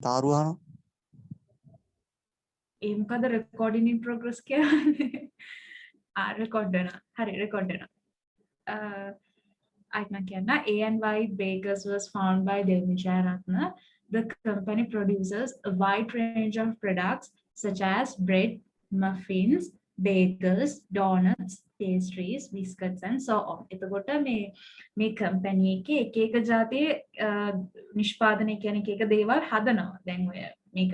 තාරු අහනවා. ඒ මොකද recording in progress කියන්නේ? record වෙනවා. හරි record වෙනවා. Aikna A&Y Bakers was founded by Devmi Jayaratne. The company produces a wide range of products such as bread, muffins, bakers, donuts, pastries, biscuits and so on. එතකොට මේ company එකේ එක જાතියේ නිෂ්පාදනය කියන එක දේවල් හදනවා. දැන් ඔය මේක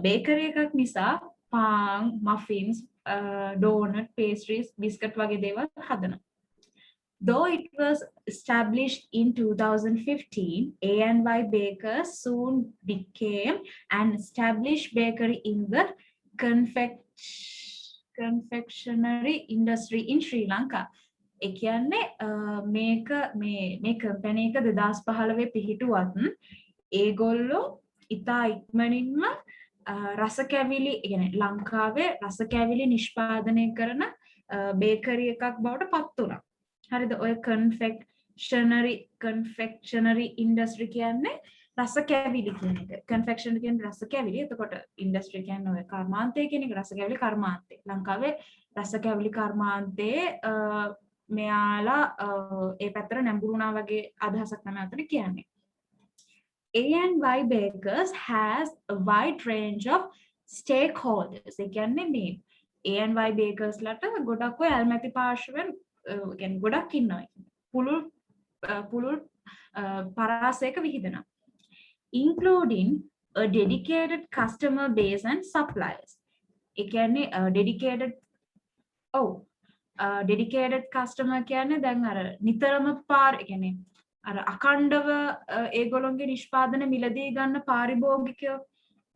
bakery එකක් නිසා පාන්, muffins, donut, pastries, biscuit වගේ දේවල් හදනවා. Though it was established in 2015, A&Y Bakers soon became an established bakery in the confectionery industry in Sri Lanka. ඒ කියන්නේ මේ කම්පැනි එක 2015 පිහිටුවත් ඒගොල්ලෝ ඉතා ඉක්මනින්ම රස කැවිලි කියන්නේ ලංකාවේ රස කැවිලි නිෂ්පාදනය කරන බේකරි එකක් බවට පත් වුණා. හරිද? ඔය confectionery industry කියන්නේ රස කැවිලි කියන එක. confectionery කියන්නේ රස කැවිලි. එතකොට industry කියන්නේ ඔය කර්මාන්තය කියන එක රස කැවිලි කර්මාන්තය. ලංකාවේ රස කැවිලි කර්මාන්තයේ මෙයාලා ඒ පැත්තට නැඹුරු වුණා වගේ අදහසක් තමයි අතන කියන්නේ. A&Y Bakers has a wide range of stakeholders. ඒ කියන්නේ මේ A&Y Bakers ලට ගොඩක් ඔය ඇල්මැති පාර්ශවෙන් කියන්නේ ගොඩක් ඉන්නවා. පුළුල් පරාසයක විහිදෙනවා. Including a dedicated customer base and suppliers. ඒ කියන්නේ dedicated customer කියන්නේ දැන් අර නිතරම කියන්නේ අර අකණ්ඩව ඒගොල්ලොන්ගේ නිෂ්පාදන මිලදී ගන්න පාරිභෝගිකයෝ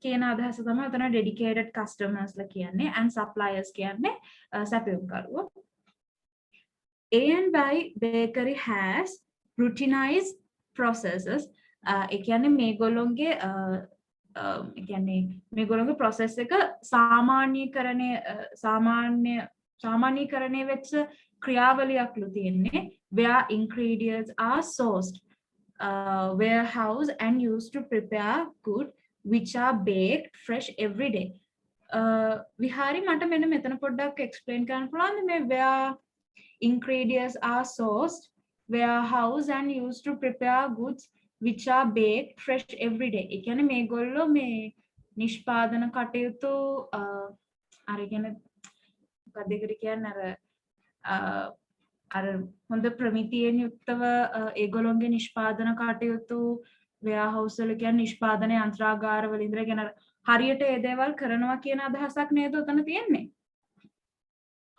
කියන අදහස තමයි උතන dedicated customers ලා කියන්නේ and suppliers කියන්නේ සැපයුම්කරුවෝ. A&Y Bakery has routinized processes. ඒ කියන්නේ මේගොල්ලොන්ගේ process එක සාමාන්‍යකරණය වෙච්ච ක්‍රියාවලියක්ලු තියෙන්නේ where ingredients are sourced, warehoused and used to prepare good which are baked fresh every day. විහාරි මට මෙන්න මෙතන පොඩ්ඩක් explain කරන්න පුළුවන්ද මේ where ingredients are sourced, warehoused and used to prepare goods which are baked fresh every day. ඒ කියන්නේ මේගොල්ලෝ මේ නිෂ්පාදන කටයුතු අර කියන්නේ කඩේකට කියන්නේ අර හොඳ ප්‍රමිතියෙන් යුක්තව ඒගොල්ලොන්ගේ නිෂ්පාදන කටයුතු warehouse වල කියන්නේ නිෂ්පාදන යන්ත්‍රාගාර වල ඉඳලා කියන හරියට ඒ දේවල් කරනවා කියන අදහසක් නේද උතන තියෙන්නේ.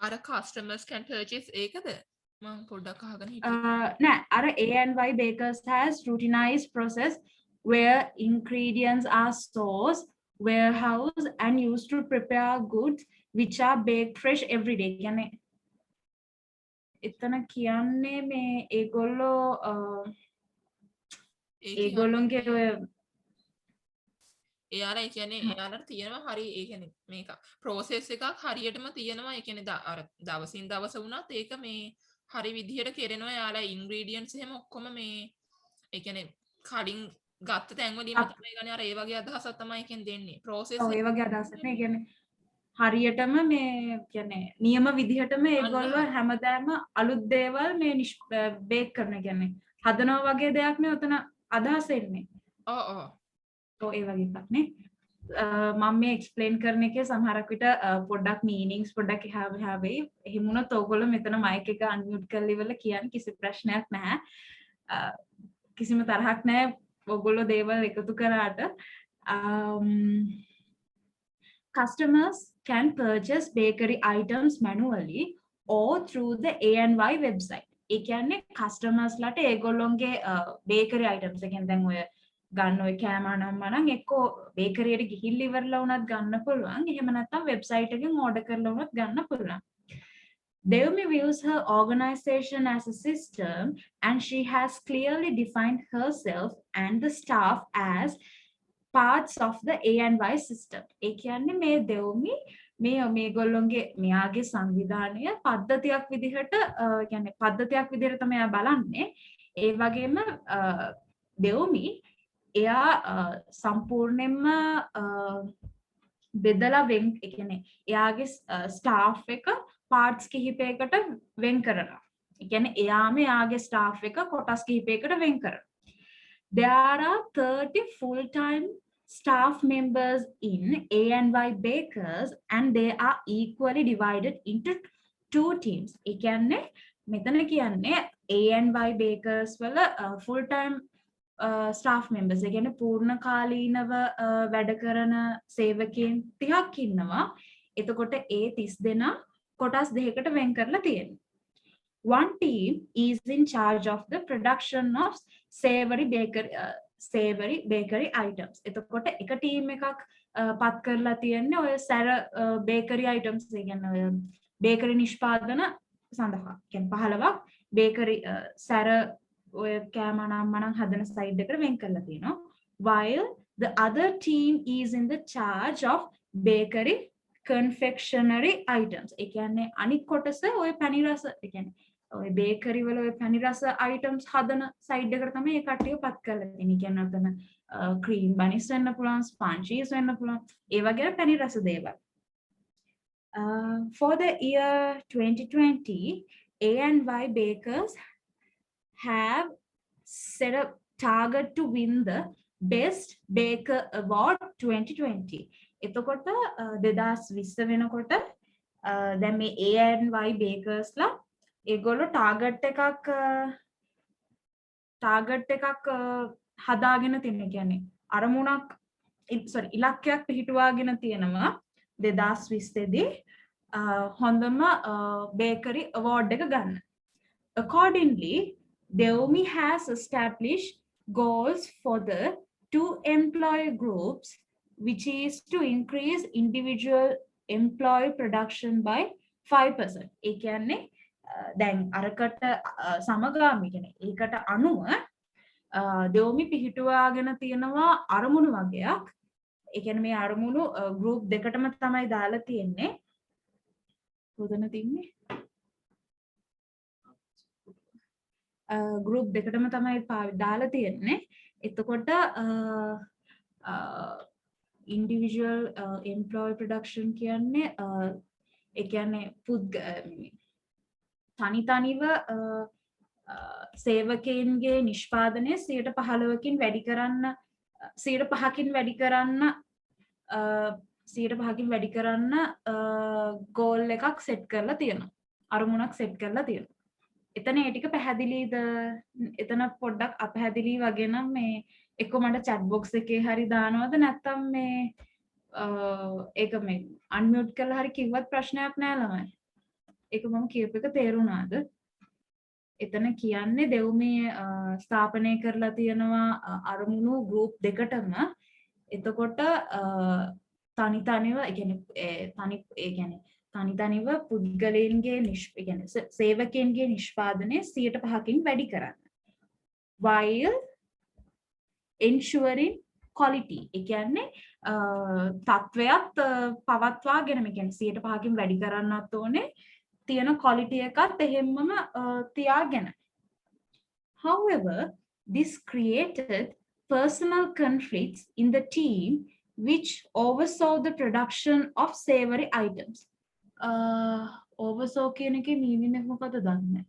අර customers can purchase ඒකද? මම පොඩ්ඩක් අහගෙන හිටියා. නෑ අර A&Y Bakers has routinized process where ingredients are sourced, warehoused and used to prepare goods which are baked fresh every day. කියන්නේ එතන කියන්නේ මේ ඒගොල්ලොන්ගේ ඔය එයාලා ඒ කියන්නේ එයාලට තියෙනවා හරි ඒ කියන්නේ මේක process එකක් හරියටම තියෙනවා ඒ කියන්නේ අර දවසින් දවස වුණත් ඒක මේ හරි විදිහට කෙරෙනවා එයාලා ingredients එහෙම ඔක්කොම මේ ඒ කියන්නේ කලින් ගත්ත තැන් වලින්ම තමයි ගන්නේ අර ඒ වගේ අදහසක් තමයි එකෙන් දෙන්නේ process ඔව් ඒ වගේ අදහසක් නේ කියන්නේ හරියටම මේ කියන්නේ නියම විදිහටම ඒගොල්ලෝ හැමදාම අලුත් දේවල් මේ බේක් කරන කියන්නේ හදනවා වගේ දෙයක් නේ උතන අදහස එන්නේ. ඔව් ඒ වගේ එකක් නේ. මම මේ එක්ස්ප්ලেইন කරන එකේ සමහරක් විට පොඩ්ඩක් මීනින්ග්ස් පොඩ්ඩක් එහා වෙයි. එහෙම වුණොත් ඕගොල්ලෝ මෙතන මයික් එක අන්මියුට් කරලා ඉවරලා කියන්න කිසි ප්‍රශ්නයක් නැහැ. කිසිම තරහක් නැහැ ඕගොල්ලෝ දේවල් එකතු කරාට. Customers can purchase bakery items manually or through the A&Y website. ඒ කියන්නේ customers ලට ඒගොල්ලොන්ගේ bakery items එකෙන් දැන් ඔය ගන්න ඔය කෑම නම් එක්කෝ bakery එකට ගිහිල්ලා ඉවරලා වුණත් ගන්න පුළුවන්. එහෙම නැත්නම් website එකෙන් order කරලා වුණත් ගන්න පුළුවන්. Devmi views her organization as a system and she has clearly defined herself and the staff as parts of the A&Y system. ඒ කියන්නේ මේ දෙව්මි මේගොල්ලොන්ගේ මෙයාගේ සංවිධානය පද්ධතියක් විදිහට කියන්නේ පද්ධතියක් විදිහට තමයි බලන්නේ. ඒ වගේම දෙව්මි එයා සම්පූර්ණයෙන්ම බෙදලා වෙන් ඒ කියන්නේ එයාගේ ස්ටාෆ් එක පාර්ට්ස් කිහිපයකට වෙන් කරනවා. ඒ කියන්නේ එයාම එයාගේ ස්ටාෆ් එක කොටස් කිහිපයකට වෙන් කරනවා. There are 30 full-time staff members in A&Y Bakers and they are equally divided into two teams. ඒ කියන්නේ මෙතන කියන්නේ A&Y Bakers වල full-time staff members ඒ කියන්නේ පූර්ණ කාලීනව වැඩ කරන සේවකයන් 30ක් ඉන්නවා. එතකොට ඒ 30 දෙනා කොටස් දෙකකට වෙන් කරලා තියෙනවා. One team is in charge of the production of savory bakery items. එතකොට එක ටීම් එකක් පත් කරලා තියෙන්නේ ඔය සැර bakery items ඒ කියන්නේ ඔය bakery නිෂ්පාදන සඳහා. කියන්නේ 15ක් bakery සැර ඔය කෑම නම් හදන සයිඩ් එකට වෙන් කරලා තියෙනවා. While the other team is in the charge of bakery confectionery items. ඒ කියන්නේ අනිත් කොටස ඔය පැණි රස ඒ කියන්නේ ඔය බේකරි වල ඔය පැණි රස items හදන සයිඩ් එකට තමයි ඒ කට්ටිය පත් කරලා තියෙන්නේ. කියන්නේ අතන cream bunnies වෙන්න පුළුවන්, sponges වෙන්න පුළුවන්. ඒ වගේ පැණි රස දේවල්. For the year 2020, A&Y Bakers have set a target to win the Best Baker Award 2020. එතකොට 2020 වෙනකොට දැන් මේ A&Y Bakers ලා ඒගොල්ලෝ ටාගට් එකක් හදාගෙන තියෙනවා. කියන්නේ අරමුණක් ඉලක්කයක් පිහිටුවාගෙන තියෙනවා 2020 දී හොඳම බේකරි අවෝඩ් එක ගන්න. Accordingly, Deomi has established goals for the two employee groups, which is to increase individual employee production by 5%. ඒ කියන්නේ දැන් අරකට සමගාමී කියන්නේ ඒකට අනුව දෙවමි පිහිටුවාගෙන තියෙනවා අරමුණු වගේක්. ඒ කියන්නේ මේ අරමුණු group දෙකටම තමයි දාලා තියෙන්නේ. කොතන තින්නේ? group දෙකටම තමයි දාලා තියෙන්නේ. එතකොට individual employee production කියන්නේ ඒ කියන්නේ තනිතනිව සේවකයන්ගේ නිෂ්පාදනය 15%කින් වැඩි කරන්න 5%කින් වැඩි කරන්න ගෝල් එකක් සෙට් කරලා තියෙනවා. අරමුණක් සෙට් කරලා තියෙනවා. එතන ඒ ටික පැහැදිලිද? එතන පොඩ්ඩක් අපැහැදිලි වගේ නම් මේ එක්ක මට chat box එකේ හරි දානවද නැත්නම් මේ ඒක මේ unmute කරලා හරි කිව්වත් ප්‍රශ්නයක් නෑ ළමයි. ඒක මම කියප එක තේරුණාද? එතන කියන්නේ දෙව්මේ ස්ථාපනය කරලා තියෙනවා අරමුණු group දෙකටම. එතකොට තනිතනිව ඒ කියන්නේ තනිතනිව පුද්ගලයන්ගේ සේවකයන්ගේ නිෂ්පාදනය 5%කින් වැඩි කරන්න. While ensuring quality ඒ කියන්නේ තත්වයක් පවත්වාගෙන මේ කියන්නේ 5%කින් වැඩි කරන්නත් ඕනේ. තියෙන quality එකත් එහෙම්මම තියාගෙන. However, this created personal conflicts in the team which oversaw the production of savory items. oversaw කියන එකේ meaning එක මොකද දන්නේ?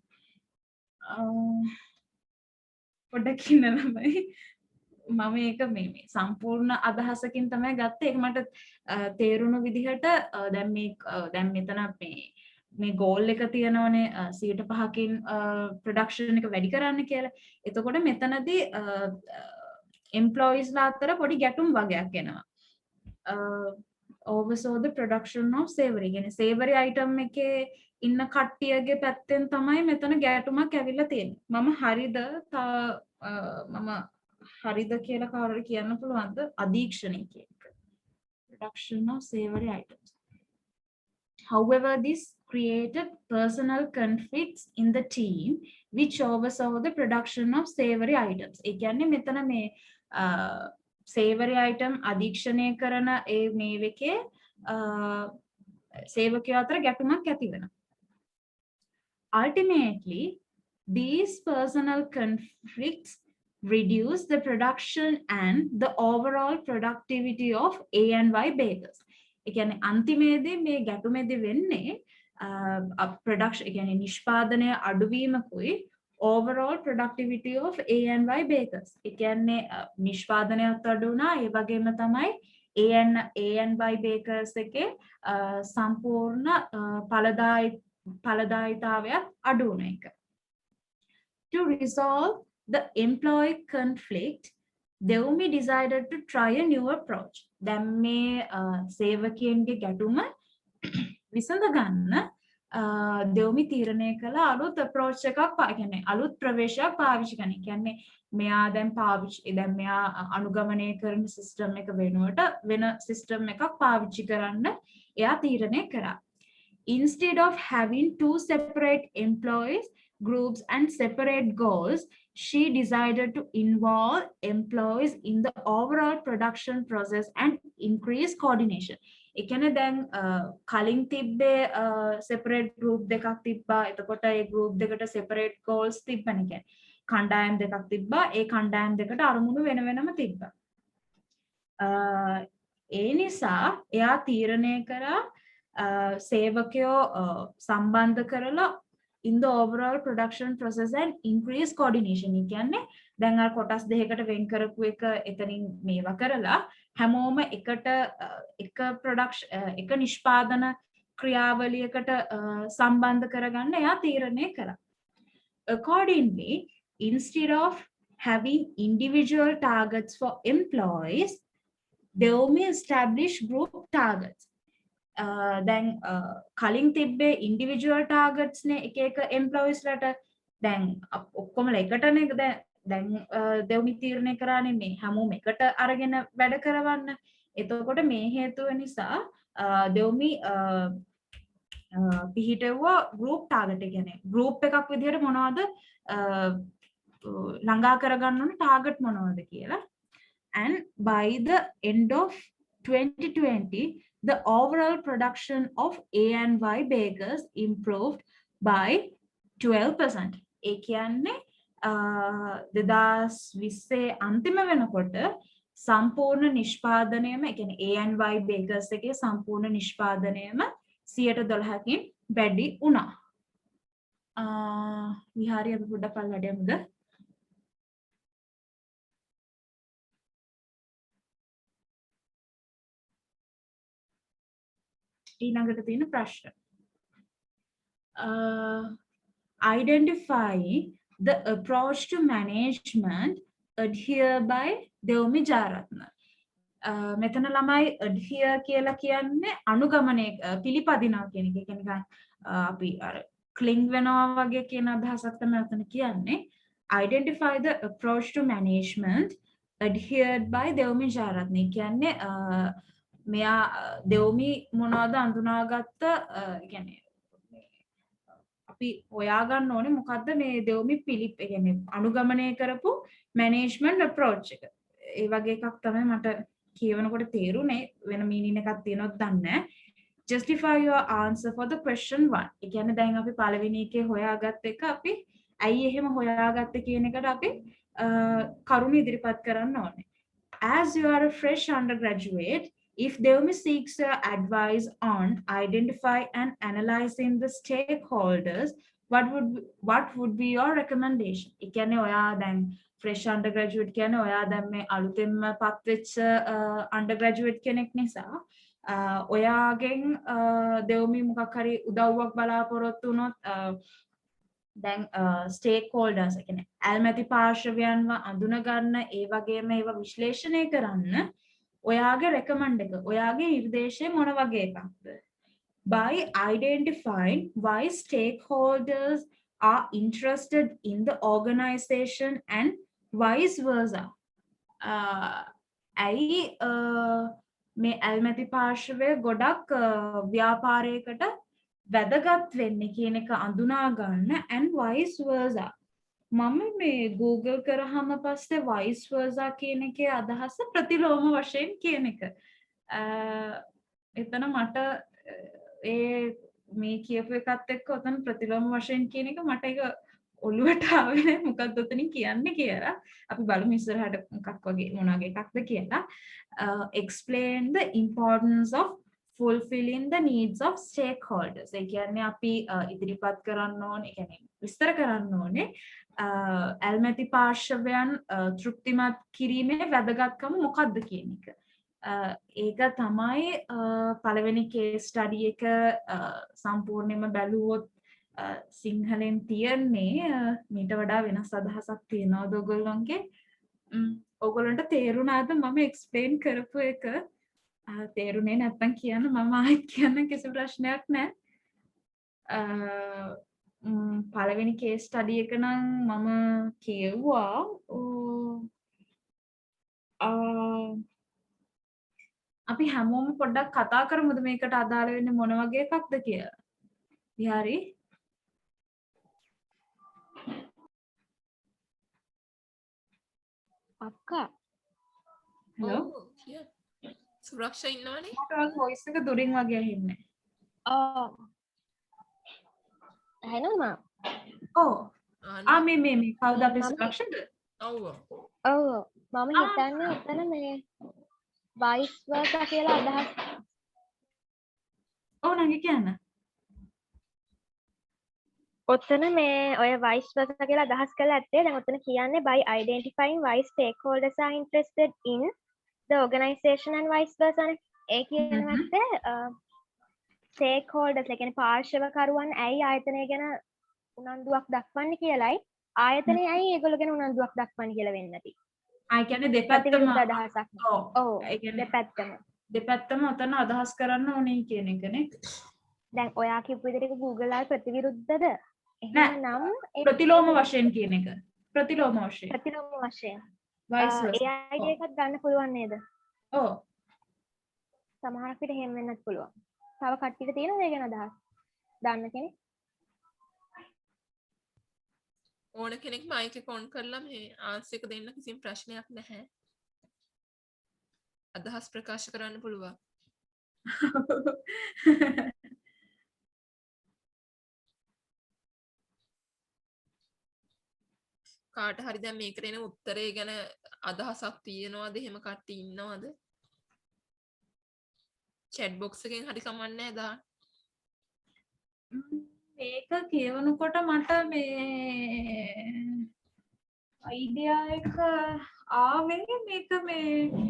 පොඩ්ඩක් ඉන්නලමයි. මම ඒක මේ සම්පූර්ණ අදහසකින් තමයි ගත්තේ. ඒක මට තේරුණු විදිහට දැන් මෙතන මේ goal එක තියෙනවනේ 5%කින් production එක වැඩි කරන්න කියලා. එතකොට මෙතනදී employees ලා අතර පොඩි ගැටුම් වගේක් එනවා. oversaw the production of savory. කියන්නේ savory item එකේ ඉන්න කට්ටියගේ පැත්තෙන් තමයි මෙතන ගැටුමක් ඇවිල්ලා තියෙන්නේ. මම හරිද කියලා කාටද කියන්න පුළුවන්ද? අධීක්ෂණය කියන එක. Production of savory items. However, this created personal conflicts in the team which oversaw the production of savory items. ඒ කියන්නේ මෙතන මේ savory item අධීක්ෂණය කරන ඒ මේවකේ සේවකයෝ අතර ගැටුමක් ඇති වෙනවා. Ultimately, these personal conflicts reduce the production and the overall productivity of A and Y bakers. ඒ කියන්නේ අන්තිමේදී මේ ගැටුමේදී වෙන්නේ production ඒ කියන්නේ නිෂ්පාදනය අඩුවීමකුයි overall productivity of A and Y bakers. ඒ කියන්නේ නිෂ්පාදනයත් අඩු වුණා ඒ වගේම තමයි A and Y bakers එකේ සම්පූර්ණ ඵලදායීතාවයත් අඩු වුණ එක. To resolve the employee conflict, Deumi decided to try a new approach. දැන් මේ සේවකයන්ගේ ගැටුම විසඳ ගන්න දෙවුමි තීරණය කළ අලුත් approach එකක් කියන්නේ අලුත් ප්‍රවේශයක් පාවිච්චි කරන. කියන්නේ මෙයා දැන් මෙයා අනුගමනය කරන සිස්ටම් එක වෙනුවට වෙන සිස්ටම් එකක් පාවිච්චි කරන්න එයා තීරණය කරා. Instead of having two separate employees groups and separate goals, she decided to involve employees in the overall production process and increase coordination. ඒ කියන්නේ දැන් කලින් තිබ්බේ separate group දෙකක් තිබ්බා. එතකොට ඒ group දෙකට separate goals තිබ්බනේ. කියන්නේ කණ්ඩායම් දෙකක් තිබ්බා. ඒ කණ්ඩායම් දෙකට අරමුණු වෙන වෙනම තිබ්බා. ඒ නිසා එයා තීරණය කරා සේවකයෝ සම්බන්ධ කරලා in the overall production process and increase coordination. ඒ කියන්නේ දැන් අර කොටස් දෙකකට වෙන් කරපු එක එතනින් මේවා කරලා හැමෝම එකට එක production එක නිෂ්පාදන ක්‍රියාවලියකට සම්බන්ධ කරගන්න එයා තීරණය කළා. Accordingly, instead of having individual targets for employees, Deumi established group targets. දැන් කලින් තිබ්බේ ඉන්ඩිවිජුවල් ටාගට්ස් නේ එක එක එම්ප්ලොයිස් ලට. දැන් ඔක්කොමලා එකටනේ දැන් දෙවුමි තීරණය කරානේ මේ හැමෝම එකට අරගෙන වැඩ කරවන්න. එතකොට මේ හේතුව නිසා දෙවුමි පිහිටෙව්වා group target. ඒ කියන්නේ group එකක් විදිහට මොනවද ළඟා කරගන්න ඕන target මොනවද කියලා. And by the end of 2020, the overall production of A and Y bakers improved by 12%. ඒ කියන්නේ 2020 අන්තිම වෙනකොට සම්පූර්ණ නිෂ්පාදනයම ඒ කියන්නේ A and Y bakers එකේ සම්පූර්ණ නිෂ්පාදනයම 12%කින් වැඩි වුණා. විහාරය අපි පොඩ්ඩක් පල්ලට යමුද? ඊළඟට තියෙන ප්‍රශ්න. Identify the approach to management adhere by Deumi Jayaratne. මෙතන ළමයි adhere කියලා කියන්නේ අනුගමනය පිළිපදිනවා කියන එක. ඒ කියන්නේ අපි අර cling වෙනවා වගේ කියන අදහසක් තමයි මෙතන කියන්නේ. Identify the approach to management adhered by Deumi Jayaratne. කියන්නේ මෙයා දෙවුමි මොනවද අඳුනාගත්ත කියන්නේ අපි හොයාගන්න ඕනේ මොකද්ද මේ දෙවුමි ඒ කියන්නේ අනුගමනය කරපු මැනේජ්මන්ට් අප්‍රෝච් එක. ඒ වගේ එකක් තමයි මට කියවනකොට තේරුනේ. වෙන මීනින් එකක් තියෙනවද දන්නේ නැහැ. Justify your answer for the question 1. ඒ කියන්නේ දැන් අපි පළවෙනි එකේ හොයාගත්ත එක අපි ඇයි එහෙම හොයාගත්තේ කියන එකට අපි කරුණු ඉදිරිපත් කරන්න ඕනේ. As you are a fresh undergraduate, if Deumi seeks your advice on identify and analyzing the stakeholders, what would be your recommendation? ඒ කියන්නේ ඔයා දැන් fresh undergraduate කියන්නේ ඔයා දැන් මේ අලුතෙන්ම පත් වෙච්ච undergraduate කෙනෙක් නිසා ඔයාගෙන් දෙවුමි මොකක් හරි උදව්වක් බලාපොරොත්තු වුණොත් දැන් stakeholders ඒ කියන්නේ ඇල්මැති පාර්ශවයන්ව අඳුන ගන්න ඒ වගේම ඒවා විශ්ලේෂණය කරන්න ඔයාගේ recommend එක ඔයාගේ නිර්දේශය මොන වගේ එකක්ද? By identifying why stakeholders are interested in the organization and vice versa. ඇයි මේ ඇල්මැති පාර්ශවය ගොඩක් ව්‍යාපාරයකට වැදගත් වෙන්නේ කියන එක අඳුනා ගන්න and vice versa. මම මේ Google කරාම පස්සේ vice versa කියන එකේ අදහස ප්‍රතිලෝම වශයෙන් කියන එක. එතන මට ඒ මේ කියපු එකත් එක්ක උතන ප්‍රතිලෝම වශයෙන් කියන එක මට ඒක ඔළුවට ආවේ නැහැ මොකක්ද උතනින් කියන්නේ කියලා. අපි බලමු ඉස්සරහට මොකක් වගේ මොන වගේ එකක්ද කියලා. Explain the importance of fulfilling the needs of stakeholders. ඒ කියන්නේ අපි ඉදිරිපත් කරන්න ඕනේ, ඒ කියන්නේ විස්තර කරන්න ඕනේ ඇල්මැති පාර්ශවයන් තෘප්තිමත් කිරීමේ වැදගත්කම මොකක්ද කියන එක. ඒක තමයි පළවෙනි කේස් ස්ටඩි එක සම්පූර්ණයෙන්ම බැලුවොත් සිංහලෙන් තියෙන්නේ මීට වඩා වෙනස් අදහසක් තියෙනවද ඔයගොල්ලන්ගේ? ඔයගොල්ලන්ට තේරුණාද මම එක්ස්ප්ලেইন කරපු එක? තේරුනේ නැත්නම් කියන්න මම ආයෙත් කියන්න කිසි ප්‍රශ්නයක් නැහැ. පළවෙනි කේස් ස්ටඩි එක නම් මම කියුවා අපි හැමෝම පොඩ්ඩක් කතා කරමුද මේකට අදාළ වෙන්නේ මොන වගේ එකක්ද කියලා. විහාරි අක්කා හලෝ සුරක්ෂා ඉන්නවනේ. මට වොයිස් එක දුරින් වගේ ඇහෙන්නේ. ඇහෙනවද? ඔව්. මේ කවුද අපේ සුරක්ෂාද? ඔව්. ඔව් මම හිතන්නේ උතන මේ වයිස් වර්සා කියලා අදහස්. ඔව් නංගි කියන්න. ඔතන මේ ඔය වයිස් වර්සා කියලා අදහස් කරලා ඇත්තේ දැන් ඔතන කියන්නේ by identifying why stakeholders are interested in the organization and vice versa නේ. ඒ කියනවත් stakeholders ඒ කියන්නේ පාර්ශවකරුවන් ඇයි ආයතනය ගැන උනන්දුවක් දක්වන්නේ කියලායි ආයතනය ඇයි ඒගොල්ලෝ ගැන උනන්දුවක් දක්වන්නේ කියලා වෙන්න ඇති. ආ කියන්නේ දෙපැත්තම අදහසක්. ඔව් ඒ කියන්නේ දෙපැත්තම ඔතන අදහස් කරන්න ඕනේ කියන එකනේ. දැන් ඔයා කියපු විදිහට Google ආයි ප්‍රතිවිරුද්ධද? එහෙනම් ප්‍රතිලෝම වශයෙන් කියන එක. ප්‍රතිලෝම වශයෙන්. vice versa. ඒ අයිඩියා එකක් ගන්න පුළුවන් නේද? ඔව්. සමහරක් විට එහෙම වෙන්නත් පුළුවන්. තව කට්ටියට තියෙනවද ඒ ගැන අදහස්? දන්න කෙනෙක්? ඕන කෙනෙක් මයික් එක ඔන් කරලා මේ ආන්සර් එක දෙන්න කිසිම ප්‍රශ්නයක් නැහැ. අදහස් ප්‍රකාශ කරන්න පුළුවන්. කාට හරි දැන් මේකට එන උත්තරේ ගැන අදහසක් තියෙනවද? එහෙම කට්ටිය ඉන්නවද? chat box එකෙන් හරි කමන්නේ දාන්න. මේක කියවනකොට මට මේ අයිඩියා එක ආවේ මේක මේ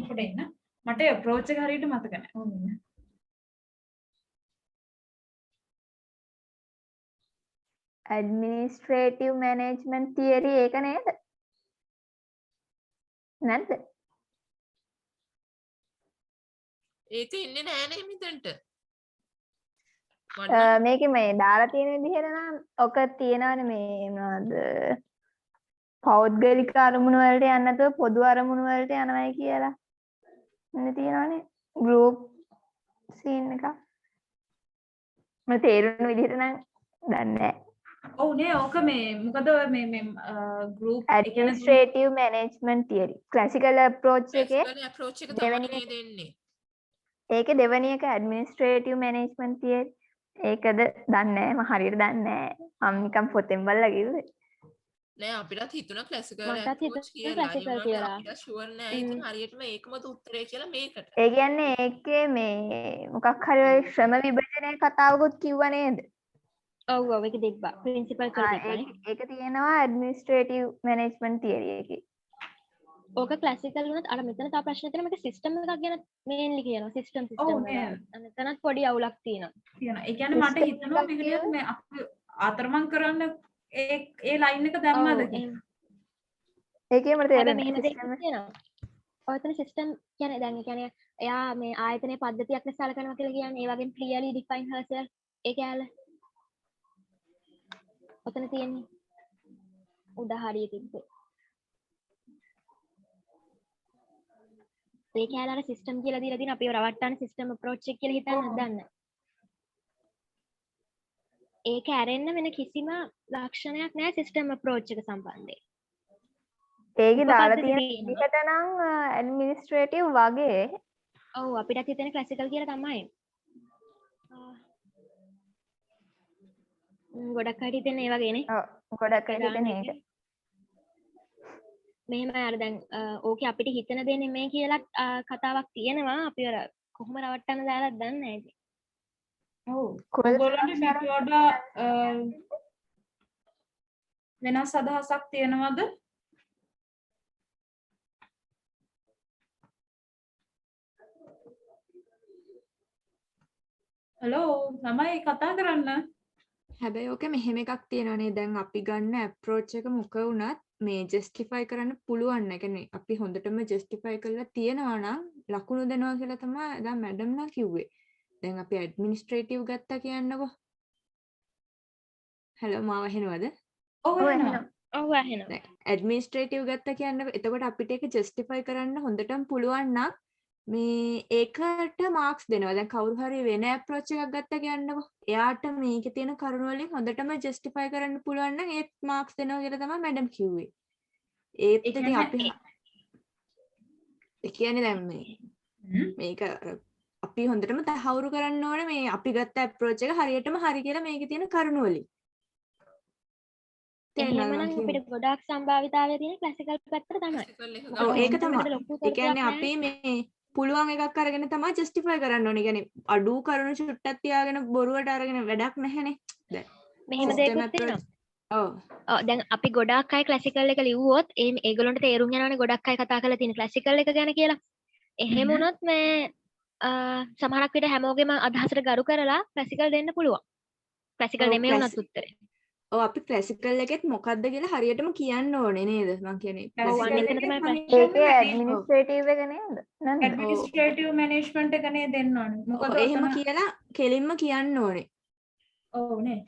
පොඩ එන්න. මට approach එක හරියට මතක නැහැ. ඕන ඉන්න. administrative management theory ඒක නේද? නැද්ද? ඒක ඉන්නේ නෑනේ මෙතනට. මේකේ මේ දාලා තියෙන විදිහට නම් ඔක තියෙනවනේ මේ මොනවද පෞද්ගලික අරමුණු වලට යන්නේ නැතුව පොදු අරමුණු වලට යනවායි කියලා. ඉන්නේ තියෙනවනේ group scene එක. මම තේරුණ විදිහට නම් දන්නේ නැහැ. ඔව් නේ ඕක මේ මොකද මේ group administrative management theory classical approach එකේ approach එක තමයි දෙන්නේ. ඒකේ දෙවෙනි එක administrative management theory ඒකද දන්නේ නැහැ මම හරියට දන්නේ නැහැ මම නිකන් පොතෙන් බලලා කිව්වේ නෑ අපිටත් හිතුණා classical මටත් approach හිතුණා classical කියලා. අපිට sure නෑ ඉතින් හරියටම ඒකමද උත්තරේ කියලා මේකට. ඒ කියන්නේ ඒකේ මේ මොකක් හරි ඔය ශ්‍රම විභජනයේ කතාවකුත් කිව්වා නේද? ඔව් ඔව් ඒක තිබ්බා. ප්‍රින්සිපල් කියලා තිබ්බානේ. ඒක තියෙනවා administrative management theory එකේ. ඕක ක්ලාසිකල් වුණත් අර මෙතන තව ප්‍රශ්න තියෙනවා මේක සිස්ටම් එකක් ගැන මේන්ලි කියනවා සිස්ටම් එක. මෙතනත් පොඩි අවුලක් තියෙනවා. ඒ කියන්නේ මට හිතෙනවා මේක මේ අපි අතරමං කරන්න ඒ ලයින් එක දැම්මද කියලා. ඒකේ මට තේරෙන්නේ මෙහෙම දෙයක් තියෙනවා. ඔයතන සිස්ටම් කියන්නේ දැන් ඒ කියන්නේ එයා මේ ආයතනයේ පද්ධතියක් ලෙස සලකනවා කියලා කියන්නේ ඒ වගේම clearly define herself ඒ කැලේ. ඔතන තියෙන්නේ උදාහරණයක් තිබ්බේ. ඒ කැලේ අර සිස්ටම් කියලා දීලා තියෙන අපිව රවට්ටන සිස්ටම් අප්‍රෝච් එක කියලා හිතන්නත් දන්න. ඒක ඇරෙන්න වෙන කිසිම ලක්ෂණයක් නැහැ සිස්ටම් අප්‍රෝච් එක සම්බන්ධයෙන්. ඒකේ දාලා තියෙන විදිහට නම් ඇඩ්මිනිස්ට්‍රේටිව් වගේ. ඔව් අපිටත් හිතෙන ක්ලාසිකල් කියලා තමයි. ගොඩක් අය හිතන්නේ ඒ වගේනේ. ඔව්. ගොඩක් අය හිතන දාන්න ඒක. එක. මෙහෙම අර දැන් ඕකේ අපිට හිතන දේ නෙමෙයි කියලා කතාවක් තියෙනවා. අපි අර කොහොම රවට්ටන්න දාලා දන්නේ නැහැ ඉතින්. ඔව්. කුවල් ඔයගොල්ලන්ට මේක වඩා වෙනස් අදහසක් තියෙනවද? හලෝ ළමයි කතා කරන්න. හැබැයි ඕක මෙහෙම එකක් තියෙනවානේ දැන් අපි ගන්න අප්‍රෝච් එක මොක වුණත් මේ ජස්ටිෆයි කරන්න පුළුවන්. ඒ කියන්නේ අපි හොඳටම ජස්ටිෆයි කරලා තියෙනවා නම් ලකුණු දෙනවා කියලා තමයි දැන් මැඩම් නා කිව්වේ. දැන් අපි ඇඩ්මිනිස්ට්‍රේටිව් ගත්තා කියන්නකෝ. හලෝ මාව ඇහෙනවද? ඔව් එහෙනම්. ඔව් අහනවා. දැන් ඇඩ්මිනිස්ට්‍රේටිව් ගත්තා කියන්නකෝ. එතකොට අපිට ඒක ජස්ටිෆයි කරන්න හොඳටම පුළුවන් නම් මේ ඒකට මාක්ස් දෙනවා. දැන් කවුරු හරි වෙන අප්‍රෝච් එකක් ගත්තා කියන්නකෝ. එයාට මේකේ තියෙන කරුණු වලින් හොඳටම ජස්ටිෆයි කරන්න පුළුවන් නම් ඒත් මාක්ස් දෙනවා කියලා තමයි මැඩම් කිව්වේ. ඒත් ඒ ඉතින් අපි ඒ කියන්නේ දැන් මේක අපි හොඳටම තහවුරු කරන්න ඕනේ මේ අපි ගත්ත අප්‍රෝච් එක හරියටම හරි කියලා මේකේ තියෙන කරුණු වලින්. එහෙමනම් අපිට ගොඩාක් සම්භාවිතාවය තියෙන ක්ලාසිකල් පැත්තට තමයි. Classical එක ඔව් ගන්න. ඒක තමයි. ඒ කියන්නේ අපි මේ පුළුවන් එකක් අරගෙන තමයි ජස්ටිෆයි කරන්න ඕනේ. කියන්නේ අඩු කරුණු චුට්ටක් තියාගෙන බොරුවට අරගෙන වැඩක් නැහැනේ. දැන් මෙහෙම system දෙයක්ත් approach- තියෙනවා. ඔව්. ඔව් දැන් අපි ගොඩාක් අය ක්ලාසිකල් එක ලිව්වොත් ඒගොල්ලන්ට තේරුම් යනවානේ ගොඩක් අය කතා කරලා තියෙන ක්ලාසිකල් එක ගැන කියලා. එහෙම වුණොත් මේ සමහරක් විට හැමෝගෙම අදහසට ගරු කරලා ක්ලාසිකල් දෙන්න පුළුවන්. ක්ලාසිකල් ඔව්, නෙමෙයි වුණත් උත්තරේ. ඔව් අපි ක්ලාසිකල් එකෙත් මොකද්ද කියලා හරියටම කියන්න ඕනේ නේද? මං කියන්නේ ඔව්, අන්න Classical එතන තමයි එකේ ඒකේ ඇඩ්මිනිස්ට්‍රේටිව් එක නේද? නේද? ඇඩ්මිනිස්ට්‍රේටිව් මැනේජ්මන්ට් එක නේ දෙන්න ඕනේ. ඔව්, මොකද එහෙම ඔතන- කියලා කෙලින්ම කියන්න ඕනේ. ඔව් නේ.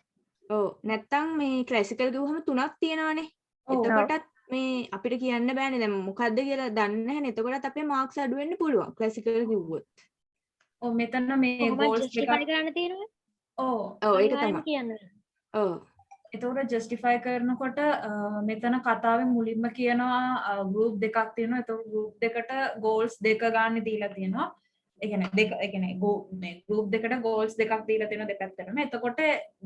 ඔව් නැත්තම් මේ ක්ලාසිකල් ගිහුවම තුනක් තියෙනවානේ. ඔව්. එතකොටත් මේ අපිට කියන්න බෑනේ දැන් මොකද්ද කියලා දන්නේ නැහැනේ. එතකොටත් අපේ මාක්ස් අඩු වෙන්න පුළුවන් ක්ලාසිකල් කිව්වොත්. ඔව් මෙතන මේ කොහොමද goals ජස්ටිෆයි දෙකක්. කරන්න තියෙනවා? ඔව්. ඔව් ඒක අනිවාර්යෙන්ම තමයි. කියන්න. ඔව්. එතකොට ජස්ටිෆයි කරනකොට මෙතන කතාවේ මුලින්ම කියනවා ගෲප් දෙකක් තියෙනවා. එතකොට ගෲප් දෙකට goals දෙක ගන්න දීලා තියෙනවා. ඒ කියන්නේ මේ group දෙකට goals දෙකක් දීලා තියෙනවා දෙපැත්තටම. එතකොට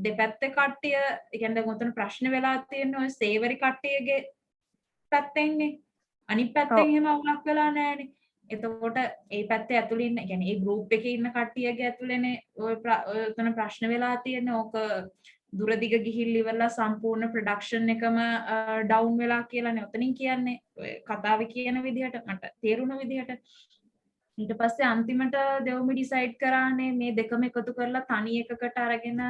දෙපැත්තේ කට්ටිය ඒ කියන්නේ දැන් උතන ප්‍රශ්න වෙලා තියෙන ඔය සේවරි කට්ටියගේ පැත්තෙන්නේ. අනිත් පැත්තෙන් එහෙම අවුලක් වෙලා නැහැනේ. එතකොට ඒ පැත්තේ ඇතුළේ ඉන්න, ඒ කියන්නේ ඒ group එකේ ඉන්න කට්ටියගේ ඇතුළේනේ ඔය උතන ප්‍රශ්න වෙලා තියෙන්නේ. ඕක දුරදිග ගිහිල්ලා ඉවරලා සම්පූර්ණ ප්‍රොඩක්ෂන් එකම ඩවුන් වෙලා කියලානේ උතනින් කියන්නේ. ඔය කතාවේ කියන විදිහට මට තේරුණ විදිහට. ඊට පස්සේ අන්තිමට දෙවමි ඩිසයිඩ් කරානේ මේ දෙකම එකතු කරලා තනි එකකට අරගෙන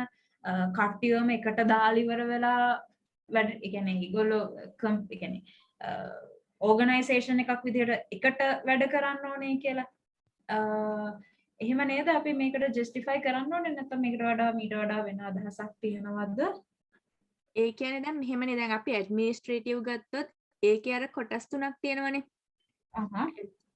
කට්ටියම එකට දාලා ඉවර වෙලා වැඩ ඒ කියන්නේ ඒගොල්ලෝ ඒ කියන්නේ ඕගනයිසේෂන් එකක් විදිහට එකට වැඩ කරන්න ඕනේ කියලා. එහෙම නේද අපි මේකට ජස්ටිෆයි කරන්න ඕනේ නැත්නම් මේකට වඩා මීට වඩා වෙන අදහසක් තියෙනවද? ඒ කියන්නේ දැන් මෙහෙමනේ දැන් අපි ඇඩ්මිනිස්ට්‍රේටිව් ගත්තොත් ඒකේ අර කොටස් තුනක් තියෙනවනේ.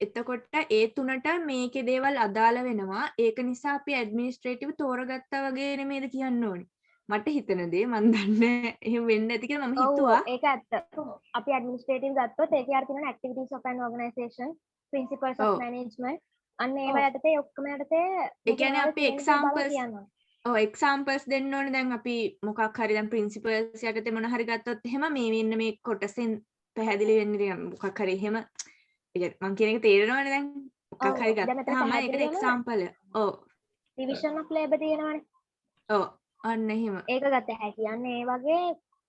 එතකොට ඒ තුනට මේකේ දේවල් අදාළ වෙනවා. ඒක නිසා අපි ඇඩ්මිනිස්ට්‍රේටිව් තෝරගත්තා වගේ නෙමෙයිද කියන්න ඕනේ. මට හිතන දේ මන් දන්නේ එහෙම වෙන්නේ නැති කියලා මම හිතුවා. ඒක ඇත්ත. අපි ඇඩ්මිනිස්ට්‍රේටිව් ගත්තොත් ඒකේ අර තියෙන activities of an organization, principles of management අන්න ඒව යටතේ ඔක්කොම යටතේ ඒ කියන්නේ අපි එක්සැම්පල්ස් ඔව් එක්සැම්පල්ස් දෙන්න ඕනේ. දැන් අපි මොකක් හරි දැන් ප්‍රින්සිපල්ස් යටතේ මොන හරි ගත්තොත් එහෙම මේ වෙන්න මේ කොටසෙන් පැහැදිලි වෙන්නේ මොකක් හරි එහෙම මං කියන එක තේරෙනවනේ දැන් මොකක් හරි ගත්තාම ඒකට එක්සැම්පල් ඔව් division of labor තියෙනවනේ. ඔව් අන්න එහෙම ඒක ගත්ත හැකි. අන්න ඒ වගේ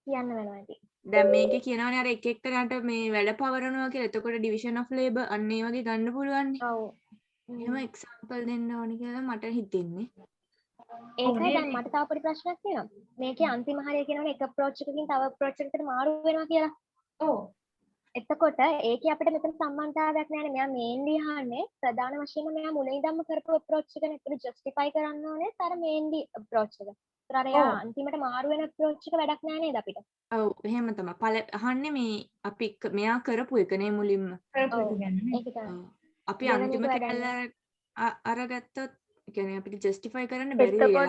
කියන්න වෙනවා ඉතින්. දැන් මේකේ කියනවනේ අර එක එක්කනට මේ වැඩ පවරනවා කියලා. එතකොට division of labor අන්න ඒ වගේ ගන්න පුළුවන් නේ. ඔව්. එහෙම එක්සැම්පල් දෙන්න ඕනේ කියලා මට හිතෙන්නේ. ඒකයි දැන් මට තව පොඩි ප්‍රශ්නයක් තියෙනවා. මේකේ අන්තිම හරිය කියනවනේ එක approach එකකින් තව approach එකකට මාරු වෙනවා කියලා. ඔව්. එතකොට ඒකේ අපිට මෙතන සම්බන්ධතාවයක් නැහැ. මෙයා මේන්ලි අහන්නේ ප්‍රධාන වශයෙන්ම මෙයා මුලින් ඉඳන්ම කරපු approach එක නේ. ඒක justify කරන්න ඕනේ අර මේන්ලි approach එක. ඒතර අර යා අන්තිමට මාරු වෙන approach එක වැඩක් නැහැ නේද අපිට? ඔව් එහෙම තමයි. අහන්නේ මේ අපි මෙයා කරපු එක නේ මුලින්ම. කරපු එක ගැන නේ. ඒක තමයි. අපි දෙවෙනි අන්තිම එක කැල්ල අරගත්තොත් ඒ කියන්නේ අපිට ජස්ටිෆයි කරන්න බැරි වෙලා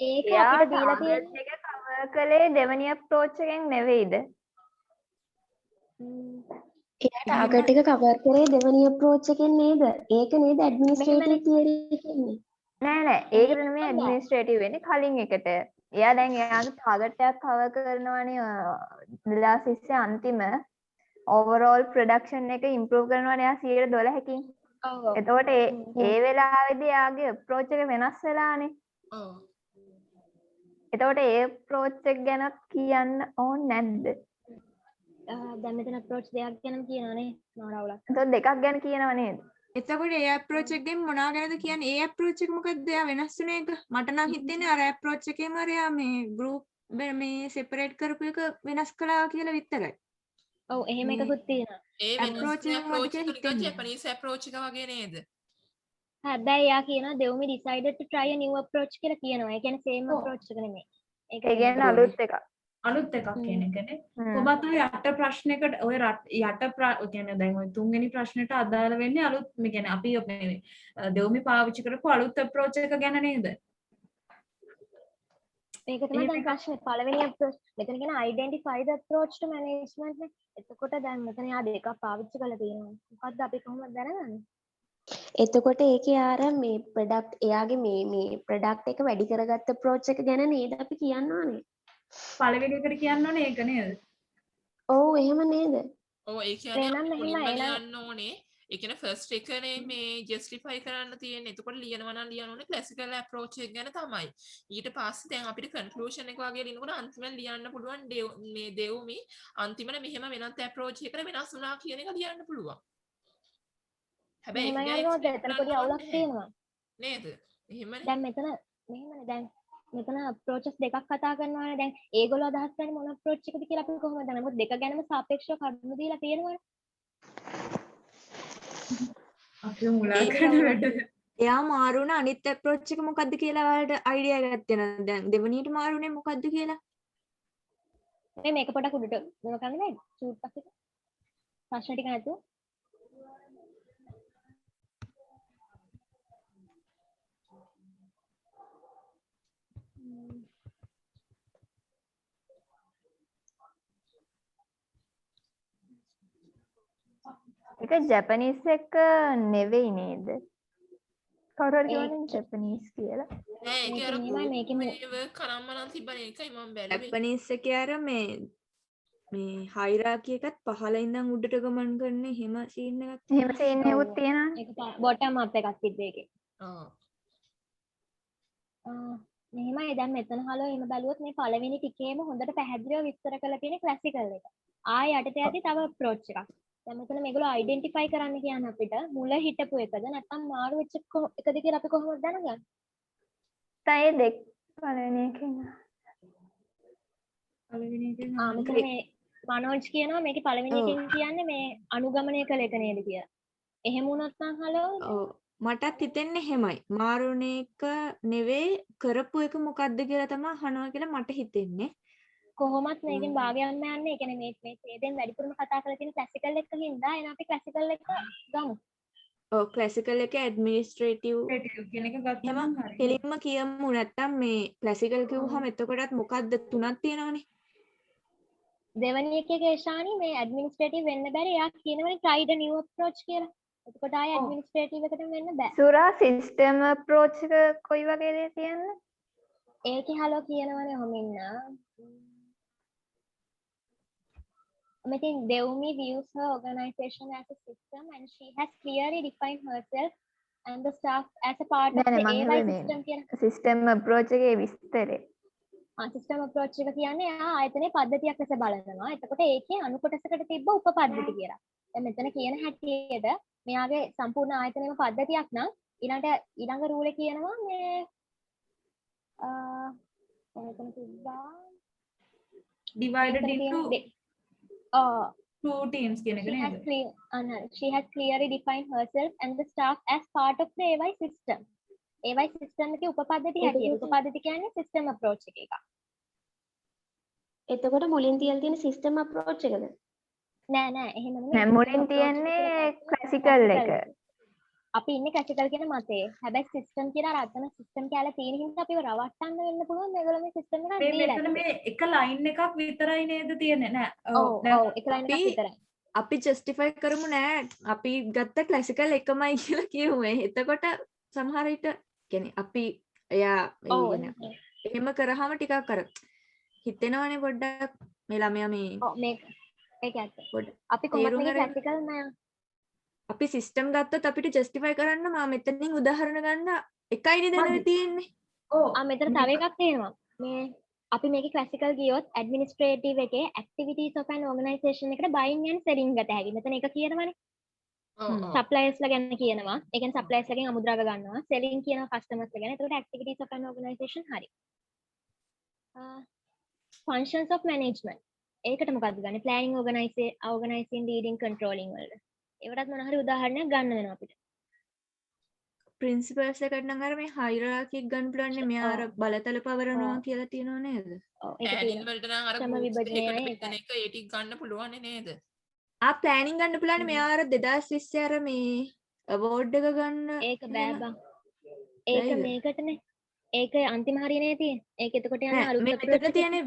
ඒක අපිට දීලා තියෙන එක කවර් කළේ දෙවනි අප්‍රෝච් එකෙන් නෙවෙයිද? එයා ටාගට් එක කවර් කරේ දෙවනි අප්‍රෝච් එකෙන් නේද? ඒක නේද ඇඩ්මිනිස්ට්‍රේටිව් තියරි එකන්නේ. නෑ නෑ ඒකට නෙමෙයි ඇඩ්මිනිස්ට්‍රේටිව් වෙන්නේ කලින් එකට එයා දැන් එයාගේ ටාගට් එකක් කවර් කරනවානේ 2020 අන්තිම overall production එක improve කරනවානේ එයා 112කින්. ඔව් එතකොට ඒ වෙලාවේදී එයාගේ approach එක වෙනස් වෙලානේ. ඔව්. එතකොට ඒ approach එක ගැන කියන්න ඕන නැද්ද? දැන් මෙතන approach දෙයක් ගැනම කියනවානේ නෝරවුලක්. එතකොට දෙකක් ගැන කියනව නේද? එතකොට ඒ approach එකෙන් මොනවා ගැනද කියන්නේ? ඒ approach එක මොකද්ද? එයා වෙනස් වෙන එක. මට නම් හිතෙන්නේ අර approach එකේම අරයා මේ group මේ separate කරපු එක වෙනස් කළා කියලා විතරයි. ඔව් එහෙම එකකුත් තියෙනවා. ඒ Approach එක approach මොකද එක නිකන් හිතෙන්නේ? Japanese approach එක වගේ නේද? හැබැයි එයා කියනවා දෙවුමි decided to try a new approach කියලා කියනවා. ඒ කියන්නේ same ඔව්. approach එක නෙමෙයි. ඒක ඒ කියන්නේ අලුත් එකක්. අලුත් එකක් කියන එකනේ. හ්ම්. ඔබත් ඔය යට ප්‍රශ්නයකට ඔය කියන්නේ දැන් ඔය තුන්වෙනි ප්‍රශ්නෙට අදාළ වෙන්නේ අලුත් මේ කියන්නේ අපි දෙවුමි පාවිච්චි කරපු අලුත් approach එක ගැන නේද? ඒක තමයි දැන් ප්‍රශ්නේ. පළවෙනි approach මෙතන කියන identify the approach to management නේ. එතකොට දැන් මෙතන යා දෙකක් පාවිච්චි කරලා තියෙනවා. මොකද්ද අපි කොහොමද දැනගන්නේ? එතකොට ඒකේ ආර මේ ප්‍රොඩක්ට් එයාගේ මේ ප්‍රොඩක්ට් එක වැඩි කරගත්ත approach එක ගැන නේද අපි කියන්න ඕනේ. පළවෙනි එකට කියන්න ඕනේ ඒක නේද? ඔව් එහෙම නේද? ඔව් ඒ කියන්නේ එහෙනම් අපි මෙහෙමයි, මුලින්ම එහෙනම්- ලියන්න ඕනේ. ඒ කියන්නේ first එකනේ මේ justify කරන්න තියෙන්නේ. එතකොට ලියනවා නම් ලියන්න ඕනේ classical approach එක ගැන තමයි. ඊට පස්සේ දැන් අපිට conclusion එක වගේ ලියනකොට අන්තිමට ලියන්න පුළුවන් මේ දෙවුමි අන්තිමට මෙහෙම වෙනත් approach එකකට වෙනස් වුණා කියන එක ලියන්න පුළුවන්. හැබැයි ඒක එහෙමයි ගැන හරියටම explain එතන කරන්න පොඩි අවුලක් ඕනේ තියෙනවා. නේද? එහෙමනේ. දැන් මෙහෙමනේ දැන් මෙතන approaches දෙකක් කතා කරනවානේ. දැන් ඒගොල්ලෝ අදහස් කරන්නේ මොන approach එකද කියලා අපි කොහොමද දන්නේ? මොකද දෙක ගැනම සාපේක්ෂව කරුණු දීලා තියෙනවානේ. අපි මුලා කරන වැඩ. එයා මාරුණ අනිත් approach එක මොකද්ද කියලා ඔයාලට idea එකක් තියෙනවද? දැන් දෙවනියට මාරුනේ මොකද්ද කියලා? මේ මේක පොඩක් උඩට මොන කරන්නේ නේද? ෂූට් පස්සේ ප්‍රශ්න ටික නැතුව. ඒක ජැපනීස් එක නෙවෙයි නේද? කවුරු හරි කියවනේ ජැපනීස් කියලා. නෑ ඒක අර මේක මෙහෙමයි, මේකෙම මේ කරම්මනම් තිබ්බනේ ඒකයි මම බැලුවේ. Japanese එකේ අර මේ hierarchy එකත් පහළ ඉඳන් උඩට ගමන් කරන එහෙම scene එකක් එහෙම සීන් එකකුත් තියෙනවනේ. ඒක බොටම් අප් එකක් තිබ්බ එකේ. ඔව්. මෙහෙමයි දැන් මෙතන හලෝ එහෙම බැලුවොත් මේ පළවෙනි ටිකේම හොඳට පැහැදිලිව විස්තර කරලා තියෙන ක්ලාසිකල් එක. ආයෙ යටට යද්දි තව අප්‍රෝච් එකක්. දැන් මෙතන මේගොල්ලෝ අයිඩෙන්ටිෆයි කරන්න කියන අපිට මුල හිටපු එකද නැත්නම් මාරු වෙච්ච එකද කියලා අපි කොහොමද දැනගන්නේ? තයි දෙක පළවෙනි එකෙන්. පළවෙනි එකෙන් මෙතන මේ මනෝජ් කියනවා මේකේ පළවෙනි එකෙන් කියන්නේ මේ අනුගමනය කළ එක නේද කියලා. එහෙම වුණොත් නම් හලෝ ඔව් මටත් හිතෙන්නේ එහෙමයි. මාරුණ එක නෙවෙයි කරපු එක මොකද්ද කියලා තමයි අහනවා කියලා මට හිතෙන්නේ. කොහොමත් මේකෙන් භාගයක්ම යන්නේ. ඒ කියන්නේ මේ ඡේදයෙන් වැඩිපුරම කතා කරලා තියෙන ක්ලාසිකල් එක හින්දා එහෙනම් අපි ක්ලාසිකල් එක ගමු. ඔව් ක්ලාසිකල් එකේ ඇඩ්මිනිස්ට්‍රේටිව් කියන එක ගත්තම එහෙම හරි. කෙලින්ම කියමු නැත්තම් මේ ක්ලාසිකල් කිව්වහම එතකොටත් මොකද්ද තුනක් තියෙනවනේ. දෙවැනි එකේ කේෂානි මේ ඇඩ්මිනිස්ට්‍රේටිව් වෙන්න බැරි. එයා කියනවනේ try the new approach කියලා. එතකොට ආයෙ ඇඩ්මිනිස්ට්‍රේටිව් එකට වෙන්න බෑ. සුරා සිස්ටම් අප්‍රෝච් එක කොයි වගේද තියන්නේ? ඒකේ හලෝ කියනවනේ ඔහොමින්න. mean, Deumi views her organization as a system and she has clearly defined herself and the staff as a part of the AY system කියන system approach එකේ විස්තරේ. system approach එක කියන්නේ එයා ආයතනයේ පද්ධතියක් ලෙස බලනවා. එතකොට ඒකේ අනුකොටසකට තිබ්බ උපපද්ධති කියලා. දැන් මෙතන කියන හැටියට මෙයාගේ සම්පූර්ණ ආයතනයේම පද්ධතියක් නම් ඊළඟ රූල් එක කියනවා මේ එතන තිබ්බා divided into two teams කියන එක නේද? She has clearly defined herself and the staff as part of the AY system. AY system එකේ උපපද්ධති හැටියට උපපද්ධති කියන්නේ system approach එකක. එතකොට මුලින් තියලා තියෙන system approach එකද? නෑ එහෙම නෙමෙයි. නෑ මුලින් තියන්නේ classical එක. අපි ඉන්නේ classical කියන මතේ. හැබැයි system කියලා අතන system කියලා තියෙන හින්දා අපිව රවට්ටන්න වෙන්න පුළුවන් මේගොල්ලෝ මේ system එක දීලා. මෙතන මේ එක line එකක් විතරයි නේද තියෙන්නේ නෑ. ඔව් එක line එකක් විතරයි. අපි justify කරමු නෑ. අපි ගත්ත classical එකමයි කියලා කියමු. එතකොට සමහර විට කියන්නේ අපි එයා එහෙම කරාම ටිකක් අර හිතෙනවනේ පොඩ්ඩක් මේ ළමයා මේ ඔව් මේක ඒක ඇත්ත. පොඩ්ඩක් අපි කොහොමද තේරුම් මේක අරගෙන ප්‍රැක්ටිකල් නෑ. අපි සිස්ටම් ගත්තොත් අපිට ජස්ටිෆයි කරන්න මම මෙතනින් උදාහරණ ගන්න එකයිනේ දැනගෙන මදි. තියෙන්නේ. ඔව් මෙතන තව එකක් තියෙනවා. මේ අපි මේකේ ක්ලාසිකල් ගියොත් ඇඩ්මිනිස්ට්‍රේටිව් එකේ ඇක්ටිවිටීස් ඔෆ් ඇන් ඕගනයිසේෂන් එකට බයින් ඇන්ඩ් සෙලින් ගත හැකි. මෙතන එක කියනවනේ. ඔව් ඔව් සප්ලයර්ස්ලා ගැන කියනවා. ඒ කියන්නේ සප්ලයර්ස්ලාගෙන් අමුද්‍රව්‍ය ගන්නවා. සෙලින් කියනවා කස්ටමර්ස්ලා ගැන. එතකොට ඇක්ටිවිටීස් ඔෆ් ඇන් ඕගනයිසේෂන් හරි. Functions of management. ඒකට මොකක්ද ගන්නේ? ප්ලෑනින් ඕගනයිසින් ලීඩින් කන්ට්‍රෝලින් වලට. ඒවටත් මොන හරි උදාහරණයක් ගන්න වෙනවා අපිට. ප්‍රින්සිපල්ස් එකට නම් අර මේ හයිරාකි එක ගන්න පුළුවන් නේ මෙයා අර බලතල පවරනවා කියලා තියෙනව නේද? ඔව් ඒක ප්ලෑනින් තියෙනවා. වලට නම් අර ශ්‍රම groups විභජනයයි එකකට ඒකයි. බෙදන එක ඒ ටික ගන්න පුළුවන් නේද? ආ ප්ලෑනින් ගන්න පුළුවන් මෙයා අර 2020 අර මේ අවෝඩ් එක ගන්න ඒක බෑ බං. ඒක බැයිද? මේකටනේ. ඒක අන්තිම හරියනේ තියෙන්නේ. ඒක එතකොට යන නෑ අලුත් මේ approach මෙතන එක. තියෙන්නේ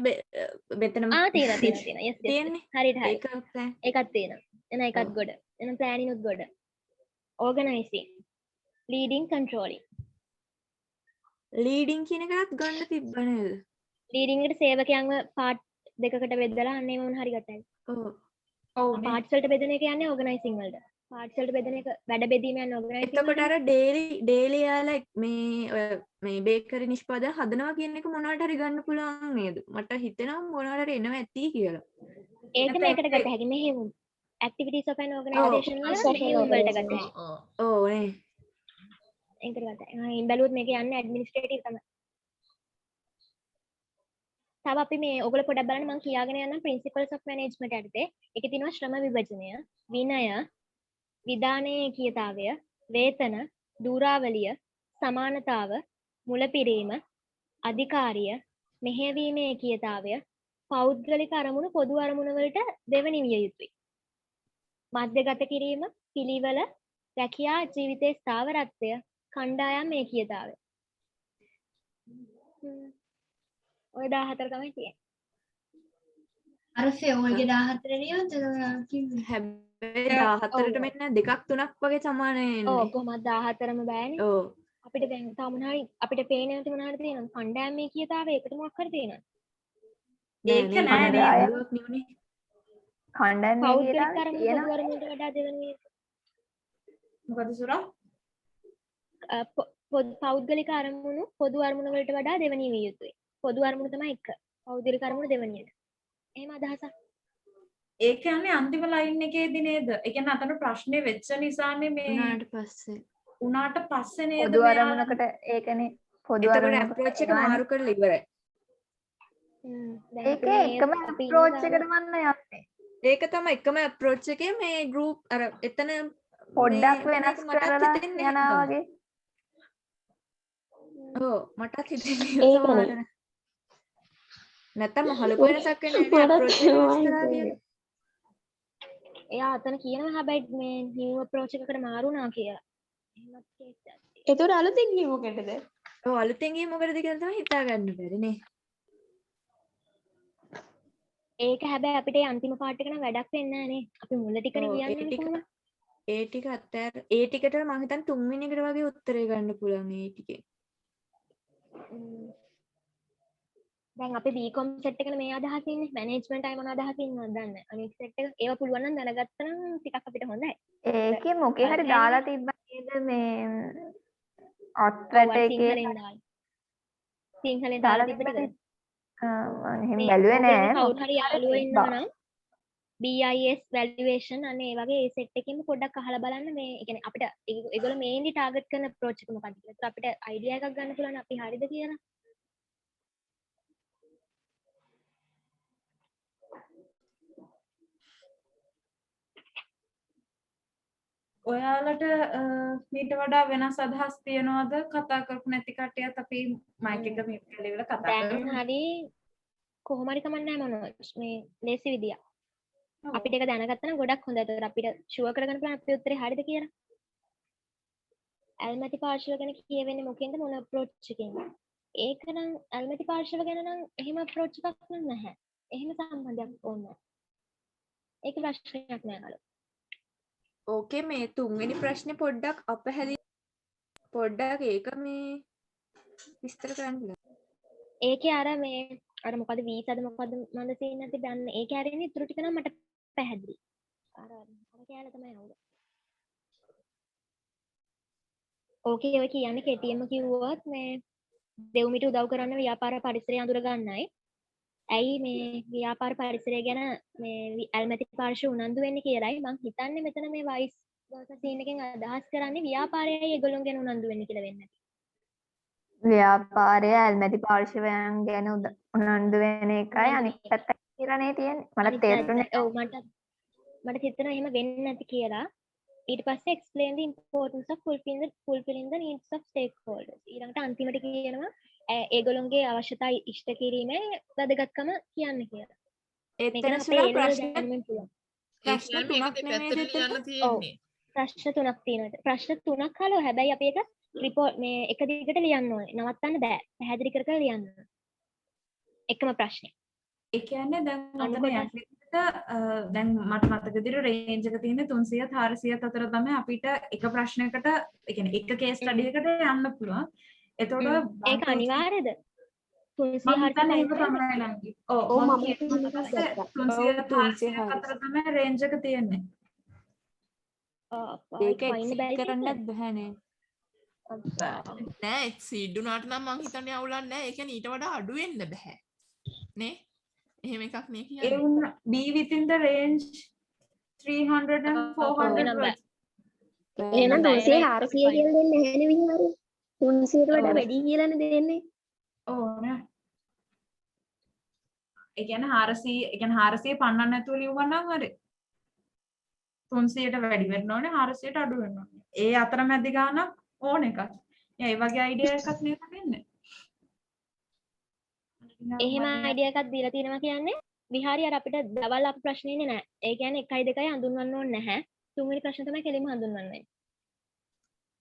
මෙතන තියෙනවා. yes තියෙන්නේ හරියට හරි. ඒක plan ඒකත් තියෙනවා. එන එකත් ඔව්. ගොඩ. එන planning උත් ගොඩ. organizing leading controlling. ලීඩින් කියන එකත් ගන්න තිබ්බ නේද? leading එකට සේවකයන්ව part දෙකකට බෙදලා අන්න ඒව මොන හරි ගතයි. ඔව්. ඔව් parts වලට බෙදෙන එක යන්නේ organizing වලට. parts වලට බෙදෙන එක වැඩ බෙදීම යන්නේ organizing එතකොට වලට. අර ඩේලි යාලා මේ ඔය මේ බේකරි නිෂ්පාදන හදනවා කියන එක මොනවට හරි ගන්න පුළුවන් නේද? මට හිතෙනවා මොනවට හරි එනවා ඇති කියලා. ඒක මේකට ගත හැකි මෙහෙම activities of an organization වල මෙහෙම වලට ගත හැකි. ඔව් ඔව් නේ. ඒකට ගත. ඉන් බැලුවොත් මේක යන්නේ ඇඩ්මිනිස්ට්‍රේටිව් තමයි. තව අපි මේ ඔයගොල්ලෝ පොඩ්ඩක් බලන්න මම කියාගෙන යනවා principles of management යටතේ. ඒකේ තියෙනවා ශ්‍රම විභජනය, විනය, විධානයේ ඒකීයතාවය, වේතන, දූරාවලිය, සමානතාව, මුලපිරීම, අධිකාරිය, මෙහෙයවීමේ ඒකීයතාවය, පෞද්ගලික අරමුණු පොදු අරමුණු වලට දෙවනි විය යුතුයි. මධ්‍යගත කිරීම, පිළිවෙල, රැකියා ජීවිතයේ ස්ථාවරත්වය, කණ්ඩායම් ඒකීයතාවය. ඔය 14 තමයි තියෙන්නේ. අර ෆෙෝල්ගේ 14 නියොත් කිව්වේ. හැබැයි 14ට මෙන්න දෙකක් තුනක් වගේ සමාන ඔව් එන්නේ. කොහොමද 14ම බෑනේ. ඔව්. අපිට දැන් තා මොන හරි අපිට පේන නැති මොන හරි තියෙනවා. කණ්ඩායම් ඒකීයතාවය එකට මොකක් හරි තියෙනවා. ඒක නෑ නේද? බැලුවක් නෙවෙයි. කණ්ඩායම් පෞද්ගලික මේකේ අරමුණු තියෙන පොදු අරමුණට වඩා දෙවන විය මොකද සුරා? පෞද්ගලික අරමුණු පොදු අරමුණු වලට වඩා දෙවනි විය යුතුයි. පොදු අරමුණු තමයි එක. පෞද්ගලික අරමුණු දෙවනියට. එහෙම අදහසක්. ඒ කියන්නේ අන්තිම ලයින් එකේදී නේද? ඒ කියන්නේ අතන ප්‍රශ්නේ වෙච්ච නිසානේ මේ උනාට පස්සේ. උනාට පස්සේ නේද පොදු මෙයා අරමුණකට ඒකනේ පොදු එතකොට අරමුණකට අප්‍රෝච් එක එනවනේ. මාරු කරලා ඉවරයි. දැන් ඒක අපි මේ එකම අපි අප්‍රෝච් ඉන්න එකට මන්න යන්නේ. ඒක තමයි එකම අප්‍රෝච් එකේ මේ ගෲප් අර එතන පොඩ්ඩක් මේ වෙනස් මටත් කරලා හිතෙන්නේ යනවා එහෙම වගේ. ඔව් මටත් හිතෙන්නේ ඒකනේ. සමහරවිට. නැත්තම් මහලොකු වෙනසක් වෙන්නේ නැහැ මටත් අප්‍රෝච් එක වෙනස් ඒවයි කරා හිතෙන්නේ. කියලා. එයා අතන කියනවා හැබැයි මේ නිව් අප්‍රෝච් එකකට මාරු වුණා කියලා. එහෙමත් කේස් එකක්. ඒතර අලුතෙන් ගියේ මොකටද? ඔව් අලුතෙන් ගියේ මොකටද කියලා තමයි හිතා ගන්න බැරි නේ. ඒක හැබැයි අපිට ඒ අන්තිම පාර්ට් එක නම් වැඩක් වෙන්නේ නැහැ නේ. අපි මුල ටිකනේ ඔව්, කියන්නේ කොහොමද? ඒ ටික අත්හැර ඒ ටිකට මම හිතන්නේ තුන්වෙනි එකට වගේ උත්තරේ ගන්න පුළුවන් ඒ ටිකේ. දැන් අපි B.com සෙට් එකනේ මේ අදහස ඉන්නේ. මැනේජ්මන්ට් අය මොන අදහස ඉන්නවද දන්නේ නැහැ. අනිත් සෙට් එක ඒව පුළුවන් නම් දැනගත්තා නම් ටිකක් අපිට හොඳයි. ඒකේ මොකේ හරි දාලා තිබ්බා නේද මේ ඔත්රට එකේ සිංහලෙන් දාලා. සිංහලෙන් දාලා තිබ්බ ටික. මම එහෙම බැලුවේ නෑ. කවුරු හරි යාළුවෝ ඉන්නවා නම් BIS valuation අනේ ඒ වගේ ඒ සෙට් එකකින්ම පොඩ්ඩක් අහලා බලන්න මේ ඒ කියන්නේ අපිට ඒගොල්ලෝ මේන්ලි ටාගට් කරන අප්‍රෝච් එක මොකක්ද කියලා. ඒත් අපිට අයිඩියා එකක් ගන්න පුළුවන් අපි හරිද කියලා. ඔයාලට මීට වඩා වෙනස් අදහස් තියනවද? කතා කරපු නැති කට්ටියත් අපි මයික් එක මියුට් කරලා ඉවරලා කතා දැන් කරමු. හරි කොහොම හරි කමන්නේ නැහැ මොනවද මේ ලේසි විදියක්. අපිට ඒක දැනගත්තා නම් ගොඩක් හොඳයි. ඒතකොට අපිට ෂුවර් කරගන්න පුළුවන් අපේ උත්තරේ හරිද කියලා. ඇල්මැති පාර්ශව ගැන කියවෙන්නේ මොකෙන්ද මොන අප්‍රෝච් එකකින්ද? ඒක නම් ඇල්මැති පාර්ශව ගැන නම් එහෙම අප්‍රෝච් එකක් නම් නැහැ. එහෙම සම්බන්ධයක් ඕනේ නැහැ. ඒක ප්‍රශ්නයක් නෑ අලු. ඕකේ මේ තුන්වෙනි ප්‍රශ්නේ පොඩ්ඩක් අපහැදිලි පොඩ්ඩක් ඒක මේ විස්තර කරන්න පුළුවන්. ඒකේ අර මේ අර මොකද වීසද මොකද මන්ද තියෙන්නේ නැති දන්නේ. ඒකේ හරියන්නේ ඉතුරු ටික නම් මට පැහැදිලි. අර කෑල්ල තමයි අවුල. ඕකේ ඔය කියන්නේ කෙටියෙන්ම කිව්වොත් මේ දෙව්මිට උදව් කරන්න ව්‍යාපාර පරිසරය අඳුර ගන්නයි. ඇයි මේ ව්‍යාපාර පරිසරය ගැන මේ ඇල්මැති පාර්ශ්ව උනන්දු වෙන්නේ කියලායි මං හිතන්නේ මෙතන මේ වයිස් වර්සා සීන් එකෙන් අදහස් කරන්නේ ව්‍යාපාරයයි ඒගොල්ලොන් ගැන උනන්දු වෙන්නේ කියලා වෙන්නේ. ව්‍යාපාරය ඇල්මැති පාර්ශවයන් ගැන උනන්දු වෙන එකයි අනිත් පැත්ත කියලානේ තියෙන්නේ. මට තේරුණේ ඔව් මට හිතෙනවා එහෙම වෙන්නේ නැති කියලා. ඊට පස්සේ explain the importance of fulfilling the needs of stakeholders. ඊළඟට අන්තිමට කියනවා ඒගොල්ලොන්ගේ අවශ්‍යතා ඉෂ්ට කිරීමේ වැදගත්කම කියන්නේ කියලා. එතන සුලා ප්‍රශ්න තුනක් නෙමෙයිද එතන? තියෙන්නේ. ප්‍රශ්න තුනක් තියෙනවා. ප්‍රශ්න තුනක් හලෝ හැබැයි අපි ඒක රිපෝට් මේ එක දිගට ලියන්න ඕනේ. නවත්තන්න බෑ. පැහැදිලි කර කර ලියන්න ඕනේ. එකම ප්‍රශ්නේ. ඒ කියන්නේ දැන් අතන යටිට දැන් මට මතක විදිහට රේන්ජ් එක තියෙන්නේ 300ත් 400ත් අතර තමයි අපිට එක ප්‍රශ්නයකට ඒ කියන්නේ එක කේස් ස්ටඩි එකට යන්න පුළුවන්. එතකොට ඒක අනිවාර්යද? 300 අතර තමයි රේන්ජ් එක තියෙන්නේ. ඒක එක්සිට් කරන්නත් බෑනේ. නෑ එක්සීඩ් වුණාට නම් මං හිතන්නේ අවුලක් නෑ. ඒ කියන්නේ ඊට වඩා අඩු වෙන්න බෑ. නේ? එහෙම එකක් නේ කියන්නේ. be within the range 300 and 400 words. එහෙනම් 300 400 කියලා දෙන්නේ නැහැනේ විහාරේ. 300ට වඩා වැඩි කියලානේ දෙන්නේ. ඕ නෑ. ඒ කියන්නේ 400 ඒ කියන්නේ 400 පන්නන්න නැතුව ලියුවා නම් හරි. 300ට වැඩි වෙන්න ඕනේ 400ට අඩු වෙන්න ඕනේ. ඒ අතරමැදි ගානක් ඕන එකක්. ඒ වගේ අයිඩියා එකක් නේද දෙන්නේ. එහෙම අයිඩියා එකක් දීලා තියෙනවා කියන්නේ විහාරي අර අපිට දවල් අප ප්‍රශ්න ඉන්නේ නැහැ. ඒ කියන්නේ 1යි 2යි හඳුන්වන්න ඕනේ නැහැ. තුන්වෙනි ප්‍රශ්න තමයි කෙලින්ම හඳුන්වන්නේ.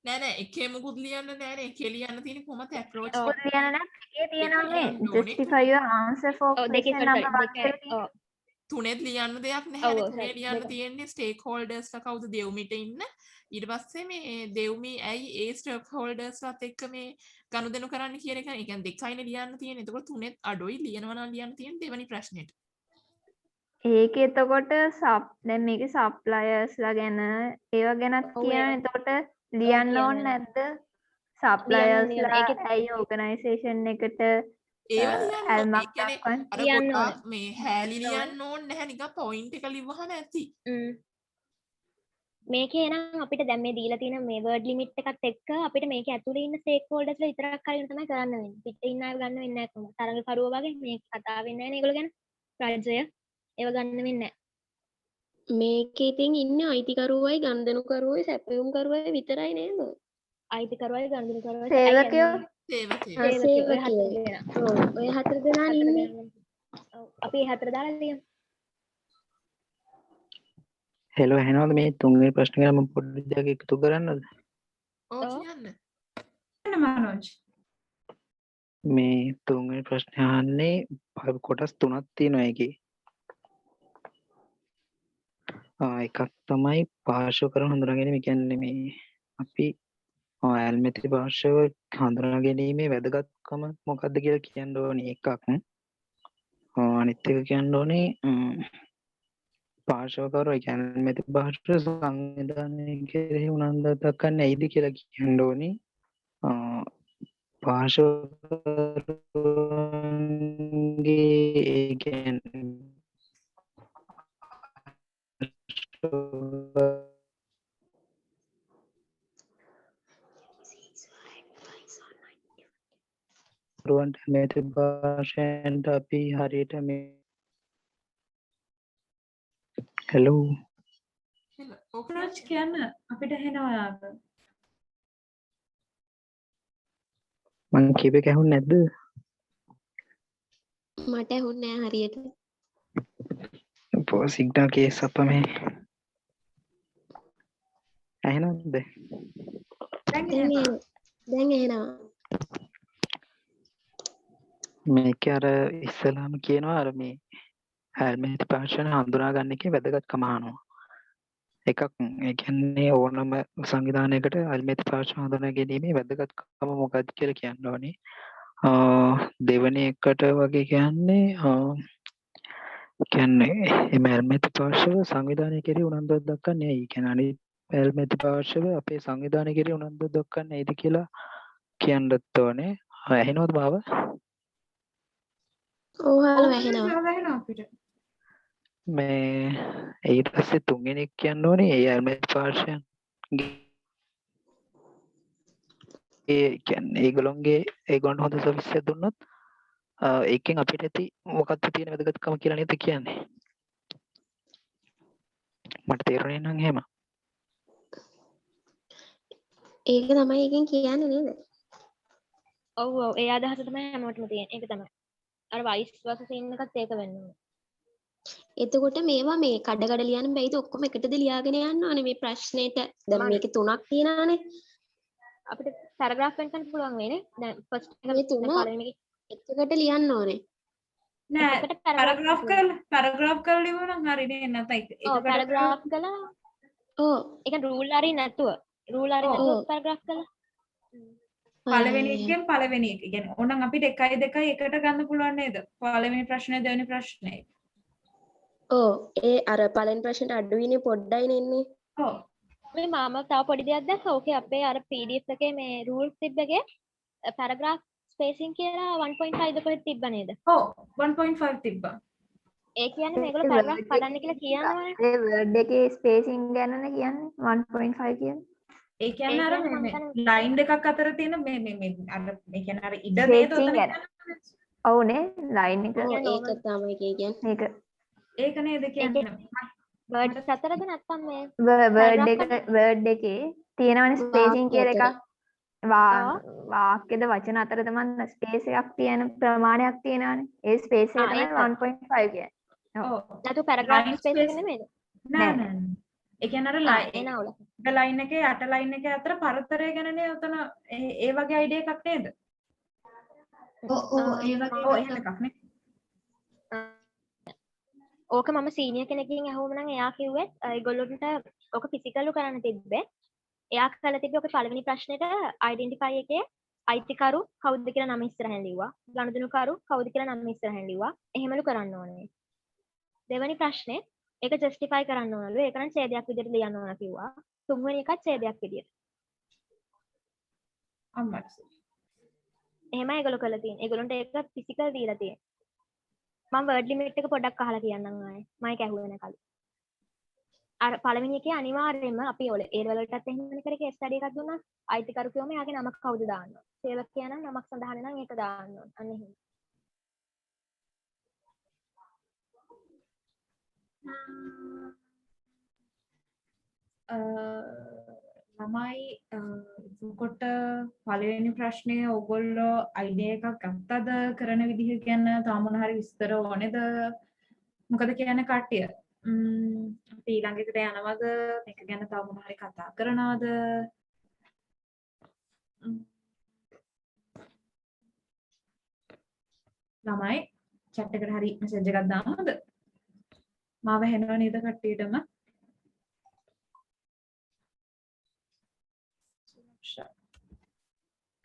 නෑ එකේ මුකුත් ලියන්න නෑනේ. එකේ ලියන්න තියෙන්නේ කොහොමද approach ඔව් ලියන්න නම් එකේ තියෙනවානේ justify your answer for question number 1. තුනෙත් ලියන්න දෙයක් නැහැ. තුනේ ලියන්න තියෙන්නේ stakeholdersලා කවුද දෙව්මිට ඉන්න. ඊට පස්සේ මේ දෙව්මි ඇයි ඒ stakeholdersලාත් එක්ක මේ ගනුදෙනු කරන්න කියන එක. ඒ කියන්නේ දෙකයිනේ ලියන්න තියෙන්නේ. එතකොට තුනෙත් අඩුයි ලියනවා නම් ලියන්න තියෙන්නේ දෙවෙනි ප්‍රශ්නෙට. ඒකේ එතකොට දැන් මේකේ සප්ලයර්ස්ලා ගැන ඒව ගැනත් කියන. එතකොට ලියන්න ඕනේ නැද්ද? සප්ලයර්ස්ලා ඇයි ඕගනයිසේෂන් එකට මේ හැලි ලියන්න ඕනේ නැහැ නිකන් පොයින්ට් එක ලිව්වහම ඇති. මේකේ නම් අපිට දැන් මේ දීලා තියෙන මේ වර්ඩ් ලිමිට් එකත් එක්ක අපිට මේක ඇතුලේ ඉන්න ස්ටේක් හෝල්ඩර්ස්ලා විතරක් අරගෙන තමයි කරන්න වෙන්නේ. පිටේ ඉන්න අය ගන්න වෙන්නේ නැහැ කොහොමද? තරඟකරුවෝ වගේ මේ කතා වෙන්නේ නැහැ නේ ඒගොල්ලෝ ගැන. රාජ්‍යය ඒව ගන්න වෙන්නේ නැහැ. මේකේ ඉතින් ඉන්නේ අයිතිකරුවයි ගනුදෙනුකරුවයි සැපයුම්කරුවයි විතරයි නේද? අයිතිකරුවයි ගනුදෙනුකරුවයි සේවකයෝ ඔය හතර දෙනා ඉන්නේ. අපි ඒ හතර දාලා ලියමු. හෙලෝ එහෙනවද මේ තුන්වෙනි ප්‍රශ්න ගැන මම පොඩ්ඩක් දෙයක් එකතු කරන්නද? ඔව් කියන්න. මනෝජ් මේ තුන්වෙනි ප්‍රශ්නේ අහන්නේ කොටස් තුනක් තියෙනවා ඒකේ. එකක් තමයි පාර්ශ්ව කරන හඳුනා ගැනීම. කියන්නේ මේ අපි ඇල්මැති පාර්ශ්ව හඳුනා ගැනීමේ වැදගත්කම මොකක්ද කියලා කියන්න ඕනේ එකක්. අනිත් එක කියන්න ඕනේ පාර්ශවකරුවෝ කියන්නේ ඇල්මැති පාර්ශ්ව සංවිධානය කෙරෙහි උනන්දු දක්වන්නේ ඇයිද කියලා කියන්න ඕනේ. පාර්ශවකරුවන්ගේ ඒ කියන්නේ රුවන්ට ඇල්මැති පාර්ශ්වයන්ට අපි හරියට මේ හෙලෝ ඕකරච් කියන්න අපිට ඇහෙනවා යාක. මං කියපේ ඇහුන්නේ නැද්ද? මට ඇහුන්නේ නැහැ හරියට. සිග්නල් කේස් අප මේ ඇහෙනවද? දැන් ඇහෙනවා. මේක අර ඉස්සලාම කියනවා අර මේ ඇල්මැති පාර්ශ්වයන් හඳුනා ගන්න එකේ වැදගත්කම අහනවා. එකක් ඒ කියන්නේ ඕනම සංවිධානයකට ඇල්මැති පාර්ශ්ව හඳුනා ගැනීමේ වැදගත්කම මොකක්ද කියලා කියන්න ඕනේ. දෙවැනි එකට වගේ කියන්නේ කියන්නේ එම ඇල්මැති පාර්ශව සංවිධානය කෙරෙහි උනන්දුවක් දක්වන්නේ ඇයි? කියන්නේ අනිත් ඇල්මැති පාර්ශව අපේ සංවිධානය කෙරෙහි උනන්දුවක් දක්වන්නේ ඇයිද කියලා කියන්නත් ඕනේ. ඇහෙනවද මාව? ඕහල වැහෙනවා. වැහෙනවා අපිට. මේ ඊට පස්සේ තුන්වෙනි එක කියන්න ඕනේ ඒ ඇල්මැති පාර්ශවයන් ඒ කියන්නේ ඒගොල්ලන්ට හොඳ සර්විස් එකක් දුන්නොත් ඒකෙන් අපිට ඇති මොකක්ද තියෙන වැදගත්කම කියලා නේද කියන්නේ. මට තේරුණේ නම් එහෙම. ඒක තමයි එකෙන් කියන්නේ නේද? ඔව් ඔව් ඒ අදහස තමයි හැමෝටම තියෙන්නේ. ඒක තමයි. අර වයිස් වර්ස සීන් එකත් ඒක වෙන්න ඕනේ. එතකොට මේවා මේ කඩ ලියන්න බැයිද ඔක්කොම එකටද ලියාගෙන යන්න ඕනේ මේ ප්‍රශ්නෙට. දැන් මේකේ 3ක් තියෙනවානේ. අපිට පැරග්‍රාෆ් වෙනකන් පුළුවන් වෙන්නේ. දැන් ෆස්ට් එක මේ තුන පළවෙනි එකකට ලියන්න ඕනේ. නෑ එකට පැරග්‍රාෆ් කරලා ලියුවනම් හරි නේ නැත්නම් ඔව් පැරග්‍රාෆ් කළා. ඔව්. ඒක රූල් හරි නැතුව පැරග්‍රාෆ් කළා. පළවෙනි එකෙන් පළවෙනි එක. කියන්නේ ඕනනම් අපිට 1 2 එකට ගන්න පුළුවන් නේද? පළවෙනි ප්‍රශ්නේ දෙවෙනි ප්‍රශ්නේ. ඔව් ඒ අර පළවෙනි ප්‍රශ්නට අඩුයිනේ පොඩ්ඩයි එන්නේ. ඔව්. මේ මම තව පොඩි දෙයක් දැක්කා. ඕකේ අපේ අර PDF එකේ මේ රූල්ස් තිබ්බගේ පැරග්‍රාෆ් ස්පේසින් කියලා 1.5 ද කොහෙද තිබ්බ නේද? ඔව් 1.5 තිබ්බා. ඒ කියන්නේ මේගොල්ලෝ පැරග්‍රාෆ් කඩන්න කියලා කියනවනේ. ඒ වර්ඩ් එකේ ස්පේසිං ගැනනේ කියන්නේ 1.5 කියන්නේ. ඒ කියන්නේ අර කියන්නේ මේ මම ලයින් දෙකක් අතර තියෙන මේ අර ඒ කියන්නේ අර ඉඩ නේද Spacing උතන ගැන. ඔව්නේ ලයින් එක ඔව් ඒක තමයි කියන්නේ. මේක ඒක නේද කියන්නේ. වර්ඩ්ස් අතරද නැත්තම් මේ වර්ඩ් එකේ තියෙනවනේ ස්පේසිං කියලා එකක්. වාක්‍යද වචන අතරද මන් ස්පේස් එකක් තියෙන ප්‍රමාණයක් තියෙනවානේ. ඒ ස්පේස් එක තමයි 1.5 කියන්නේ. ඔව්. නැතු පැරග්‍රාෆ් Line ස්පේස් එක space- නෙමෙයිද? නෑ නෑ. ඒ කියන්නේ අර එන අවුල. ලයින් එකේ යට ලයින් එකේ අතර පරතරය ගැනනේ උතන ඒ වගේ අයිඩියා එකක් නේද? ඒ ඔව් වගේ එහෙම එකක් නේ. ඕක මම සීනියර් කෙනකින් අහුවම නම් එයා කිව්වේ ඒගොල්ලොන්ට ඕක ෆිසිකල්ලු කරන්න තිබ්බේ. එයා කරලා තිබ්බේ ඔක පළවෙනි ප්‍රශ්නෙට අයිඩෙන්ටිෆයි එකේ අයිතිකරු කවුද කියලා නම ඉස්සරහින් ලිව්වා. ගනුදෙනුකරු කවුද කියලා නම ඉස්සරහින් ලිව්වා. එහෙමලු කරන්න ඕනේ. දෙවෙනි ප්‍රශ්නේ ඒක ජස්ටිෆයි කරන්න ඕනලු. ඒක නම් ඡේදයක් විදිහට ලියන්න ඕන කිව්වා. තුන්වෙනි එකත් ඡේදයක් විදිහට. අම්මයි. එහෙමයි ඒගොල්ලෝ කරලා තියෙන්නේ. ඒගොල්ලන්ට ඒක ෆිසිකල් දීලා තියෙන්නේ. මම වර්ඩ් ලිමිට් එක පොඩ්ඩක් අහලා කියන්නම් ආයේ. මයික් ඇහුවේ නැකලු. අර පළවෙනි එකේ අනිවාර්යයෙන්ම අපි ඔය ඒ වලටත් එහෙම කරේ කේස් ස්ටඩි එකක් දුන්නා. අයිතිකරු කිව්වම එයාගේ නම කවුද දාන්න ඕන. සේවක කියනනම් නමක් සඳහන් නම් ඒක දාන්න ඕන. අන්න එහෙම. ළමයි එතකොට පළවෙනි ප්‍රශ්නය ඔයගොල්ලෝ අයිඩියා එකක් ගත්තද කරන විදිහ ගැන තාම මොන හරි විස්තර ඕනේද මොකද කියන්නේ කට්ටිය අපි ඊළඟ එකට යනවද මේක ගැන තව මොන හරි කතා කරනවද ළමයි chat එකට හරි message එකක් දාන්නද මාව හෙනව නේද කට්ටියටම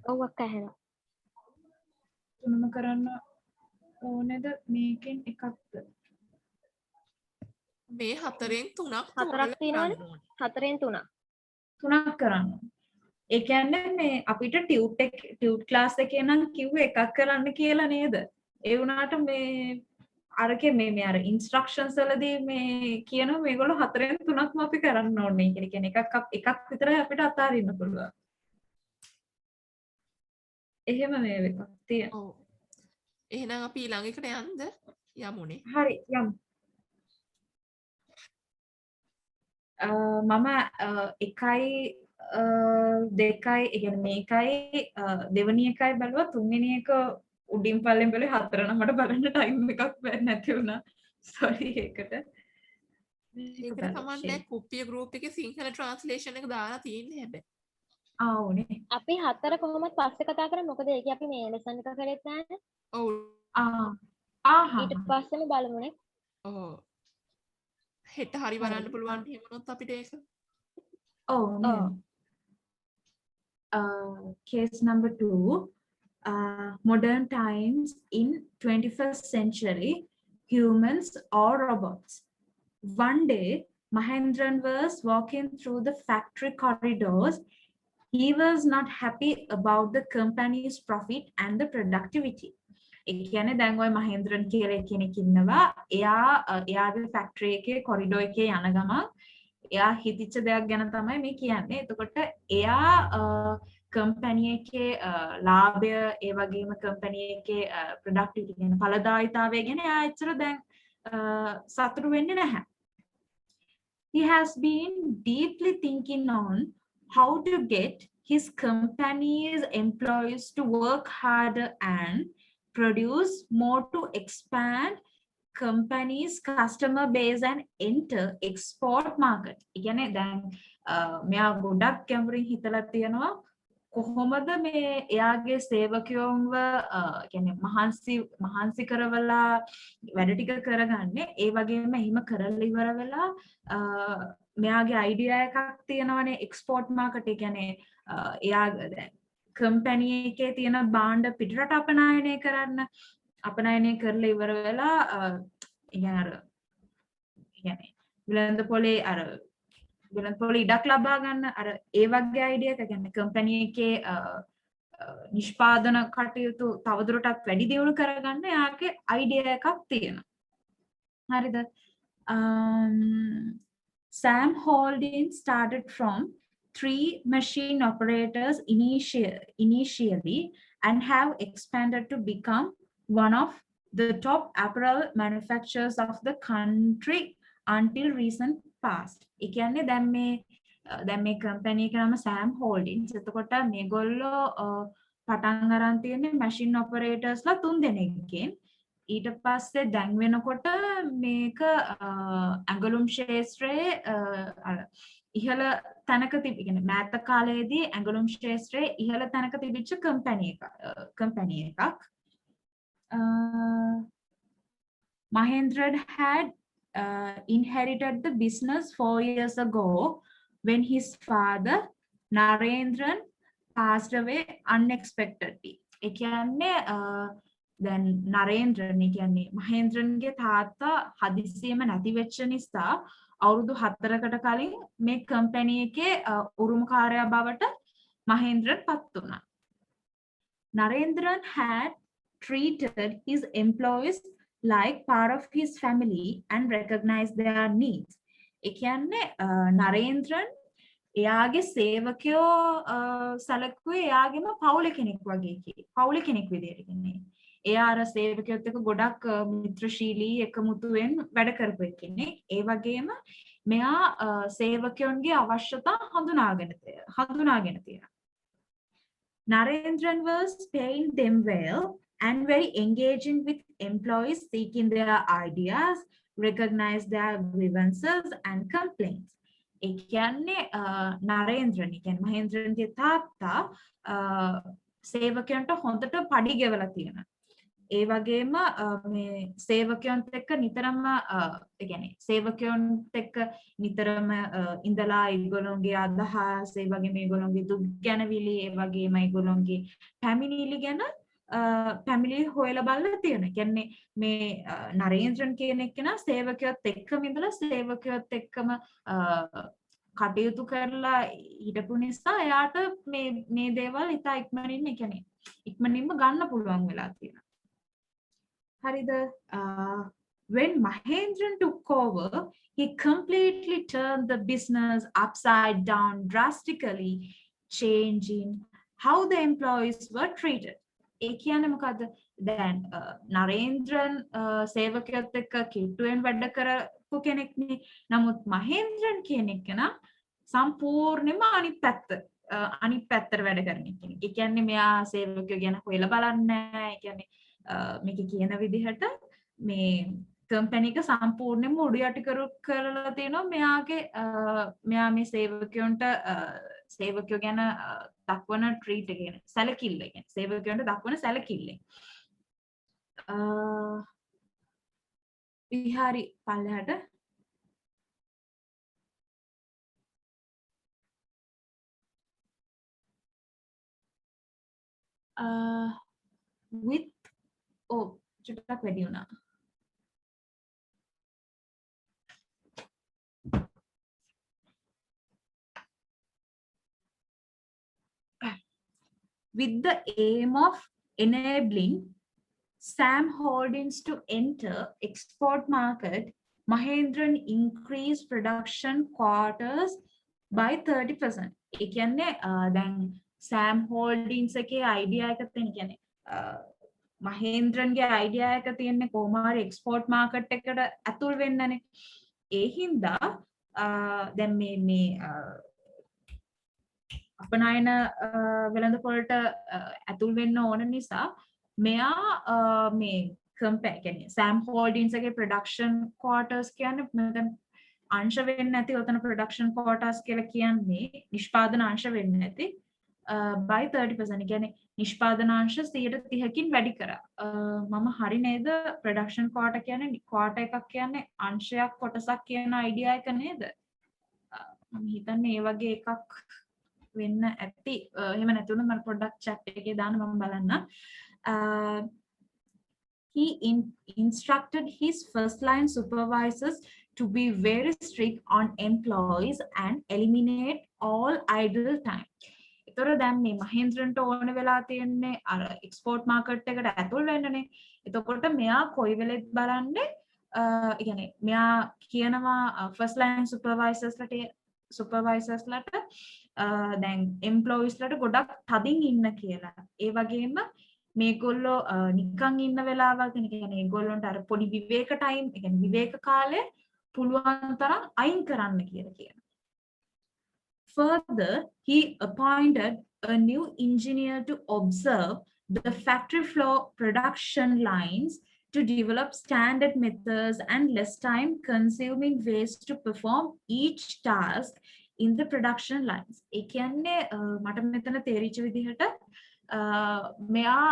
ඔව් අක්කා ඇහෙනවා. තුනම කරන්න ඕනේද මේකෙන් එකක්ද මේ හතරෙන් තුනක් හතරක් තියෙනවනේ. හතරෙන් තුනක්. තුනක් කරන්න. ඒ කියන්නේ මේ අපිට ටියුට් ක්ලාස් එකේ නම් කිව්වේ එකක් කරන්න කියලා නේද? ඒ වුණාට මේ අරකේ මේ අර ඉන්ස්ට්‍රක්ෂන්ස් වලදී මේ කියන මේගොල්ලෝ හතරෙන් තුනක්ම අපි කරන්න ඕනේ කියලා කියන්නේ එකක් විතරයි අපිට අතාරින්න පුළුවන්. එහෙම මේ එකක් තියෙනවා. ඔව්. එහෙනම් අපි ඊළඟ එකට යන්නද? යමුනේ. හරි යමු. මම 1යි 2යි ඒ කියන්නේ මේකයි දෙවෙනි එකයි බැලුවා තුන්වෙනි එක උඩින් පල්ලෙන් බැලුවේ හතර නම් මට බලන්න ටයිම් එකක් නැති වුණා. සෝරි ඒකට. ඒකට කමන්නේ කුප්පිය ගෲප් එකේ සිංහල ට්‍රාන්ස්ලේෂන් එක දාලා තියෙන්නේ හැබැයි. උනේ. අපි හතර කොහොමද පස්සේ කතා කරන්නේ මොකද ඒකේ අපි මේ ලෙසන් එක කරෙත් නැහැ. ඔව්. ඊට පස්සේම බලමුනේ. ඔව්. හෙට හරි බලන්න පුළුවන් එහෙමනොත් අපිට ඒක. ඔව් නේද. case number 2 modern times in 21st century, humans or robots. One day, Mahendran was walking through the factory corridors. He was not happy about the company's profit and the productivity. ඒ කියන්නේ දැන් ওই මහේන්ද්‍රන් කියලා කෙනෙක් ඉන්නවා. එයාගේ ෆැක්ටරි එකේ corridor එකේ යන ගමන් එයා හිතිච්ච දෙයක් ගැන තමයි මේ කියන්නේ. එතකොට එයා කම්පැනි එකේ ලාභය ඒ වගේම කම්පැනි එකේ ප්‍රොඩක්ටිවිටි ගැන ඵලදායීතාවය ගැන එයා එච්චර දැන් සතුටු වෙන්නේ නැහැ. He has been deeply thinking on how to get his company's employees to work harder and produce more to expand company's customer base and enter export market. ඉගැන දැන් මෙයා ගොඩක් කැමරින් හිතලා තියෙනවා කොහොමද මේ එයාගේ සේවකයෝන්ව කියන්නේ මහන්සි කරවලා වැඩ ටික කරගන්නේ. ඒ වගේම එහෙම කරලා ඉවර වෙලා මෙයාගේ අයිඩියා එකක් තියෙනවනේ එක්ස්පෝර්ට් මාකට්. ඒ කියන්නේ එයා කම්පැනි එකේ තියෙන භාණ්ඩ පිටරට අපනයනය කරන්න අපනයනය කරලා ඉවර වෙලා විලන්ද පොලේ ඉඩක් ලබා ගන්න අර ඒ වගේ අයිඩියා එක. කියන්නේ කම්පැනි එකේ නිෂ්පාදන කටයුතු තවදුරටත් වැඩි දියුණු කරගන්න එයාගේ අයිඩියා එකක් තියෙනවා. හරිද? Sam Holding started from 3 machine operators initially and have expanded to become one of the top apparel manufacturers of the country until recent past. ඒ කියන්නේ දැන් මේ කම්පැනි එක නම Sam Holdings. එතකොට මේගොල්ලෝ පටන් අරන් තියෙන්නේ මැෂින් ඔපරේටර්ස්ලා 3 දෙනෙක්ගෙන්. ඊට පස්සේ දැන් වෙනකොට මේක ඇඟලුම් ශාස්ත්‍රයේ ඉහළ තැනක තිබෙන්නේ. මෑත කාලයේදී ඇඟලුම් ශාස්ත්‍රයේ ඉහළ තැනක තිබිච්ච කම්පැනි එකක්. Mahendran had inherited the business 4 years ago when his father Narendran passed away unexpectedly. ඒ කියන්නේ දැන් නරේන්ද්‍රන් ඒ කියන්නේ මහේන්ද්‍රන්ගේ තාත්තා හදිස්සියෙම නැති වෙච්ච නිසා අවුරුදු 4කට කලින් මේ කම්පැනි එකේ උරුමකාරයා බවට මහේන්ද්‍රන් පත් වුණා. Narendran had treated his employees like part of his family and recognized their needs. ඒ කියන්නේ නරේන්ද්‍රන් එයාගේ සේවකයෝ සැලකුවේ එයාගේම පවුලේ කෙනෙක් වගේ පවුලේ කෙනෙක් විදියට කියන්නේ. එයා අර සේවකයොත් එක්ක ගොඩක් මිත්‍රශීලී එකමුතුවෙන් වැඩ කරපු කෙනෙක්. ඒ වගේම මෙයා සේවකයන්ගේ අවශ්‍යතා හඳුනාගෙන තියෙනවා. Narendran was paying them well and very engaging with employees seeking their ideas, recognize their grievances and complaints. ඒ කියන්නේ නරේන්ද්‍රන් කියන්නේ මහේන්ද්‍රන්ගේ තාත්තා සේවකයන්ට හොඳට පඩි ගෙවලා තියෙනවා. ඒ වගේම මේ සේවකයන්ත් එක්ක නිතරම ඒ කියන්නේ සේවකයන්ත් එක්ක නිතරම ඉඳලා ඒගොල්ලෝගේ අදහස් ඒ වගේම ඒගොල්ලෝගේ දුක් ගැනවිලි ඒ වගේම ඒගොල්ලෝගේ පැමිණිලි ගැන පැමිණිලි හොයලා බලලා තියෙනවා. කියන්නේ මේ නරේන්ද්‍රන් කියන එක්කෙනා සේවකයොත් එක්කම ඉඳලා සේවකයොත් එක්කම කටයුතු කරලා හිටපු නිසා එයාට මේ දේවල් ඉතා ඉක්මනින් ඒ කියන්නේ ඉක්මනින්ම ගන්න පුළුවන් වෙලා තියෙනවා. හරිද? When Mahendran took over, he completely turned the business upside down, drastically changing how the employees were treated. ඒ කියන්නේ මොකද්ද? දැන් නරේන්ද්‍රන් සේවකයොත් එක්ක කිට්ටුවෙන් වැඩ කරපු කෙනෙක්නේ. නමුත් මහේන්ද්‍රන් කියන එකන සම්පූර්ණයෙන්ම අනිත් පැත්තට වැඩ කරන කෙනෙක්. ඒ කියන්නේ මෙයා සේවකයෝ ගැන හොයලා බලන්නේ නැහැ. ඒ කියන්නේ මේක කියන විදිහට මේ කම්පැනි එක සම්පූර්ණයෙන්ම උඩු යටි කරලා තියෙනවා. මෙයා මේ සේවකයෝ ගැන දක්වන ට්‍රීට් එක ගැන සැලකිල්ල ගැන සේවකයන්ට දක්වන සැලකිල්ල. විහාරි පල්ලෙහාට with චුට්ටක් වැඩි වුණා. With the aim of enabling Sam Holdings to enter export market, Mahendran increased production quarters by 30%. ඒ කියන්නේ දැන් Sam Holdings එකේ idea එක තියෙන කියන්නේ මහේන්ද්‍රන්ගේ idea එක තියෙන්නේ කොහොම හරි export market එකට ඇතුල් වෙන්නනේ. ඒ හින්දා දැන් මේ අපනයන වෙළඳපොළට ඇතුල් වෙන්න ඕන නිසා මෙයා මේ කම්පැනි කියන්නේ Sam Holdings එකේ production quarters කියන්නේ මෙතන අංශ වෙන්නේ නැති උතන production quotas කියලා කියන්නේ නිෂ්පාදන අංශ වෙන්නේ නැති by 30%. කියන්නේ නිෂ්පාදන අංශ 30%කින් වැඩි කරා. මම හරි නේද? production quota කියන්නේ quota එකක් කියන්නේ අංශයක් කොටසක් කියන idea එක නේද? මම හිතන්නේ ඒ වගේ එකක් වෙන්න ඇති. එහෙම නැතුණු මම පොඩ්ඩක් chat එකේ දාන්න මම බලන්න. He instructed his first line supervisors to be very strict on employees and eliminate all idle time. ඒතර දැන් මේ මහේන්ද්‍රන්ට ඕන වෙලා තියෙන්නේ අර එක්ස්පෝර්ට් මාකට් එකට ඇතුල් වෙන්නනේ. එතකොට මෙයා කොයි වෙලෙත් බලන්නේ ඒ කියන්නේ මෙයා කියනවා first line supervisorsලට දැන් employeesලට ගොඩක් තදින් ඉන්න කියලා. ඒ වගේම මේගොල්ලෝ නිකන් ඉන්න වෙලාවල් කියන්නේ ඒගොල්ලන්ට අර පොඩි විවේක ටයිම් ඒ කියන්නේ විවේක කාලේ පුළුවන් තරම් අයින් කරන්න කියලා කියනවා. Further, he appointed a new engineer to observe the factory floor production lines to develop standard methods and less time consuming ways to perform each task in the production lines. ඒ කියන්නේ මට මෙතන තේරිච්ච විදිහට මෙයා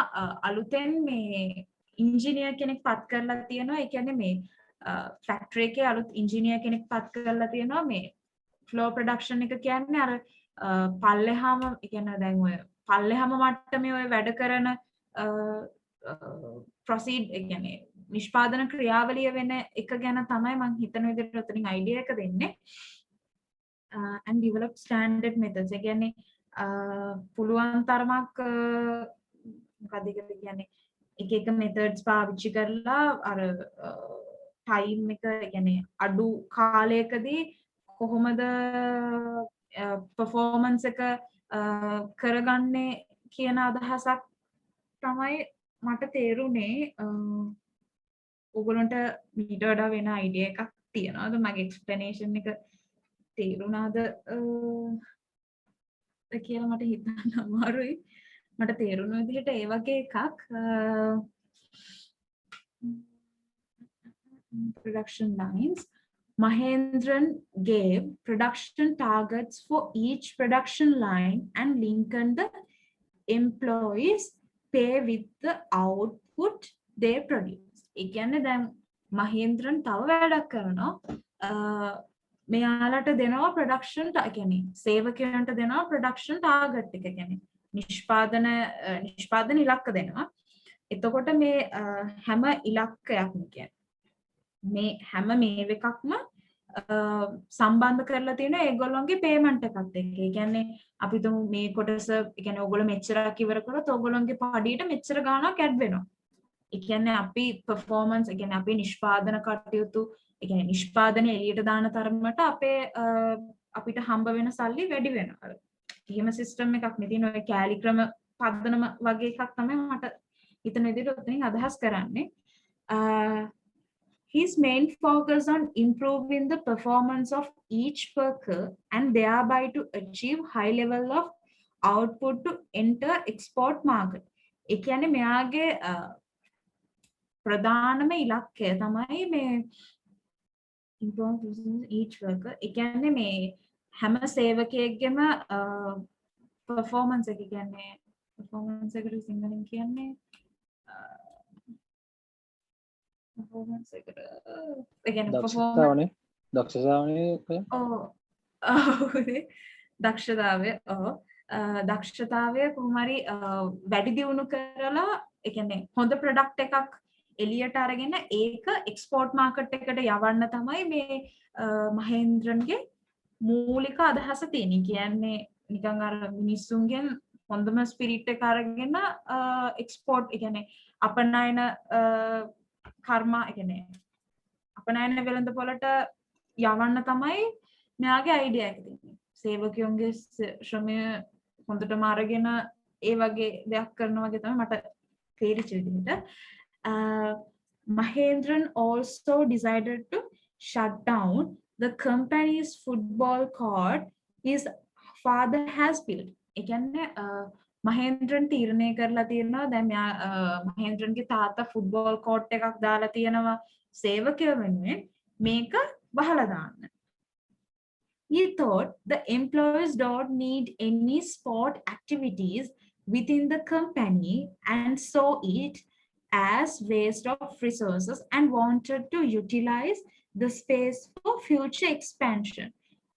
අලුතෙන් මේ ඉන්ජිනියර් කෙනෙක් පත් කරලා තියෙනවා. ඒ කියන්නේ මේ ෆැක්ටරි එකේ අලුත් ඉන්ජිනියර් කෙනෙක් පත් කරලා තියෙනවා. මේ ෆ්ලෝ ප්‍රොඩක්ෂන් එක කියන්නේ අර පල්ලෙහාම ඒ කියන්නේ දැන් ඔය පල්ලෙහාම මට්ටමේ ඔය වැඩ කරන ප්‍රොසීඩ් ඒ කියන්නේ නිෂ්පාදන ක්‍රියාවලිය වෙන එක ගැන තමයි මම හිතන විදිහට උතනින් අයිඩියා එක දෙන්නේ. And develop standard methods. ඒ කියන්නේ පුළුවන් තරමක් මොකද ඒකද කියන්නේ එක එක methods පාවිච්චි කරලා අර time එක කියන්නේ අඩු කාලයකදී කොහොමද performance එක කරගන්නේ කියන අදහසක් තමයි මට තේරුනේ. ඔයගොල්ලන්ට මීට වඩා වෙන idea එකක් තියනවාද? මගේ explanation එක තේරුණාද කියලා මට හිතන්න අමාරුයි. මට තේරුණ විදිහට ඒ වගේ එකක් production lines. Mahendran gave production targets for each production line and linked the employees pay with the output they produce. ඒ කියන්නේ දැන් මහේන්ද්‍රන් තව වැඩක් කරනවා. මෙයාලට දෙනවා ප්‍රොඩක්ෂන් කියන්නේ සේවකයන්ට දෙනවා ප්‍රොඩක්ෂන් ටාගට් එක කියන්නේ නිෂ්පාදන ඉලක්ක දෙනවා. එතකොට මේ හැම ඉලක්කයක්ම කියන්නේ මේ හැම මේව එකක්ම සම්බන්ධ කරලා තියෙන ඒගොල්ලන්ගේ පේමන්ට් එකත් එක්ක. ඒ කියන්නේ අපි තුමු මේ කොටස ඒ කියන්නේ ඕගොල්ලෝ මෙච්චරක් ඉවර කරොත් ඕගොල්ලන්ගේ පඩියට මෙච්චර ගාණක් ඇඩ් වෙනවා. ඒ කියන්නේ අපි performance ඒ කියන්නේ අපි නිෂ්පාදන කටයුතු ඒ කියන්නේ නිෂ්පාදනය එළියට දාන තරමට අපිට හම්බ වෙන සල්ලි වැඩි වෙනවා. එහෙම සිස්ටම් එකක් නේ තියෙන ඔය කැලි ක්‍රම පදනම වගේ එකක් තමයි මට හිතන විදිහට උතනින් අදහස් කරන්නේ. His main focus on improving the performance of each worker and thereby to achieve high level of output to enter export market. ඒ කියන්නේ මෙයාගේ ප්‍රධානම ඉලක්කය තමයි මේ improving each worker. ඒ කියන්නේ මේ හැම සේවකයෙක්ගේම performance එක කියන්නේ performance එකට සිංහලෙන් කියන්නේ performance එකට ඒ කියන්නේ performance දක්ෂතාවය කොහොම හරි වැඩි දියුණු කරලා ඒ කියන්නේ හොඳ ප්‍රොඩක්ට් එකක් එලියට අරගෙන ඒක එක්ස්පෝර්ට් මාකට් එකට යවන්න තමයි මේ මහේන්ද්‍රන්ගේ මූලික අදහස තියෙන්නේ. කියන්නේ නිකන් අර මිනිස්සුන්ගෙන් හොඳම ස්පිරිට් එක අරගෙන එක්ස්පෝර්ට් ඒ කියන්නේ අපනයන කර්ම ඒ කියන්නේ අපනයන වෙළඳ පොළට යවන්න තමයි මෙයාගේ අයිඩියා එක තියෙන්නේ. සේවකයන්ගේ ශ්‍රමය හොඳටම අරගෙන ඒ වගේ දෙයක් කරනවා වගේ තමයි මට තේරිච්ච විදිහට. Mahendran also decided to shut down the company's football court his father has built. ඒ කියන්නේ මහේන්ද්‍රන් තීරණය කරලා තියෙනවා දැන් මහේන්ද්‍රන්ගේ තාත්තා ෆුට්බෝල් කෝට් එකක් දාලා තියෙනවා සේවකයෝ වෙනුවෙන් මේක වහලා දාන්න. He thought the employees don't need any sport activities within the company and saw it as waste of resources and wanted to utilize the space for future expansion.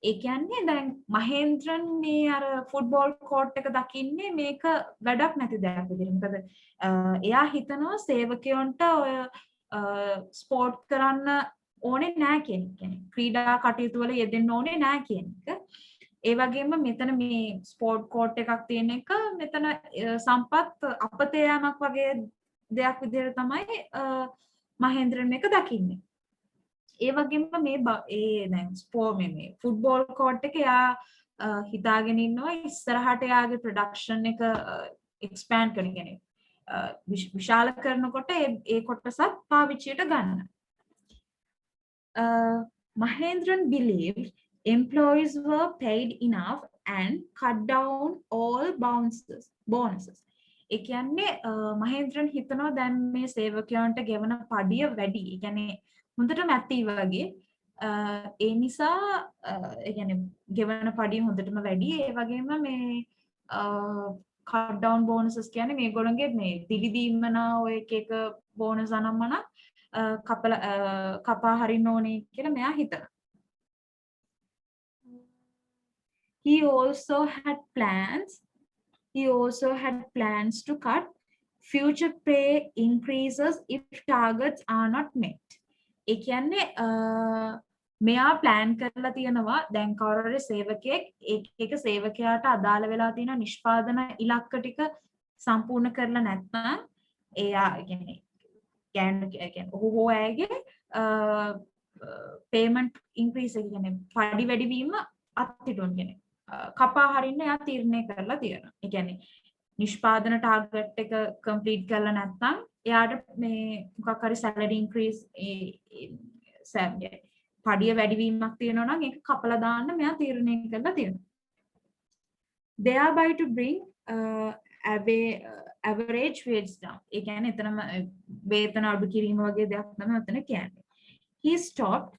ඒ කියන්නේ දැන් මහේන්ද්‍රන් මේ අර ෆුට්බෝල් කෝට් එක දකින්නේ මේක වැඩක් නැති දෙයක් විදිහට. මොකද එයා හිතනවා සේවකයන්ට ඔය ස්පෝර්ට් කරන්න ඕනේ නැහැ කියන එක. කියන්නේ ක්‍රීඩා කටයුතු වල යෙදෙන්න ඕනේ නැහැ කියන එක. ඒ වගේම මෙතන මේ ස්පෝර්ට් කෝට් එකක් තියෙන එක මෙතන සම්පත් අපතේ යamak වගේ දෙයක් විදිහට තමයි මහේන්ද්‍රන් එක දකින්නේ. ඒ වගේම මේ දැන් මේ ෆුට්බෝල් කෝට් එක එයා හිතාගෙන ඉන්නවා ඉස්සරහට එයාගේ ප්‍රොඩක්ෂන් එක එක්ස්පෑන්ඩ් කරන කෙනෙක්. විශාල කරනකොට ඒ කොටසත් පාවිච්චියට ගන්න. Mahendran believed employees were paid enough and cut down all bonuses. ඒ කියන්නේ මහේන්ද්‍රන් හිතනවා දැන් මේ සේවකයන්ට ගෙවන පඩිය වැඩි. ඒ කියන්නේ හොඳටම ඇති වගේ. ඒ නිසා ඒ කියන්නේ ගෙවන පඩිය හොඳටම වැඩි. ඒ වගේම මේ cut down bonuses කියන්නේ මේගොල්ලන්ගේ මේ දිවි දීමන ඔය එක බෝනස් අනම්මන කපා හරින්න ඕනේ කියලා මෙයා හිතනවා. He also had plans to cut future pay increases if targets are not met. ඒ කියන්නේ මෙයා ප්ලෑන් කරලා තියෙනවා දැන් කවුරුහරි සේවකයෙක් ඒක සේවකයාට අදාළ වෙලා තියෙන නිෂ්පාදන ඉලක්ක ටික සම්පූර්ණ කරලා නැත්නම් එයා කියන්නේ ඔහු ඇගේ පේමන්ට් ඉන්ක්‍රීස් එක කියන්නේ පඩි වැඩිවීම අත්හිටුවන් කියන්නේ කපා හරින්න එයා තීරණය කරලා තියෙනවා. ඒ කියන්නේ නිෂ්පාදන ටාගට් එක කම්ප්ලීට් කරලා නැත්නම් එයාට මේ මොකක් හරි සැලරි ඉන්ක්‍රීස් පඩිය වැඩිවීමක් තියෙනවා නම් ඒක කපලා දාන්න මෙයා තීරණය කරලා තියෙනවා. Thereby to bring average wage down. ඒ කියන්නේ එතනම වේතන අඩු කිරීම වගේ දෙයක් තමයි එතන කියන්නේ. He stopped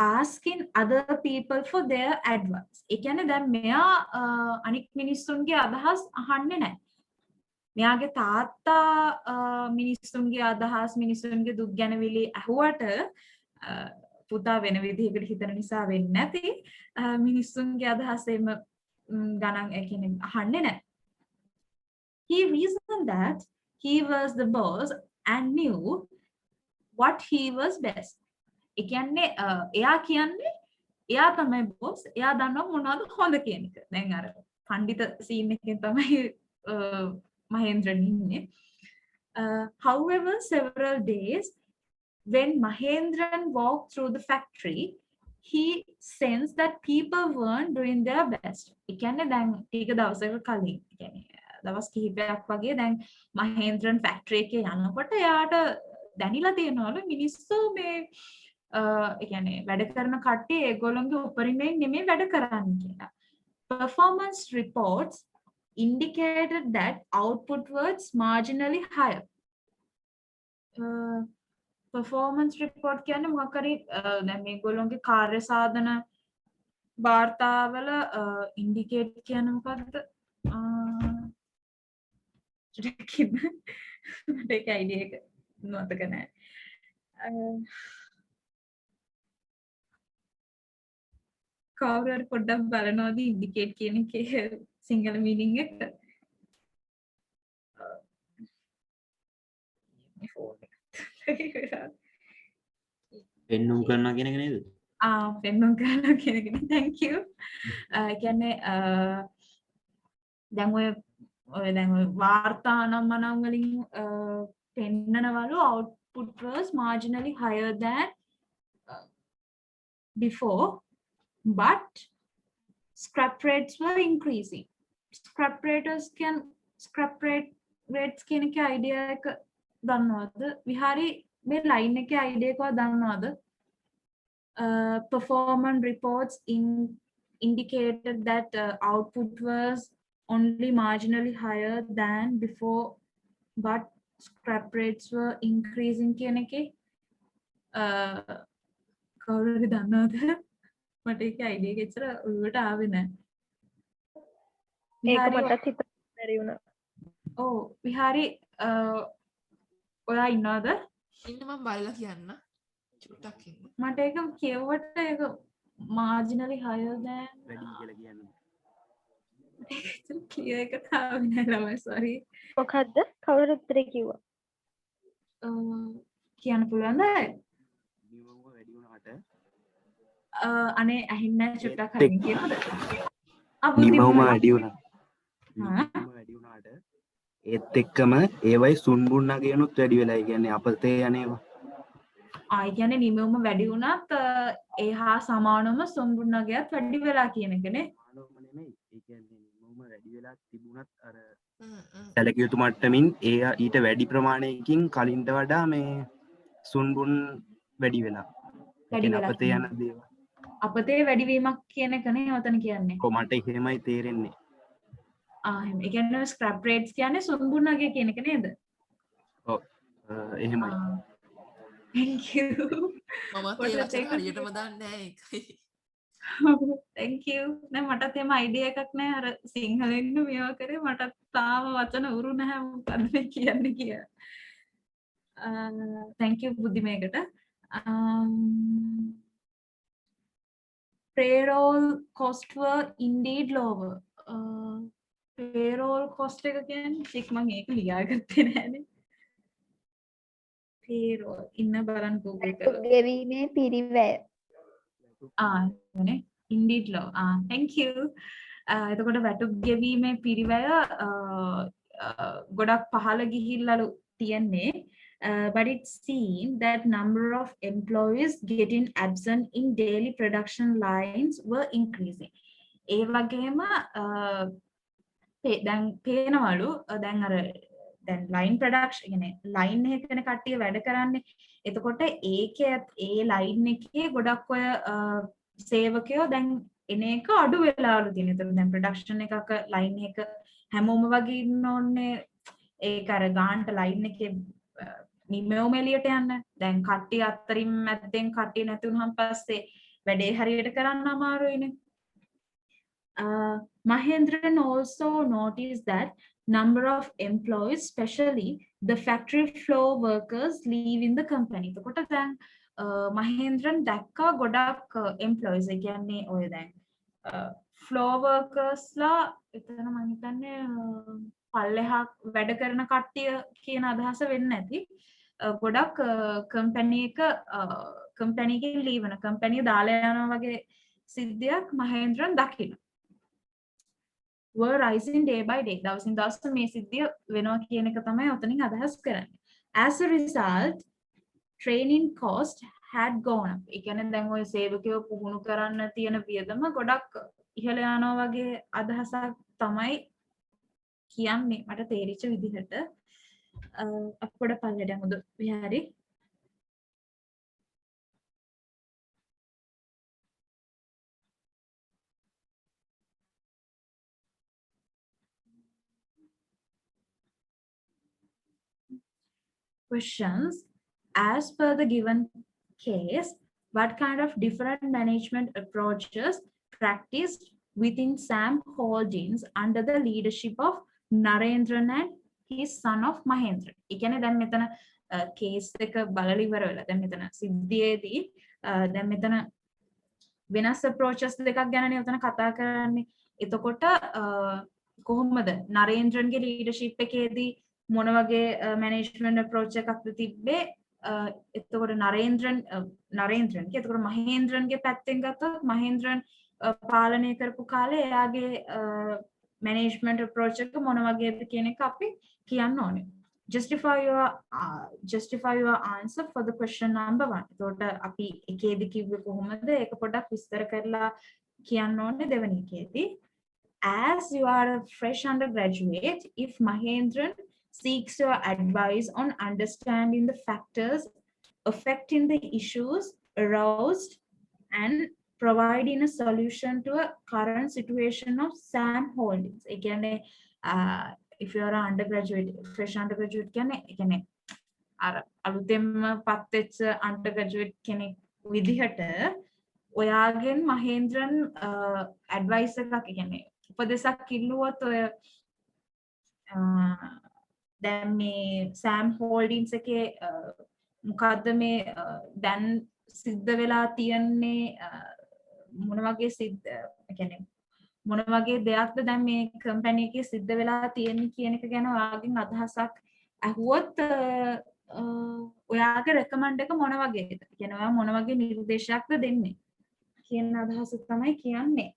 asking other people for their advice. ඒ කියන්නේ දැන් මෙයා අනික් මිනිස්සුන්ගේ අදහස් අහන්නේ නැහැ. මෙයාගේ තාත්තා මිනිස්සුන්ගේ අදහස් මිනිස්සුන්ගේ දුක් ගැනවිලි අහුවට පුතා වෙන විදිහකට හිතන නිසා වෙන්නේ නැති මිනිස්සුන්ගේ අදහස් එම ගණන් ඒ කියන්නේ අහන්නේ නැහැ. He reasoned that he was the boss and knew what he was best. ඒ කියන්නේ එයා කියන්නේ එයා තමයි boss. එයා දන්නවා මොනවද හොඳ කියන එක. දැන් අර පඬිත සීන් එකෙන් තමයි මහේන්ද්‍රන් ඉන්නේ. However, several days when Mahendran walked through the factory, he sensed that people weren't doing their best. ඒ කියන්නේ දැන් ටික දවසක කලින් කියන්නේ දවස් කිහිපයක් වගේ දැන් මහේන්ද්‍රන් ෆැක්ටරි එකේ යනකොට එයාට දැනිලා තියෙනවලු මිනිස්සු මේ ඒ කියන්නේ වැඩ කරන කට්ටිය ඒගොල්ලන්ගේ උපරිමයෙන් නෙමෙයි වැඩ කරන්නේ කියලා. Performance reports indicated that output was marginally higher. Performance report කියන්නේ මොකක් හරි දැන් මේගොල්ලන්ගේ කාර්ය සාධන වාර්තාවල ඉන්ඩිකේට් කියන්නේ මොකක්ද? මට ඒක අයිඩියා එක මතක නැහැ. කවුරු හරි පොඩ්ඩක් බලනවාද ඉන්ඩිකේට් කියන එකේ සිංහල මීනින්ග් එක? ෆෝන් එක. පෙන්නුම් කරනවා කියන එක නේද? පෙන්නුම් කරනවා කියන එකනේ. thank you. ඒ කියන්නේ දැන් ඔය වාර්තා නම් මනම් වලින් පෙන්නනවලු output was marginally higher than before, but scrap rates were increasing. Scrap rates කියන එක idea එක දන්නවද? විහාරි මේ line එකේ idea එකව දන්නවද? Performance reports indicated that output was only marginally higher than before, but scrap rates were increasing කියන එකේ කවුරුහරි දන්නවද? මට ඒක idea එක ඇත්තට ඔළුවට ආවේ නැහැ. ඒක මටත් හිතන්න බැරි වුණා. ඔව් විහාරි ඔයා ඉන්නවද? ඉන්න මම බලලා කියන්න. චුට්ටක් ඉන්න. මට ඒක කියවුවට ඒක marginally higher than වැඩි කියලා කියන්නේ. clear එක තාම නෑ ළමයි sorry. මොකද්ද? කවුරුද උත්තරේ කිව්වා? කියන්න පුළුවන්ද? නියමව වැඩි වුණාට අනේ ඇහින්නේ නැහැ චුට්ටක් හරින් කියනවද? නියමවම වැඩි වුණා. වැඩි වුණාට ඒත් එක්කම ඒවයි සුන්බුන්නා කියනුත් වැඩි වෙලා. ඒ කියන්නේ අපතේ යන්නේවා. ඒ කියන්නේ නිමවම වැඩි වුණත් ඒ හා සමානවම සොම්බුන්නගයත් වැඩි වෙලා කියන එකනේ. සමානවම නෙමෙයි. ඒ කියන්නේ නිමවම වැඩි වෙලා තිබුණත් අර සැලකිය යුතු මට්ටමින් ඒ ඊට වැඩි ප්‍රමාණයකින් කලින්ට වඩා මේ සුන්බුන් වැඩි වෙලා. වැඩි වෙලා අපතේ යන දේවල්. අපතේ වැඩිවීමක් කියන එකනේ ඔතන කියන්නේ. කොහොමද එහෙමයි තේරෙන්නේ? එහෙම. ඒ කියන්නේ ස්ක්‍රැප් රේට්ස් කියන්නේ සොම්බුන්නගය කියන එක නේද? ඔව්. එහෙමයි. Thank you. මමත් ඒ වචන හරියටම දන්නේ නැහැ ඒකයි. Thank you. නෑ මටත් එහෙම idea එකක් නෑ අර සිංහලෙන් මේවා කරේ මටත් තාම වචන උරු නැහැ මොකද්ද මේ කියන්නේ කියලා. Thank you බුද්ධිමයකට. Payroll cost were indeed lower. Payroll cost එක කියන්නේ මම ඒක ලියාගත්තේ නෑනේ. Payroll ඉන්න බලන්න Google කරලා. ගෙවීමේ පිරිවැය. නේ indeed low. Thank you. එතකොට වැටුප් ගෙවීමේ පිරිවැය ගොඩක් පහළ ගිහිල්ලාලු තියන්නේ. But it seemed that number of employees getting absent in daily production lines were increasing. ඒ වගේම දැන් පේනවලු දැන් අර දැන් line production කියන්නේ line එකකනේ කට්ටිය වැඩ කරන්නේ. එතකොට ඒකේ ඒ line එකේ ගොඩක් ඔය සේවකයෝ දැන් එන එක අඩු වෙලාවලු තියෙනවා. ඒතර දැන් production එකක line එක හැමෝම වගේ ඉන්න ඕනේ. ඒක අර ගානට line එකේ නිමෙවම එළියට යන්න. දැන් කට්ටිය අතරින් මැද්දෙන් කට්ටිය නැති වුනහම පස්සේ වැඩේ හරියට කරන්න අමාරුයිනේ. Mahendran also noticed that number of employees, especially the factory floor workers, leaving the company. එතකොට දැන් Mahendran දැක්කා ගොඩක් employees. ඒ කියන්නේ ඔය දැන් floor workers ලා එතන මම හිතන්නේ පල්ලෙහා වැඩ කරන කට්ටිය කියන අදහස වෙන්නේ නැති. ගොඩක් කම්පැනි එකකින් ලීව් වෙන කම්පැනි දාලා යනවා වගේ සිද්ධියක් Mahendran දකින්න. were rising day by day. දවසින් දවස මේ සිද්ධිය වෙනවා කියන එක තමයි ඔතනින් අදහස් කරන්නේ. As a result, training cost had gone up. ඒ කියන්නේ දැන් ඔය සේවකයෝ පුහුණු කරන්න තියෙන වියදම ගොඩක් ඉහළ යනවා වගේ අදහසක් තමයි කියන්නේ මට තේරිච්ච විදිහට. අපොඩ පල්ලෙට යමුද විහාරි? Questions. As per the given case, what kind of different management approaches practiced within SAM Holdings under the leadership of Narendran and his son of Mahendran? ඒ කියන්නේ දැන් මෙතන කේස් එක බලලා ඉවර වෙලා දැන් මෙතන සිද්ධියේදී දැන් මෙතන වෙනස් approaches දෙකක් ගැනනේ උතන කතා කරන්නේ. එතකොට කොහොමද නරේන්ද්‍රන්ගේ leadership එකේදී මොන වගේ මැනේජ්මන්ට් අප්‍රෝච් එකක්ද තිබ්බේ එතකොට නරේන්ද්‍රන්ගේ එතකොට මහේන්ද්‍රන්ගේ පැත්තෙන් ගත්තොත් මහේන්ද්‍රන් පාලනය කරපු කාලේ එයාගේ මැනේජ්මන්ට් අප්‍රෝච් එක මොන වගේද කියන එක අපි කියන්න ඕනේ. Justify your answer for the question number 1. එතකොට අපි එකේදී කිව්වේ කොහොමද? ඒක පොඩ්ඩක් විස්තර කරලා කියන්න ඕනේ දෙවෙනි එකේදී. As you are a fresh undergraduate, if Mahendran seeks your advice on understanding the factors affecting the issues aroused and providing a solution to a current situation of SAM Holdings. Again, if you are an undergraduate, fresh undergraduate, again, අලුතෙන්ම පත් වෙච්ච undergraduate කෙනෙක් විදිහට ඔයාගෙන් Mahendran advice එකක් කියන්නේ උපදෙසක් ඉල්ලුවොත් ඔය දැන් මේ සෑම් හෝල්ඩින්ස් එකේ මොකද්ද මේ දැන් සිද්ධ වෙලා තියෙන්නේ මොන වගේ කියන්නේ මොන වගේ දෙයක්ද දැන් මේ කම්පැනි එකේ සිද්ධ වෙලා තියෙන්නේ කියන එක ගැන ඔයාගෙන් අදහසක් අහුවොත් ඔයාගේ රෙකමන්ඩ් එක මොන වගේද? කියන්නේ ඔයා මොන වගේ නිර්දේශයක්ද දෙන්නේ? කියන අදහස තමයි කියන්නේ.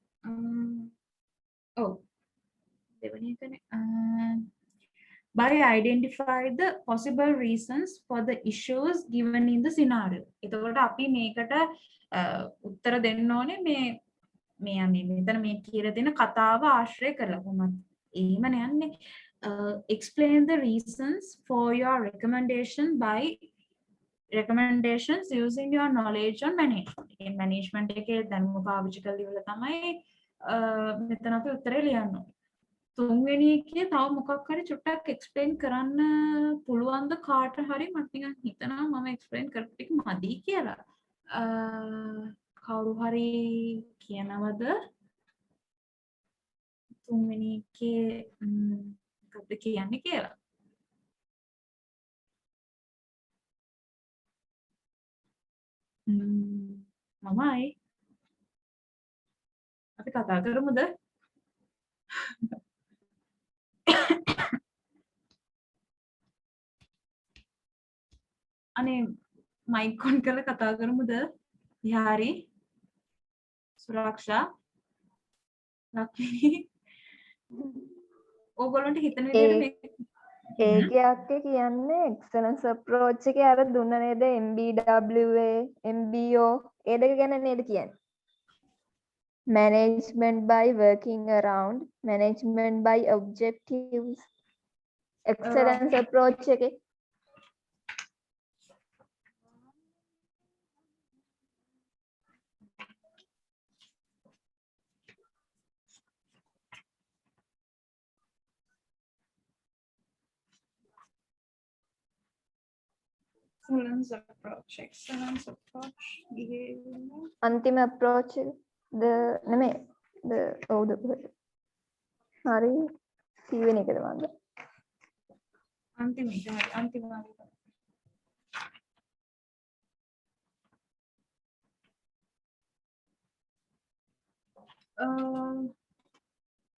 ඔව්. දෙවෙනි එකනේ. By identify the possible reasons for the issues given in the scenario. එතකොට අපි මේකට උත්තර දෙන්න ඕනේ මේ මෙතන මේ කියලා දෙන කතාව ආශ්‍රය කරලා කොහොමද? එහෙමනේ යන්නේ. Explain the reasons for your recommendations using your knowledge on management. In management එකේ දැනුම පාවිච්චි කරලා ඉවරලා තමයි මෙතන අපි උත්තරේ ලියන්න ඕනේ. තුන්වෙනි එකේ තව මොකක් හරි චුට්ටක් එක්ස්ප්ලেইন කරන්න පුළුවන්ද කාට හරි මට නිකන් හිතනවා මම එක්ස්ප්ලেইন කරපු ටික මදි කියලා. කවුරු හරි කියනවද? තුන්වෙනි එකේ මොකක්ද කියන්නේ කියලා. මමයි අපි කතා කරමුද? අනේ මයික් ඔන් කරලා කතා කරමුද? විහාරි සුරක්ෂා ලක්ෂ්මී ඕගොල්ලන්ට හිතන විදිහට ඒකේ අක්කේ කියන්නේ එක්සලන්ස් අප්‍රෝච් එකේ අර දුන්න නේද MBWA MBO ඒ දෙක ගැන නේද කියන්නේ management by working around management by objectives excellence approach එකේ excellence approach behavior අන්තිම approach නෙමෙයි ඔව්ද හරි කීවෙන එකද මන්ද අන්තිම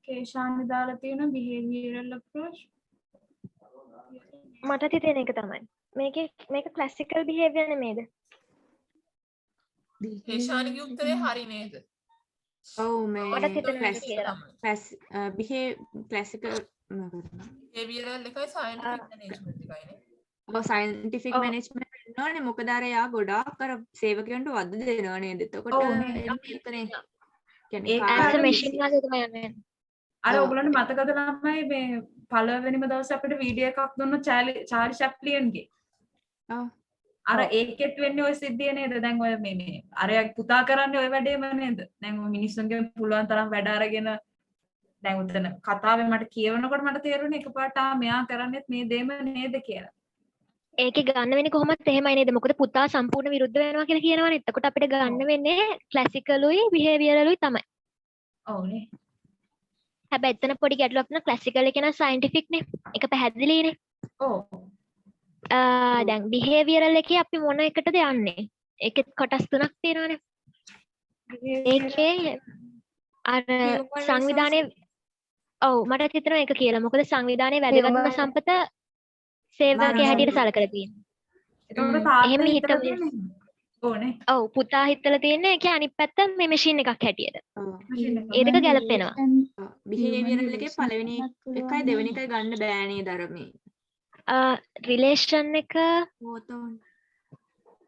කේෂානි දාලා තියෙන behavioral approach මට හිතෙන එක තමයි මේක classical behavior නෙමෙයිද? හේෂානිගේ උත්තරේ හරි නේද? ඔව් මේ මට හිතෙනවා ඒක කියලා. classical behavioral එකයි scientific management එකයිනේ. ඔව් scientific management වෙනවනේ මොකද අර යා ගොඩාක් අර සේවකයන්ට වද දෙනවා නේද? එතකොට ඒකනේ ඒක as a machine වගේ තමයි යන්නේ. අර ඔයගොල්ලන්ට මතකද ළමයි මේ පළවෙනිම දවසේ අපිට වීඩියෝ එකක් දුන්න චාර්ලි චැප්ලියන්ගේ. ඔව්. අර ඒකෙත් වෙන්නේ ඔය සිද්ධිය නේද? දැන් ඔය මේ අර පුතා කරන්නේ ඔය වැඩේම නේද? දැන් ඔය මිනිස්සුන්ගේ පුළුවන් තරම් වැඩ අරගෙන දැන් උතන කතාවේ මට කියවනකොට මට තේරුණේ එකපාරට මෙයා කරන්නේත් මේ දෙම නේද කියලා. ඒකේ ගන්න වෙන්නේ කොහොමද එහෙමයි නේද? මොකද පුතා සම්පූර්ණ විරුද්ධ වෙනවා කියලා කියනවනේ. එතකොට අපිට ගන්න වෙන්නේ ක්ලාසිකලුයි බිහේවියරලුයි තමයි. ඔව්නේ. හැබැයි එතන පොඩි ගැටලුවක් තියෙනවා. ක්ලාසිකල් එක නම් සයන්ටිෆික් නේ. ඒක පැහැදිලිනේ. ඔව්. දැන් බිහේවියරල් එකේ අපි මොන එකටද යන්නේ? ඒකෙත් කොටස් තුනක් තියෙනවානේ. ඒකේ අර සංවිධානයේ ඔව් මට හිතෙනවා ඒක කියලා. මොකද සංවිධානයේ වැදගත්ම සම්පත සේවකයා හැටියට සලකලා තියෙන්නේ. එතකොට තාත්තා එහෙම හිතලා හිතමු. තියෙන්නේ ඕනේ. ඔව් පුතා හිතලා තියෙන්නේ ඒකේ අනිත් පැත්ත මේ මැෂින් එකක් හැටියට. machine එක. ඒ දෙක ගැලපෙනවා. බිහේවියරල් එකේ පළවෙනි එකයි දෙවෙනි එකයි ගන්න බෑනේ ධර්මයේ. රිලේෂන් එක ඕතෝන්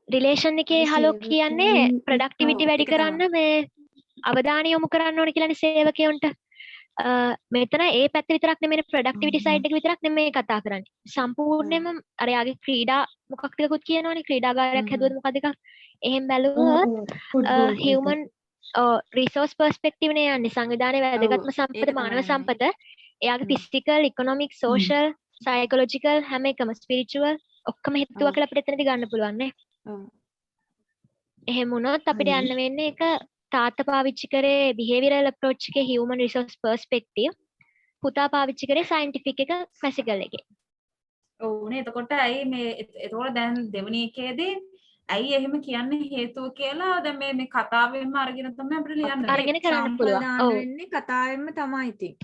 රිලේෂන් එකේ හලෝ කියන්නේ ප්‍රොඩක්ටිවිටි ඔව්, වැඩි ඒක තමයි. කරන්න මේ අවධානය යොමු කරන්න ඕන කියලානේ සේවකයන්ට. මෙතන ඒ පැත්ත විතරක් නෙමෙයි ප්‍රොඩක්ටිවිටි සයිඩ් එක විතරක් නෙමෙයි කතා කරන්නේ. සම්පූර්ණයෙන්ම අර යාගේ ක්‍රීඩා මොකක් ටිකකුත් කියනවනේ ක්‍රීඩාගාරයක් හැදුවද මොකද එකක්. එහෙම බැලුවොත් හියුමන් රිසෝස් පර්ස්පෙක්ටිව් නේ යන්නේ සංවිධානයේ වැදගත්ම සම්පත ඒක මානව තමයි. සම්පත. එයාගේ ෆිසිකල්, ඉකොනොමික්, සෝෂල්, සයිකොලොජිකල් හැම එකම ස්පිරිචුවල් ඔක්කොම හිතුවා කියලා අපිට එතනදී ගන්න පුළුවන් නේ. ඔව්. එහෙම වුණොත් අපිට යන්න වෙන්නේ ඒක තාත්තා පාවිච්චි කරේ behavioral approach එකේ human resource perspective පුතා පාවිච්චි කරේ scientific එක classical එකේ. ඕනේ එතකොට ඇයි මේ එතකොට දැන් දෙවෙනි එකේදී ඇයි එහෙම කියන්නේ හේතුව කියලා දැන් මේ කතාවෙන්ම අරගෙන තමයි අපිට ලියන්න අරගෙන කරන්න පුළුවන්. දාන්න ඔව්. වෙන්නේ කතාවෙන්ම තමයි ඉතින්.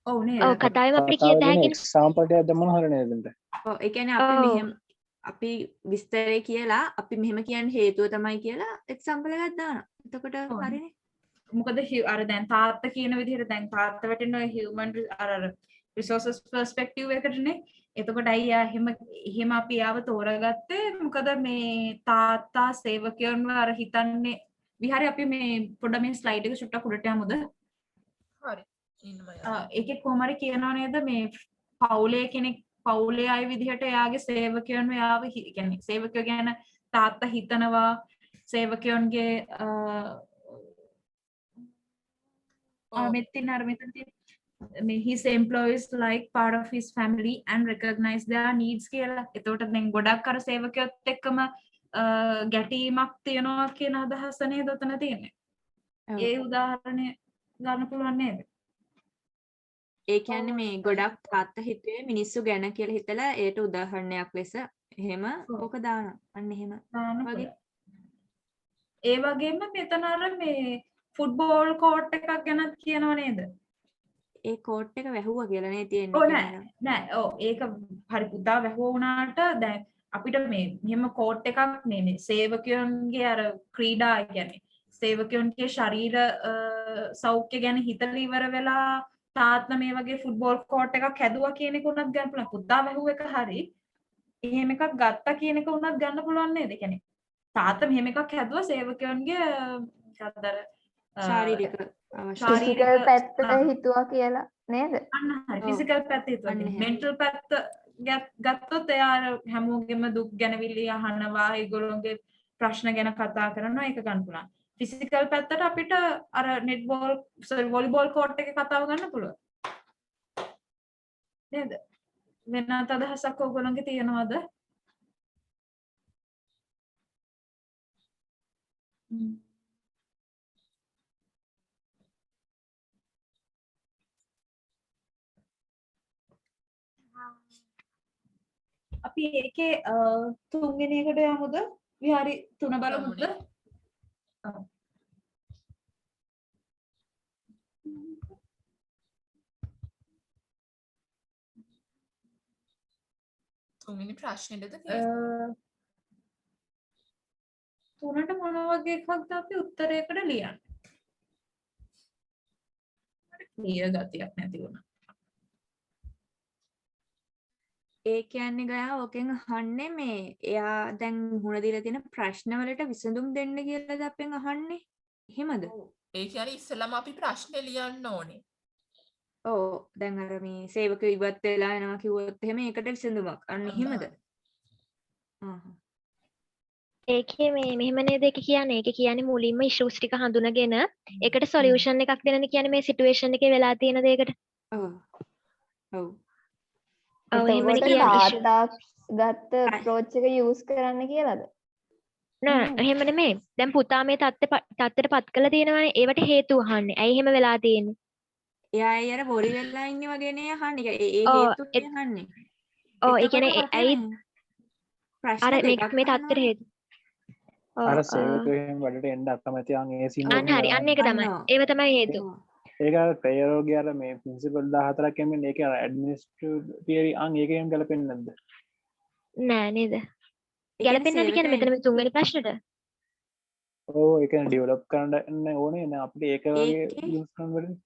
ඔව් නේද? ඔව් කතාවෙම අපිට කියත හැකි එක්සාම්පල් එකක් දැම්මම හරියන්නේ නේද? ඔව් ඒ කියන්නේ අපි ඔව්. මෙහෙම අපි විස්තරේ කියලා අපි මෙහෙම කියන්නේ හේතුව තමයි කියලා එක්සැම්පල් එකක් දානවා. එතකොට හරිනේ. මොකද අර දැන් තාත්තා කියන විදිහට දැන් තාත්තා වැටෙන ඔය human අර resources perspective එකටනේ. එතකොට අයියා එහෙම අපි යාව තෝරාගත්තේ මොකද මේ තාත්තා සේවකයන්ව අර හිතන්නේ විහාරේ අපි මේ පොඩ්ඩ මේ ස්ලයිඩ් එක චුට්ටක් උඩට යමුද? හරි. ඉන්නම ඒකේ කොහොම හරි කියනවා නේද මේ පවුලේ කෙනෙක් පවුලේ අය විදිහට එයාගේ සේවකයන්ව යාව කියන්නේ සේවකයෝ ගැන තාත්තා හිතනවා සේවකයන්ගේ මෙතන අර මෙතන තියෙන his employees like part of his family and recognize their needs කියලා. එතකොට දැන් ගොඩක් අර සේවකයොත් එක්කම ගැටීමක් තියනවා කියන අදහස නේද උතන තියෙන්නේ. ඒ උදාහරණය ගන්න පුළුවන් නේද? ඒ කියන්නේ මේ ගොඩක් තාත්තා හිතුවේ මිනිස්සු ගැන කියලා හිතලා ඒට උදාහරණයක් ලෙස එහෙම ඕක දානවා. අන්න එහෙම වගේ. ඒ වගේම මෙතන අර මේ ෆුට්බෝල් කෝට් එකක් ගැනත් කියනව නේද? ඒ කෝට් එක වැහුවා කියලා නේ තියෙන්නේ. ඔව් නෑ. ඔව් ඒක හරි පුතා වැහුවා වුණාට දැන් අපිට මේ මෙහෙම කෝට් එකක් මේ සේවකයන්ගේ අර ක්‍රීඩා කියන්නේ සේවකයන්ගේ ශරීර සෞඛ්‍ය ගැන හිතලා ඉවර වෙලා තාත්තා මේ වගේ ෆුට්බෝල් කෝට් එකක් හැදුවා කියන එක උනත් ගන්න පුළුවන්. පුතා වැහුව එක හරි. එහෙම එකක් ගත්තා කියන එක උනත් ගන්න පුළුවන් නේද? ඒ කියන්නේ තාත්තා මෙහෙම එකක් හැදුවා සේවකයන්ගේ මොකක්ද ශාරීරික ෆිසිකල් පැත්තට හිතුවා කියලා නේද? අන්න හරි. ෆිසිකල් පැත්ත හිතුවා. මෙන්ටල් පැත්ත ගත්තොත් එයා හැමෝගෙම දුක් ගැනවිලි අහනවා, ඒගොල්ලෝගේ ප්‍රශ්න ගැන කතා කරනවා, ඒක ගන්න පුළුවන්. ෆිසිකල් පැත්තට අපිට අර වොලිබෝල් කෝට් එකේ කතාව ගන්න පුළුවන්. නේද? වෙනත් අදහසක් ඔයගොල්ලන්ගේ තියෙනවද? අපි ඒකේ තුන්වෙනි එකට යමුද? විහාරි 3 බලමුද? තුන්වෙනි ප්‍රශ්නෙටද තුනට මොන වගේ එකක්ද අපි උත්තරයකට ලියන්නේ? ක්ලියර් ගතියක් නැති වුණා. ඒ කියන්නේ ගයා ඕකෙන් අහන්නේ මේ එයා දැන් මුහුණ දීලා තියෙන ප්‍රශ්න වලට විසඳුම් දෙන්න කියලාද අපෙන් අහන්නේ? එහෙමද? ඒ කියන්නේ ඉස්සෙල්ලාම අපි ප්‍රශ්නේ ලියන්න ඕනේ. ඔව් දැන් අර මේ සේවකයෝ ඉවත් වෙලා යනවා කිව්වොත් එහෙම ඒකට විසඳුමක්. අන්න එහෙමද? ඒකේ මේ මෙහෙම නේද ඒක කියන්නේ. ඒක කියන්නේ මුලින්ම ඉෂුස් ටික හඳුනගෙන ඒකට සොලියුෂන් එකක් දෙන්නනේ කියන්නේ මේ සිටුේෂන් එකේ වෙලා තියෙන දේකට. ඔව්. ඔව්. ඔව් එහෙමනේ කියන්නේ. තාත්තා ගත්ත අප්‍රෝච් එක යූස් කරන්න කියලාද? නෑ එහෙම නෙමෙයි. දැන් පුතා මේ තත්ත්වයට පත් කළා තියෙනවානේ. ඒවට හේතු අහන්නේ. ඇයි එහෙම වෙලා තියෙන්නේ? එයා අර බොරි වෙලා ඉන්නේ වගේ නේ අහන්නේ. ඒ හේතු අහන්නේ. ඔව් ඒ කියන්නේ ඇයි අර මේ තත්ත්වෙට හේතු. අර සේවකයන් වලට එන්න අකමැති අන් ඒ සින්ඩ්‍රෝම් අන්න හරි. අන්න ඒක තමයි. ඒව තමයි හේතුව. ඒක අර ප්‍රයෝගය අර මේ ප්‍රින්සිපල් 14ක් එන්නේ ඒක අර ඇඩ්මිනිස්ට්‍රේටිව් තියරි අන් ඒකෙන් ගලපෙන්නේ නැද්ද? නෑ නේද? ඒ කියන්නේ ගැලපෙන්නේ නැති කියන්නේ මෙතන මේ තුන්වෙනි ප්‍රශ්නෙට. ඕ ඒක ඩියවලොප් කරන්න ඕනේ නේ අපිට ඒක වගේ ඒකේ යූස් කරන්න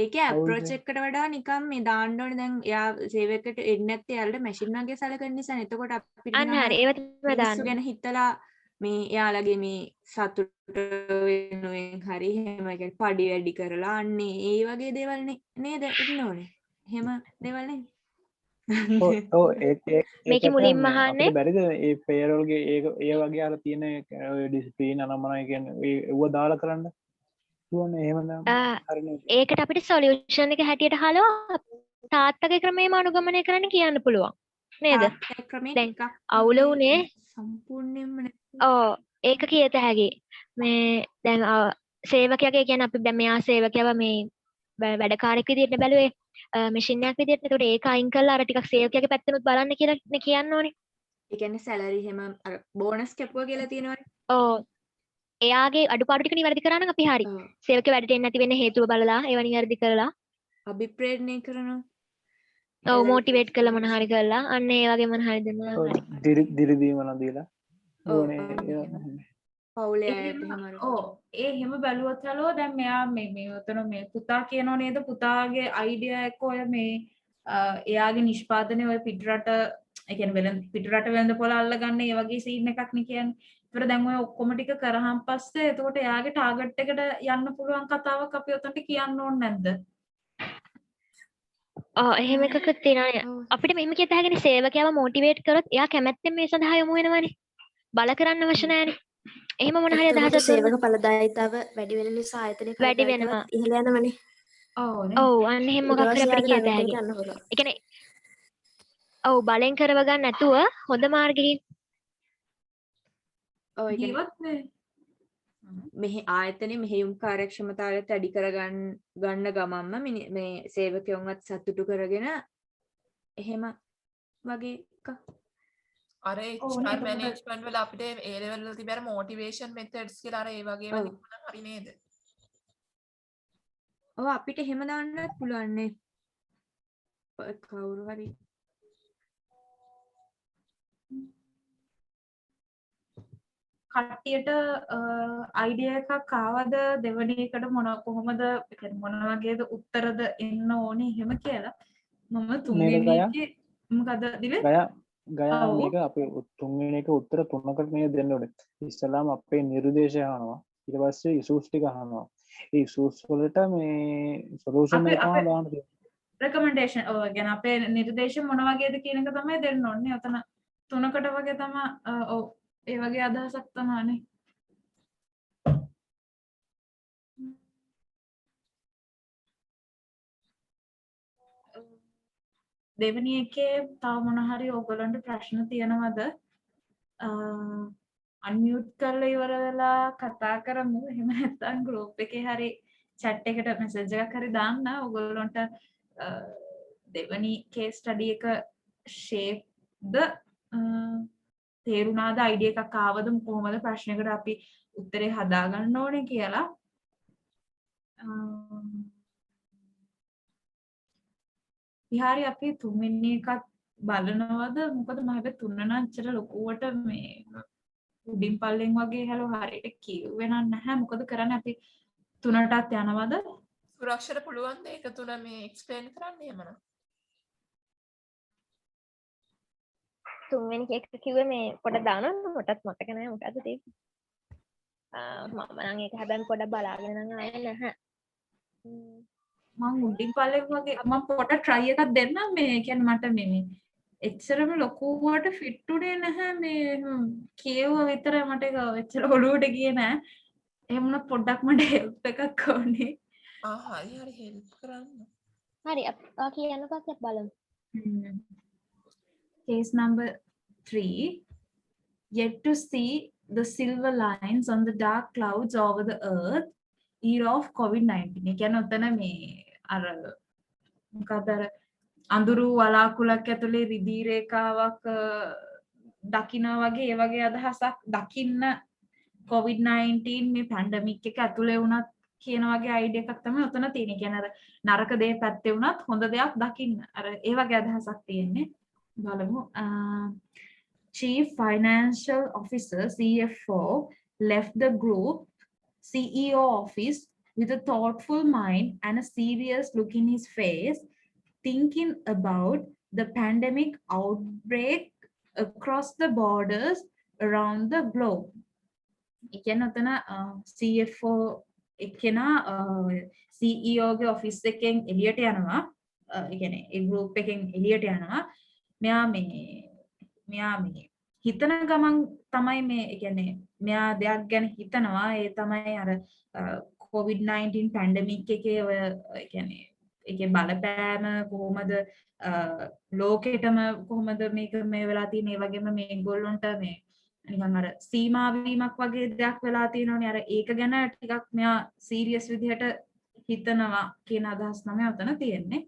ඒකේ අප්‍රෝච් එකකට වඩා නිකන් මේ දාන්න ඕනේ දැන් එයා සේව් එකට එන්නේ නැත්තේ එයාලට මැෂින් වගේ සැලකෙන නිසා එතකොට අපිට අන්න නිකන් හරි ඒව තමයි මිනිස්සු දාන්න. ගැන හිතලා මේ එයාලගේ මේ සතුට වෙනුවෙන් හරි එහෙම කියන්නේ පඩි වැඩි කරලා අන්නේ ඒ වගේ දේවල් නේද ඉන්න ඕනේ. එහෙම දේවල් නේ. ඔව් මේකේ මුලින්ම අහන්නේ අපිට බැරිද ඒ පේරෝල්ගේ ඒ වගේ අර තියෙන ඩිස්ප්ලින් අනම්මනයි කියන්නේ ඒව දාලා කරන්න පුළුවන් එහෙම නම් හරිනේ. ඒකට අපිට සොලියුෂන් එක හැටියට හලෝ තාත්තගේ ක්‍රමයේම අනුගමනය කරන්න කියන්න පුළුවන් නේද? තාත්තගේ ක්‍රමේ දැන් ටිකක් අවුල මේ උනේ සම්පූර්ණයෙන්ම ඔව් ඒක කියත හැකි. මේ දැන් සේවකයාගේ කියන්නේ අපි දැන් මෙයා සේවකයව මේ වැඩකාරයෙක් විදිහට බැලුවේ මැෂින් එකක් විදිහට. ඒකට ඒක අයින් කරලා අර ටිකක් සේවකයාගේ පැත්තෙනුත් බලන්න කියලා නේ කියන්න ඕනේ. ඒ කියන්නේ සැලරි එහෙම අර බෝනස් කැපුවා කියලා තියෙනවනේ. ඔව්. එයාගේ අඩුපාඩු ටික නිවැරදි කරා නම් අපි හරි. සේවකයා වැඩට එන්නේ නැති වෙන්න හේතුව බලලා ඒව නිවැරදි කරලා අභිප්‍රේරණය කරනවා. ඔව් මොටිවේට් කරලා මොන හරි කරලා අන්න ඒ වගේ මොන හරි දෙනවා හරි. දිරිදීම නම් දීලා ඕනේ පවුලේ අයට එහෙම ඔව් ඒ එහෙම බැලුවොත් හලෝ දැන් මෙයා මේ උතන මේ පුතා කියනෝ නේද පුතාගේ අයිඩියා එක ඔය මේ එයාගේ නිෂ්පාදනය ඔය පිටරට ඒ කියන්නේ වෙලඳ පිටරට වෙලඳ පොළ අල්ලගන්න ඒ වගේ සීන් එකක් නේ කියන්නේ. ඒතර දැන් ඔය ඔක්කොම ටික කරාන් පස්සේ එතකොට එයාගේ ටාගට් එකට යන්න පුළුවන් කතාවක් අපි උතන්ට කියන්න ඕනේ නැද්ද? එහෙම එකක් තියෙනවා. අපිට මෙහෙම කියත හැකිනේ සේවකයාව මොටිවේට් කරොත් එයා කැමැත්තෙන් මේ සඳහා යොමු වෙනවනේ. බල කරන්න අවශ්‍ය නැහැනේ. එහෙම මොන හරි අදහසක් සේවක ඵලදායීතාව වැඩි වෙන නිසා ආයතනයේ වැඩි වෙනවා. ඉහළ යනවනේ. ඔව් අන්න එහෙම මොකක් හරි අපිට කියත හැකියි. ඒ කියන්නේ ඔව් බලෙන් කරව ගන්න නැතුව හොඳ මාර්ගෙකින් ඔව් ඒ කියන්නේ මෙහි ආයතනයේ මෙහෙයුම් කාර්යක්ෂමතාවයත් වැඩි ගන්න ගමන්ම මේ සේවකයන්වත් සතුටු කරගෙන එහෙම වගේ එකක්. අර HR මැනේජ්මන්ට් වල අපිට ඒ ලෙවල් වල තිබෙන මොටිවේෂන් මෙතඩ්ස් කියලා අර ඒ වගේම තිබුණා හරි නේද? ඔව් අපිට එහෙම දාන්නත් පුළුවන් නේ. කවුරු හරි කට්ටියට අයිඩියා එකක් ආවද දෙවෙනි එකට කොහොමද මොන වගේද උත්තරද එන්න ඕනේ එහෙම කියලා මම තුන්වෙනි එකේ මොකද දිවේ ගයා මේක අපේ තුන්වෙනි එක උත්තර තුනකට මේ දෙන්න ඕනේ. ඉස්සලාම අපේ නිර්දේශය අහනවා. ඊට පස්සේ ඉෂුස් ටික අහනවා. ඒ ඉෂුස් වලට මේ සොලියුෂන් එක තමයි දාන්න තියෙන්නේ. රෙකමෙන්ඩේෂන් ඔය ගැන අපේ නිර්දේශ මොන වගේද කියන එක තමයි දෙන්න ඕනේ. ඔතන තුනකට වගේ තමයි ඔව් ඒ වගේ අදහසක් තමයිනේ. දෙවෙනි එකේ තව මොන හරි ඔයගොල්ලන්ට ප්‍රශ්න තියෙනවද? අන්මියුට් කරලා ඉවර වෙලා කතා කරමු. එහෙම නැත්නම් ගෲප් එකේ හරි chat එකට මෙසේජ් එකක් හරි දාන්න ඔයගොල්ලන්ට දෙවෙනි කේස් ස්ටඩි එක ෂේප්ද තේරුණාද අයිඩියා එකක් ආවද කොහොමද ප්‍රශ්නයකට අපි උත්තරේ හදාගන්න ඕනේ කියලා. විහාරි අපි තුන්වෙනි එකත් බලනවද? මොකද මම හැබැයි තුන නම් ඇත්තට ලොකුවට මේ උඩින් පල්ලෙන් වගේ හැලෝ හරියට කිව්වේ නැහැ. මොකද කරන්නේ අපි තුනටත් යනවද? සුරක්ෂර පුළුවන් ද ඒක තුන මේ එක්ස්ප්ලেইন කරන්න එහෙමනම්? තුන්වෙනි එක කිව්වේ මේ පොඩ දාන්න මටත් මතක නැහැ මොකද්ද ඒක. මම නම් ඒක හැබැයි පොඩ බලාගෙන නම් ආයේ නැහැ. මම උඩින් පල්ලෙන් වගේ මම පොඩ try එකක් දෙන්නම් මේ කියන්නේ මට මේ එච්චරම ලොකුවට ෆිට උනේ නැහැ මේ කියුවා විතර මට ඒක එච්චර ඔළුවට ගියේ නැහැ. එහෙම වුණත් පොඩ්ඩක් මට help එකක් ඕනේ. හරි help කරන්න. හරි අපි කියන්නකෝ අපි බලමු. Case number 3. Yet to see the silver lines on the dark clouds over the earth, year of COVID-19. ඒ කියන්නේ උතන මේ අර මොකද අර අඳුරු වලාකුලක් ඇතුලේ රිදී රේඛාවක් දකින්න වගේ ඒ වගේ අදහසක් දකින්න COVID-19 මේ පැන්ඩමික් එක ඇතුලේ වුණත් කියන වගේ අයිඩියා එකක් තමයි උතන තියෙන්නේ. කියන්නේ අර නරක දේ පැත්තේ වුණත් හොඳ දෙයක් දකින්න. අර ඒ වගේ අදහසක් තියෙන්නේ. බලමු. Chief Financial Officer, CFO, left the group CEO office with a thoughtful mind and a serious look in his face, thinking about the pandemic outbreak across the borders around the globe. එකන ඔතන CFO එකනා CEO ගේ office එකෙන් එළියට යනවා. ඒ කියන්නේ ඒ group එකෙන් එළියට යනවා. මෙයා හිතන ගමන් තමයි මේ ඒ කියන්නේ මෙයා දෙයක් ගැන හිතනවා. ඒ තමයි අර COVID-19 පැන්ඩමික් එකේ ඔය ඒ කියන්නේ ඒකේ බලපෑම කොහොමද ලෝකෙටම කොහොමද මේක මේ වෙලා තියෙන ඒ වගේම මේගොල්ලන්ට මේ නිකන් අර සීමා වීමක් වගේ දෙයක් වෙලා තියෙනවනේ අර ඒක ගැන ටිකක් මෙයා සීරියස් විදිහට හිතනවා කියන අදහස් තමයි උතන තියෙන්නේ.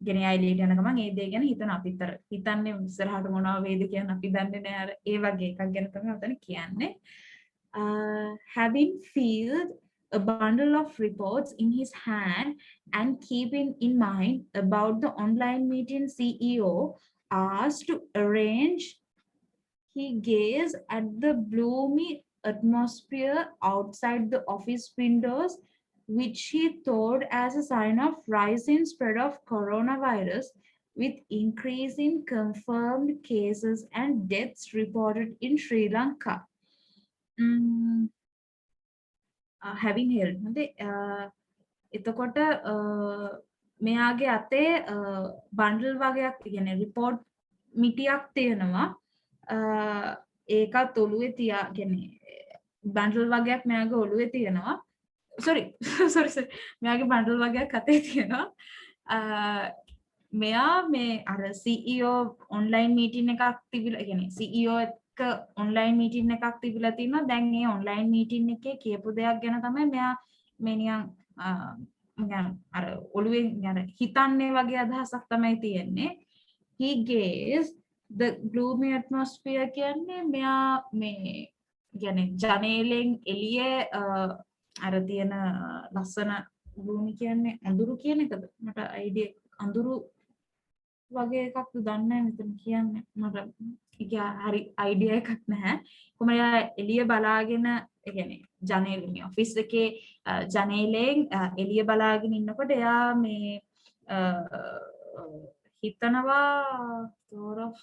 ගෙන අයිලීට යන ගමන් ඒ දේ ගැන හිතන අපිත් අර හිතන්නේ ඉස්සරහට මොනවා වේද කියන අපි දන්නේ නැහැ අර ඒ වගේ එකක් ගැන තමයි උතන කියන්නේ. Having filled a bundle of reports in his hand and keeping in mind about the online meeting CEO asked to arrange, he gazed at the gloomy atmosphere outside the office windows, which he thought as a sign of rising spread of coronavirus, with increasing confirmed cases and deaths reported in Sri Lanka. Having held එතකොට මෙයාගේ අතේ bundle වගේක් කියන්නේ report මිටියක් තියෙනවා. ඒකත් ඔළුවේ තියා කියන්නේ බන්ඩල් වගේක් මෙයාගේ ඔළුවේ තියෙනවා. sorry මෙයාගේ බන්ඩල් වගේක් අතේ තියෙනවා. මෙයා මේ අර CEO ඔන්ලයින් මීටින් එකක් තිබිලා කියන්නේ CEO එක්ක ඔන්ලයින් මීටින් එකක් තිබිලා තිනවා. දැන් මේ ඔන්ලයින් මීටින් එකේ කියපු දෙයක් ගැන තමයි මෙයා මේ නිකන් අර ඔළුවෙන් අර හිතන්නේ වගේ අදහසක් තමයි තියෙන්නේ. He gazed the gloomy atmosphere කියන්නේ මෙයා මේ කියන්නේ ජනේලෙන් එළියේ අර තියෙන ලස්සන gloomy කියන්නේ අඳුරු කියන එකද? මට අයිඩියා අඳුරු වගේ එකක් දන්නේ නැහැ මෙතන කියන්නේ. මට ඒක හරි අයිඩියා එකක් නැහැ. කොහොම එයා එළිය බලාගෙන ඒ කියන්නේ ජනේලෙන් ඔෆිස් එකේ ජනේලෙන් එළිය බලාගෙන ඉන්නකොට එයා මේ හිතනවා sort of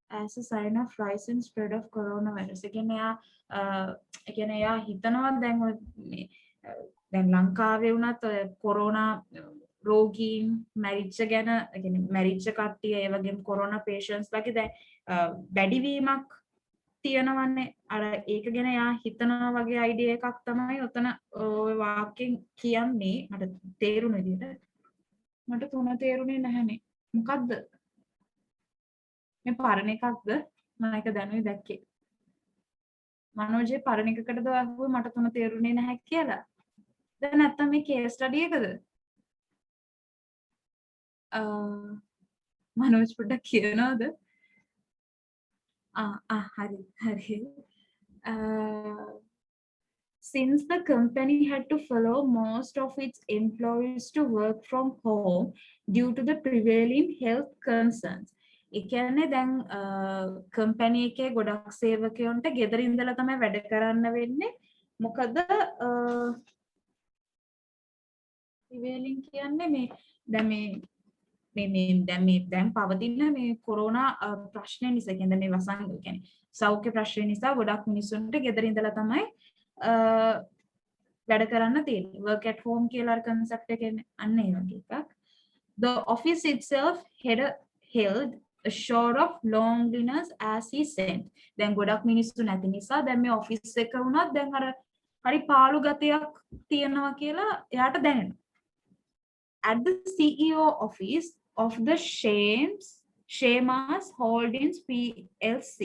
as a sign of rising spread of coronavirus. ඒ කියන්නේ එයා හිතනවා දැන් ලංකාවේ වුණත් කොරෝනා රෝගීන් මැරිච්ච ගැන ඒ කියන්නේ මැරිච්ච කට්ටිය ඒ වගේම කොරෝනා patients වගේ දැන් වැඩිවීමක් තියෙනවන්නේ. අර ඒක ගැන එයා හිතනවා වගේ අයිඩියා එකක් තමයි උතන ඔය වාක්‍යෙන් කියන්නේ. මට තේරුණ විදිහට මට තුන තේරුනේ නැහැනේ. මොකද්ද මේ පරණ එකක්ද? මම ඒක දැනුයි දැක්කේ. මනෝජේ පරණ එකකටද අහුවේ මට තුන තේරුනේ නැහැ කියලා. දැන් නැත්තම් මේ කේස් ස්ටඩි එකද? මනෝජ් පොඩ්ඩක් කියනවද? hari. Since the company had to follow most of its employees to work from home due to the prevailing health concerns. ඒ කියන්නේ දැන් කම්පැනි එකේ ගොඩක් සේවකයන්ට ගෙදර ඉඳලා තමයි වැඩ කරන්න වෙන්නේ. මොකද prevailing කියන්නේ මේ දැන් පවතින මේ කොරෝනා ප්‍රශ්න නිසා කියන්නේ මේ වසංග කියන්නේ සෞඛ්‍ය ප්‍රශ්න නිසා ගොඩක් මිනිස්සුන්ට ගෙදර ඉඳලා තමයි වැඩ කරන්න තියෙන්නේ. work at home කියලා අර concept එකනේ අන්න ඒ වගේ එකක්. The office itself held a sort of loneliness as he said. දැන් ගොඩක් මිනිස්සු නැති නිසා දැන් මේ ඔෆිස් එක වුණත් දැන් අර හරි පාළු ගතියක් තියෙනවා කියලා එයාට දැනෙනවා. At the CEO office of the Shemas Holdings PLC,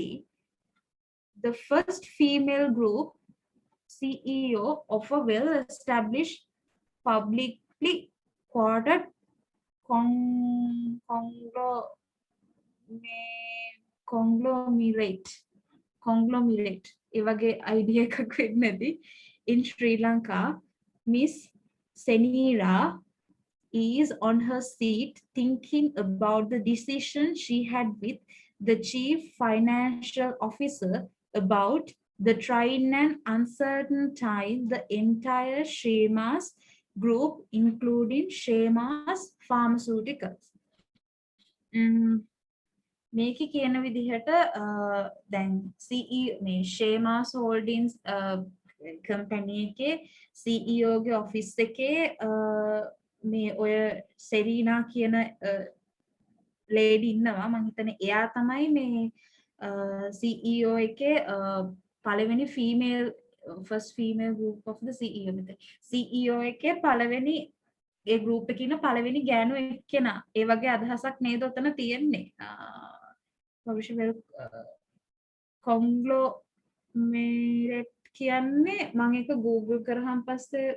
the first female group CEO of a well-established publicly quoted conglomerate ඒ වගේ idea එකක් වෙන්නේදී in Sri Lanka, Miss Senira is on her seat thinking about the decision she had with the chief financial officer about the trying and uncertain time the entire Shemas group, including Shemas Pharmaceuticals. මේකේ කියන විදිහට දැන් CEO මේ Shemas Holdings company එකේ CEO ගේ office එකේ මේ ඔය සෙරීනා කියන ලේඩි ඉන්නවා මම හිතන්නේ එයා තමයි මේ CEO එකේ පළවෙනි female first female group of the CEO මෙතන CEO එකේ පළවෙනි ඒ group එකේ ඉන්න පළවෙනි ගෑනු එක්කෙනා ඒ වගේ අදහසක් නේද උතන තියෙන්නේ ප්‍රොෆෙෂනල් කොන්ග්ලොමරේට් කියන්නේ මම ඒක Google කරාන් පස්සේ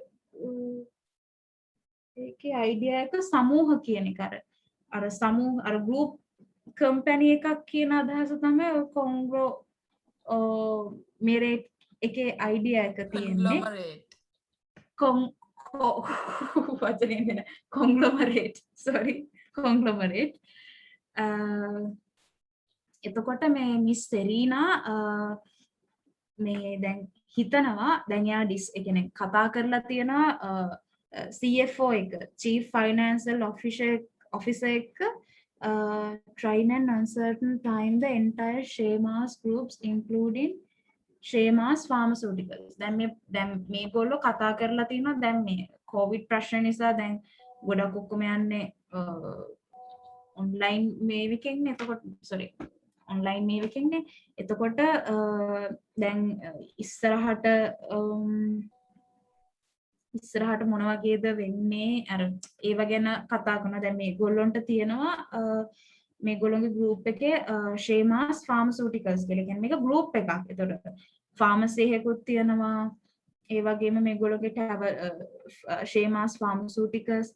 ඒකේ අයිඩියා එක සමූහ කියන එක අර සමූහ අර group company එකක් කියන අදහස තමයි ඔය කොන්ග්ලොමරේට් එකේ අයිඩියා එක තියෙන්නේ වචනේ නෑ conglomerate එතකොට මේ මිස් සෙරීනා මේ දැන් හිතනවා දැන් යා ඩිස් ඒ කියන්නේ කතා කරලා තියෙනවා CFO එක chief financial officer එක trying and uncertain time the entire Shemas groups including Shemas Pharmaceuticals දැන් මේගොල්ලෝ කතා කරලා තිනවා දැන් මේ COVID ප්‍රශ්න නිසා දැන් ගොඩක් ඔක්කොම යන්නේ online මේවකින් එතකොට sorry online මේවකින් එතකොට දැන් ඉස්සරහට මොන වගේද වෙන්නේ අර ඒව ගැන කතා කරනවා දැන් මේගොල්ලොන්ට තියෙනවා මේගොල්ලොන්ගේ group එකේ Shemas Pharmaceuticals කියලා කියන්නේ මේක group එකක්. ඒතකොට pharmacy එකකුත් තියෙනවා. ඒ වගේම මේගොල්ලෝගේ Shemas Pharmaceuticals,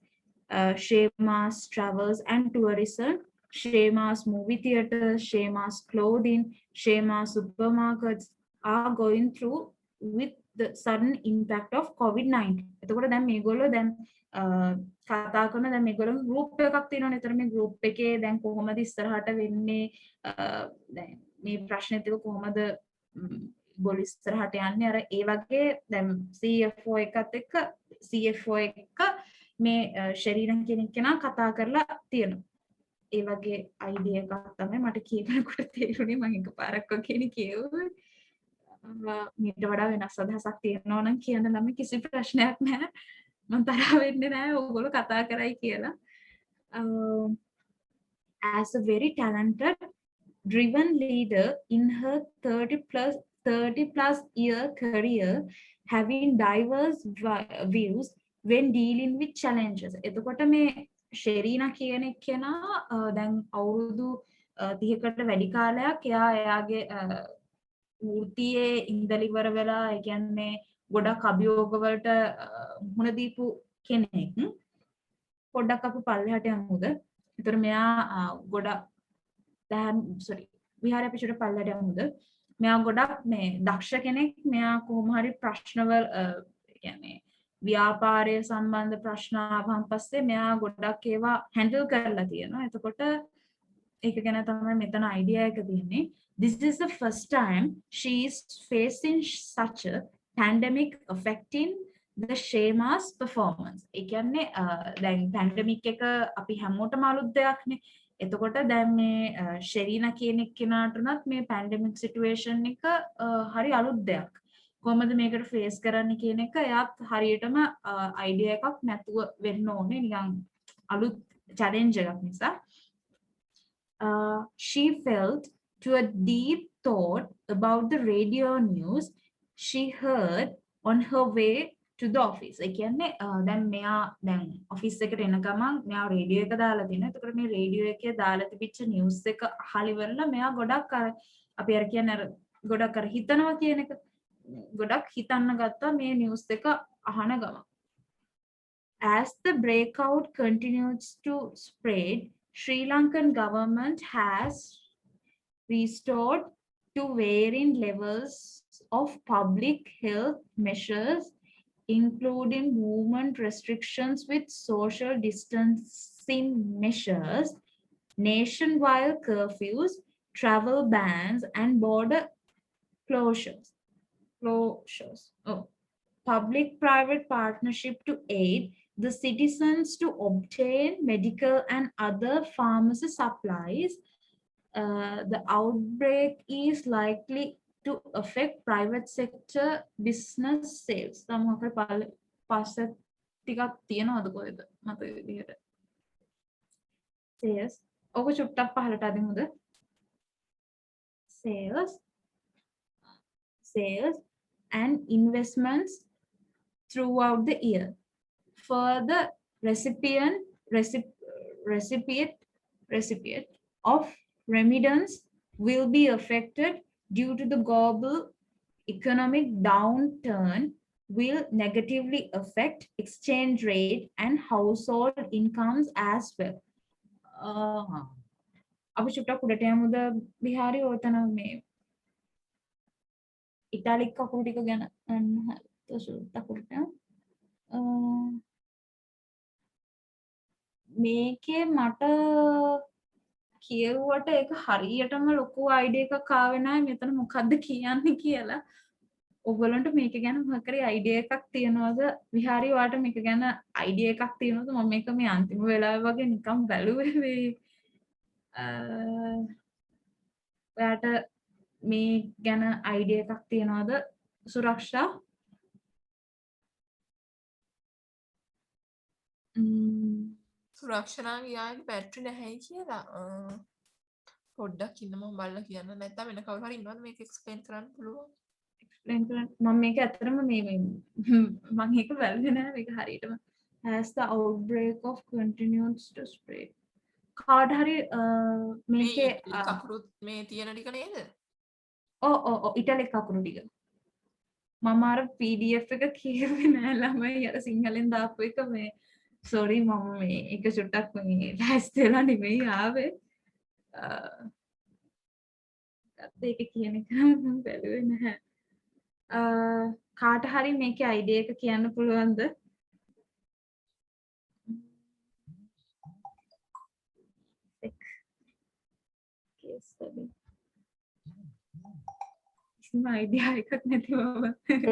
Shemas Travels and Tourism, Shemas movie theaters, Shemas clothing, Shemas supermarkets are going through with the sudden impact of COVID-19. එතකොට දැන් මේගොල්ලෝ දැන් කතා කරන දැන් මේගොල්ලෝ group එකක් තියෙනවනේ. ඒතර මේ group එකේ දැන් කොහොමද ඉස්සරහට වෙන්නේ දැන් මේ ප්‍රශ්නෙත් එක කොහොමද ගොල් ඉස්සරහට යන්නේ අර ඒ වගේ දැන් CFO එක මේ ශරීරන් කෙනා කතා කරලා තියෙනවා. ඒ වගේ අයිඩියා එකක් තමයි මට කියනකොට තේරුනේ මම එකපාරක් වගේ කියෙව්වේ. මීට වඩා වෙනස් අදහසක් තියෙනවා නම් කියන්න නම් කිසි ප්‍රශ්නයක් නැහැ. මම තරහ වෙන්නේ නැහැ ඕගොල්ලෝ කතා කරයි කියලා. As a very talented driven leader in her 30 plus year career having diverse views when dealing with challenges. එතකොට මේ ශෙරීනා කියන එක්කෙනා දැන් අවුරුදු 30කට වැඩි කාලයක් එයාගේ වෘත්තියේ ඉඳලා ඉවර වෙලා ඒ කියන්නේ ගොඩක් අභියෝග වලට මුහුණ දීපු කෙනෙක්. පොඩ්ඩක් අපි පල්ලෙහාට යමුද? ඒතර මෙයා ගොඩක් විහාරය පිටට පල්ලෙහාට යමුද? මෙයා ගොඩක් මේ දක්ෂ කෙනෙක්. මෙයා කොහොම හරි ප්‍රශ්නවල කියන්නේ ව්‍යාපාරය සම්බන්ධ ප්‍රශ්න ආවම පස්සේ මෙයා ගොඩක් ඒවා හැන්ඩල් කරලා තියෙනවා. එතකොට ඒක ගැන තමයි මෙතන අයිඩියා එක තියෙන්නේ. This is the first time she is facing such a pandemic affecting the Shemas performance. ඒ කියන්නේ දැන් pandemic එක අපි හැමෝටම අලුත් දෙයක්නේ. එතකොට දැන් මේ ශෙරීනා කියන එක්කෙනාටුණත් මේ pandemic situation එක හරි අලුත් දෙයක්. කොහොමද මේකට ෆේස් කරන්න කියන එක එයාත් හරියටම අයිඩියා එකක් නැතුව වෙන්න ඕනේ නිකන් අලුත් challenge එකක් නිසා. She felt to a deep thought about the radio news she heard on her way to the office. ඒ කියන්නේ දැන් මෙයා දැන් ඔෆිස් එකට එන ගමන් මෙයා රේඩියෝ එක දාලා තිනවා. එතකොට මේ රේඩියෝ එකේ දාලා තිබිච්ච නිවුස් එක අහලා ඉවරලා මෙයා ගොඩක් අපි අර කියන්නේ අර ගොඩක් අර හිතනවා කියන එක ගොඩක් හිතන්න ගත්තා මේ නිවුස් එක අහන ගමන්. As the breakout continues to spread, Sri Lankan government has restored to varying levels of public health measures, including movement restrictions with social distancing measures, nationwide curfews, travel bans and border closures. Public-private partnership to aid the citizens to obtain medical and other pharmacy supplies. The outbreak is likely to affect private sector business sales. Sales. ඔක චුට්ටක් පහලට අදිමුද? Sales and investments throughout the year. Further, recipient of remittance will be affected due to the global economic downturn will negatively affect exchange rate and household incomes as well. අපි චුට්ටක් උඩට යමුද විහාරි ඕතන මේ ඉතාලික් කකුරු ටික ගැන චුට්ටක් උඩට මේකේ මට කියුවට ඒක හරියටම ලොකු අයිඩියා එකක් ආවේ නැහැ මෙතන මොකද්ද කියන්නේ කියලා. ඔයගොල්ලන්ට මේක ගැන මොකක්ද අයිඩියා එකක් තියනවද? විහාරි ඔයාලට මේක ගැන අයිඩියා එකක් තියනවද? මම මේක මේ අන්තිම වෙලාවේ වගේ නිකන් බැලුවේ මේ ඔයාලට මේ ගැන අයිඩියා එකක් තියනවද සුරක්ෂා? සුරක්ෂණාගේ යාගේ බැටරි නැහැයි කියලා පොඩ්ඩක් ඉන්න මම බලලා කියන්න. නැත්නම් වෙන කවුරු හරි ඉන්නවද මේක එක්ස්ප්ලেইন කරන්න පුළුවන්? එක්ස්ප්ලেইন කරන්න මම මේක ඇත්තටම මේ මම ඒක බැලුවේ නෑ මේක හරියටම. As the outbreak of continues to spread. කාට හරි මේකේ කකුරු මේ තියෙන ටික නේද? ඔව් ඉටලි කකුරු ටික. මම අර PDF එක කියුවේ නෑ ළමයි අර සිංහලෙන් දාපු එක මේ sorry මම මේ එක චුට්ටක් මේ ලෑස්ති වෙලා නෙමෙයි ආවේ. ඒක කියන එක මම බැලුවේ නැහැ. කාට හරි මේකේ අයිඩියා එක කියන්න පුළුවන්ද? case study. අයිඩියා එකක් නැතිව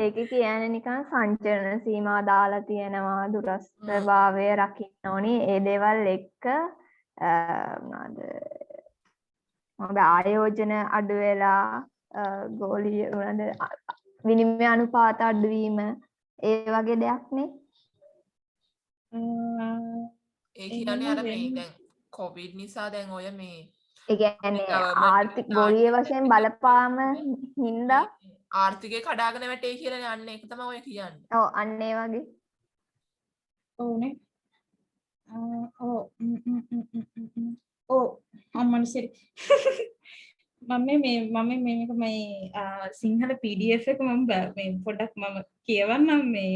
ඒකේ කියන්නේ නිකන් සංචලන සීමා දාලා තියෙනවා දුරස්ථභාවය රකින්න ඕනි ඒ දේවල් එක්ක මොනවාද ආයෝජන අඩු වෙලා ගෝලීය මොනවාද විනිමය අනුපාත අඩු වීම ඒ වගේ දෙයක් නේ ඒ කියන්නේ අර මේ දැන් කොවිඩ් නිසා දැන් ඔය මේ ඒ කියන්නේ ආර්ථික ගෝලීය වශයෙන් බලපාම හින්දා ආර්ථිකය කඩාගෙන වැටේ කියලා යන්නේ ඒක තමයි ඔය කියන්නේ. ඔව් අන්න ඒ වගේ. ඔව්නේ. අම්මනේ සරි. මම මේක මේ සිංහල PDF එක මම මේ පොඩ්ඩක් මම කියවන්නම් මේ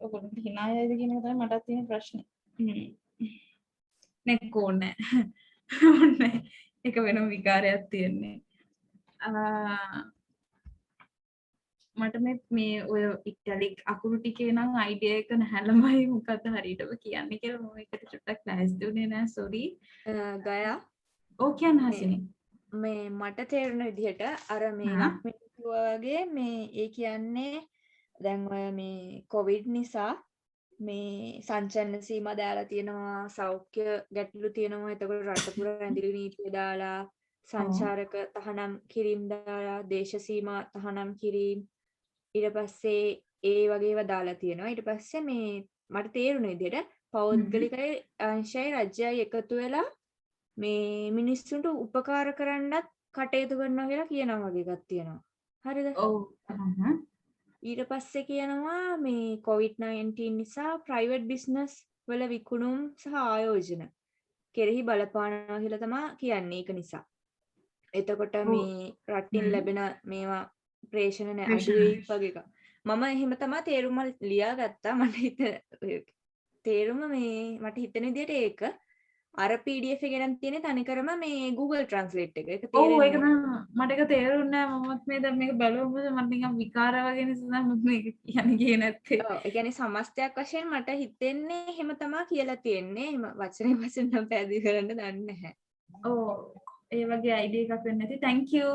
ඔයගොල්ලෝ hina යයිද කියන එක තමයි මටත් තියෙන ප්‍රශ්නේ. නේ කොන්නේ. ඕනේ ඒක වෙනම විකාරයක් තියෙන්නේ. මට මේ ඔය ඉටලික් අකුරු ටිකේ නම් අයිඩියා එක නැහැ ළමයි මොකද්ද හරියටම කියන්නේ කියලා මම ඒකට චුට්ටක් ලෑස්ති වුණේ නැහැ sorry. ගයා ඔව් කියන්න හසිනේ. මේ මට තේරෙන විදිහට අර මේ ලක්මිණි වගේ මේ ඒ කියන්නේ දැන් ඔය මේ කොවිඩ් නිසා මේ සංචලන සීමා දාලා තියෙනවා සෞඛ්‍ය ගැටලු තියෙනවා එතකොට රට පුරා ඇඳිලි නීතිය දාලා සංචාරක තහනම් කිරීම දාලා දේශ සීමා තහනම් කිරීම ඊට පස්සේ ඒ වගේ ඒවා දාලා තියෙනවා ඊට පස්සේ මේ මට තේරුණ විදිහට පෞද්ගලිකයි අංශයයි රාජ්‍යයයි එකතු වෙලා මේ මිනිස්සුන්ට උපකාර කරන්නත් කටයුතු කරනවා කියලා කියනවා වගේ එකක් තියෙනවා හරිද ඔව් ඊට පස්සේ කියනවා මේ COVID-19 නිසා ප්‍රයිවට් බිස්නස් වල විකුණුම් සහ ආයෝජන කෙරෙහි බලපානවා කියලා තමයි කියන්නේ ඒක නිසා. එතකොට මේ රටින් ලැබෙන මේවා ප්‍රේෂණ නැතුයි වගේ එක. මම එහෙම තමයි තේරුම ලියාගත්තා මට තේරුම මේ මට හිතෙන විදිහට ඒක අර PDF එකේ නම් තියෙන තනිකරම මේ Google Translate එක. ඒක තේරෙන්නේ. ඔව් ඒක මට ඒක තේරුන්නේ නැහැ. මමත් මේ දැන් මේක බැලුවම මට නිකන් විකාර වගේ නිසා මම මේක කියන්නේ නැත්තේ. ඔව් ඒ කියන්නේ සමස්තයක් වශයෙන් මට හිතෙන්නේ එහෙම තමයි කියලා තියෙන්නේ. වචනේ නම් පැහැදිලි කරන්න දන්නේ නැහැ. ඔව් ඒ වගේ idea එකක් වෙන්න ඇති. Thank you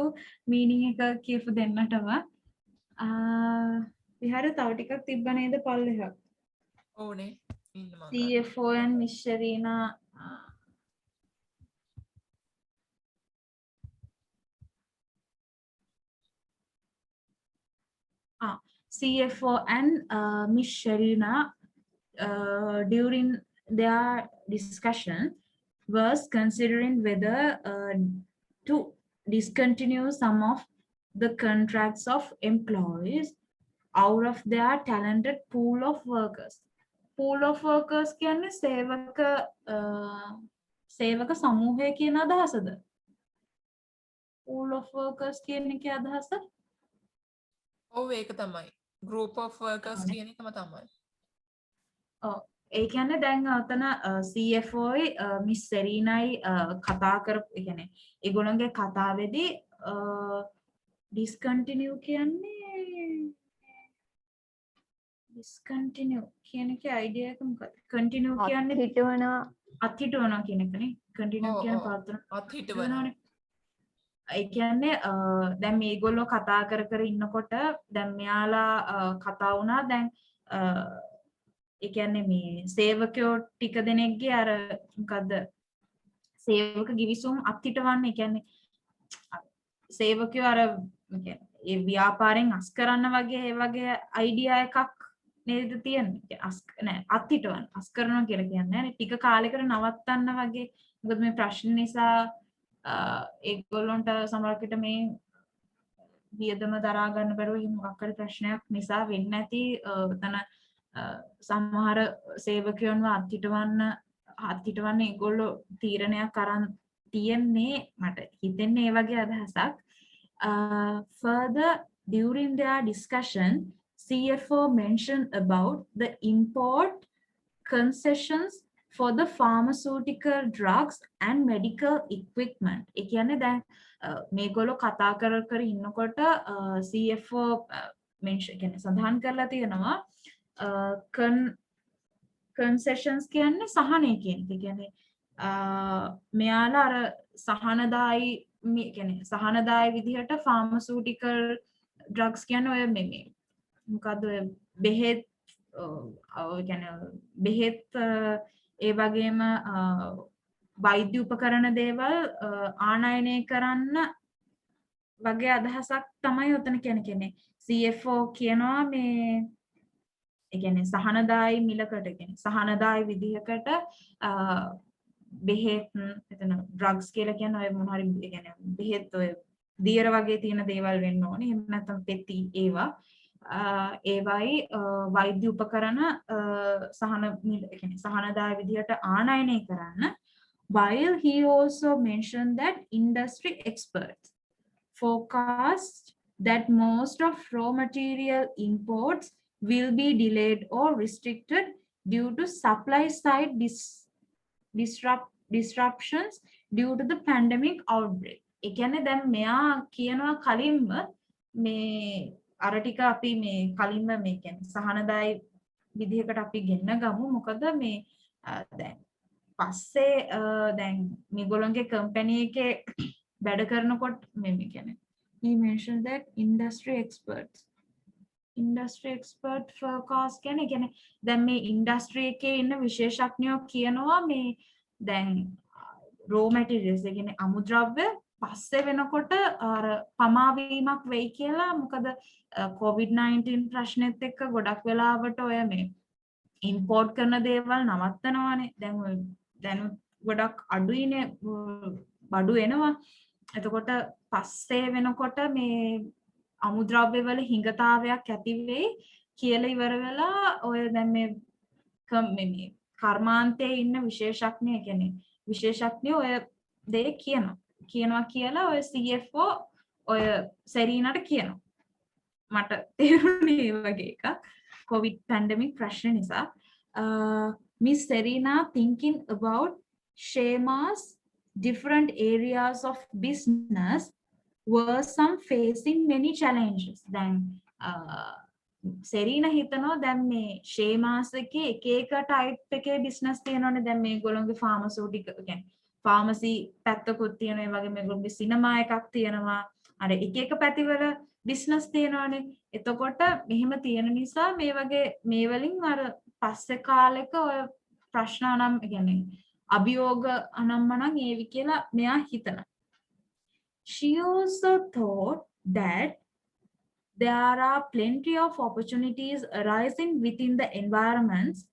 meaning එක කියපු දෙන්නටම. විහාර තව ටිකක් තිබ්බ නේද පල්ලෙහා. ඕනේ ඉන්න මම CFO and Miss Sharina CFO and Miss Sharina during their discussion was considering whether to discontinue some of the contracts of employees out of their talented pool of workers. Pool of workers කියන්නේ සේවක සමූහය කියන අදහසද? Pool of workers කියන එකේ අදහස? ඔව් ඒක තමයි group of workers කියන එකම තමයි. ඔව් ඒ කියන්නේ දැන් අතන CFOයි මිස් සෙරීනයි කතා කරපු ඒ කියන්නේ ඒගොල්ලන්ගේ කතාවේදී discontinue කියන්නේ discontinue කියන එකේ idea එක මොකක්ද? continue කියන්නේ අත්හිටවනවා කියන එකනේ. continue කියන්නේ පවත්වනවා. අත්හිටවනවා. ඒ කියන්නේ දැන් මේගොල්ලෝ කතා කර කර ඉන්නකොට දැන් මෙයාලා කතා වුණා දැන් ඒ කියන්නේ මේ සේවකයෝ ටික දෙනෙක්ගේ අර මොකද්ද සේවක ගිවිසුම් අත්හිටවන්න ඒ කියන්නේ සේවකයෝ අර ඒ ව්‍යාපාරෙන් අස් කරන්න වගේ ඒ වගේ අයිඩියා එකක් නේද තියෙන්නේ නෑ අත්හිටවන්න අස් කරනවා කියලා කියන්නේ නෑ ටික කාලයකට නවත්තන්න වගේ මොකද මේ ප්‍රශ්න නිසා ඒගොල්ලන්ට සමහරකට මේ වියදම දරා ගන්න බැරුව මොකක් හරි ප්‍රශ්නයක් නිසා වෙන්නේ නැති තන සමහර සේවකයන්ව අත්හිටවන්න ඒගොල්ලෝ තීරණයක් අරන් තියෙන්නේ මට හිතෙන්නේ ඒ වගේ අදහසක්. Further during their discussion CFO mentioned about the import concessions for the pharmaceutical drugs and medical equipment. ඒ කියන්නේ දැන් මේගොල්ලෝ කතා කර ඉන්නකොට CFO mention කියන්නේ සඳහන් කරලා තියෙනවා concessions කියන්නේ සහනය කියන එක. කියන්නේ මෙයාලා අර සහනදායි කියන්නේ සහනදායි විදිහට pharmaceutical drugs කියන්නේ ඔය මේ මොකද්ද ඔය බෙහෙත් කියන්නේ බෙහෙත් ඒ වගේම වෛද්‍ය උපකරණ දේවල් ආනයනය කරන්න වගේ අදහසක් තමයි උතන කියන්නේ CFO කියනවා මේ ඒ කියන්නේ සහනදායි මිලකට කියන්නේ සහනදායි විදිහකට බෙහෙත් එතන ඩ්‍රග්ස් කියලා කියන්නේ ඔය මොන හරි ඒ කියන්නේ බෙහෙත් ඔය දියර වගේ තියෙන දේවල් වෙන්න ඕනේ. එහෙම නැත්නම් පෙති ඒවා ඒවයි වෛද්‍ය උපකරණ සහනදාය විදිහට ආනයනය කරන්න. While he also mentioned that industry experts forecast that most of raw material imports will be delayed or restricted due to supply side disruptions due to the pandemic outbreak. ඒ කියන්නේ දැන් මෙයා කියනවා කලින්ම මේ අර ටික අපි මේ කලින්ම මේ කියන්නේ සහනදායි විදිහකට අපි ගෙන්න ගමු. මොකද මේ දැන් පස්සේ දැන් මේගොල්ලන්ගේ කම්පැනි එකේ වැඩ කරනකොට මේ කියන්නේ he mentioned that industry expert forecast කියන්නේ දැන් මේ ඉන්ඩස්ට්‍රි එකේ ඉන්න විශේෂඥයෝ කියනවා මේ දැන් raw materials ඒ කියන්නේ අමුද්‍රව්‍ය පස්සේ වෙනකොට අර පමාවීමක් වෙයි කියලා. මොකද COVID-19 ප්‍රශ්නෙත් එක්ක ගොඩක් වෙලාවට ඔය මේ ඉම්පෝර්ට් කරන දේවල් නවත්තනවානේ. දැන් ගොඩක් අඩුයිනේ බඩු එනවා. එතකොට පස්සේ වෙනකොට මේ අමුද්‍රව්‍ය වල හිඟතාවයක් ඇති වෙයි කියලා ඉවර වෙලා ඔය දැන් මේ කර්මාන්තයේ ඉන්න විශේෂඥය කියන්නේ විශේෂඥයෝ ඔය දේ කියනවා කියලා ඔය CFO ඔය සෙරීනාට කියනවා. මට තේරුණේ ඒ වගේ එකක් COVID pandemic ප්‍රශ්න නිසා. Miss Serena thinking about Shema's different areas of business were some facing many challenges. දැන් සෙරීනා හිතනවා දැන් මේ ෂේමාස් එකේ එක එක ටයිප් එකේ බිස්නස් තියෙනවනේ. දැන් මේගොල්ලෝගේ ෆාමසිටිකල් කියන්නේ ෆාමසි පැත්තකුත් තියෙනවා. ඒ වගේ මේගොල්ලෝගේ සිනමා එකක් තියෙනවා. අර එක එක පැතිවල බිස්නස් තියෙනවානේ. එතකොට මෙහෙම තියෙන නිසා මේ වගේ මේ වලින් අර පස්සේ කාලෙක ඔය ප්‍රශ්න නම් කියන්නේ අභියෝග අනම්මනම් ඒවි කියලා මෙයා හිතනවා. She also thought that there are plenty of opportunities arising within the environments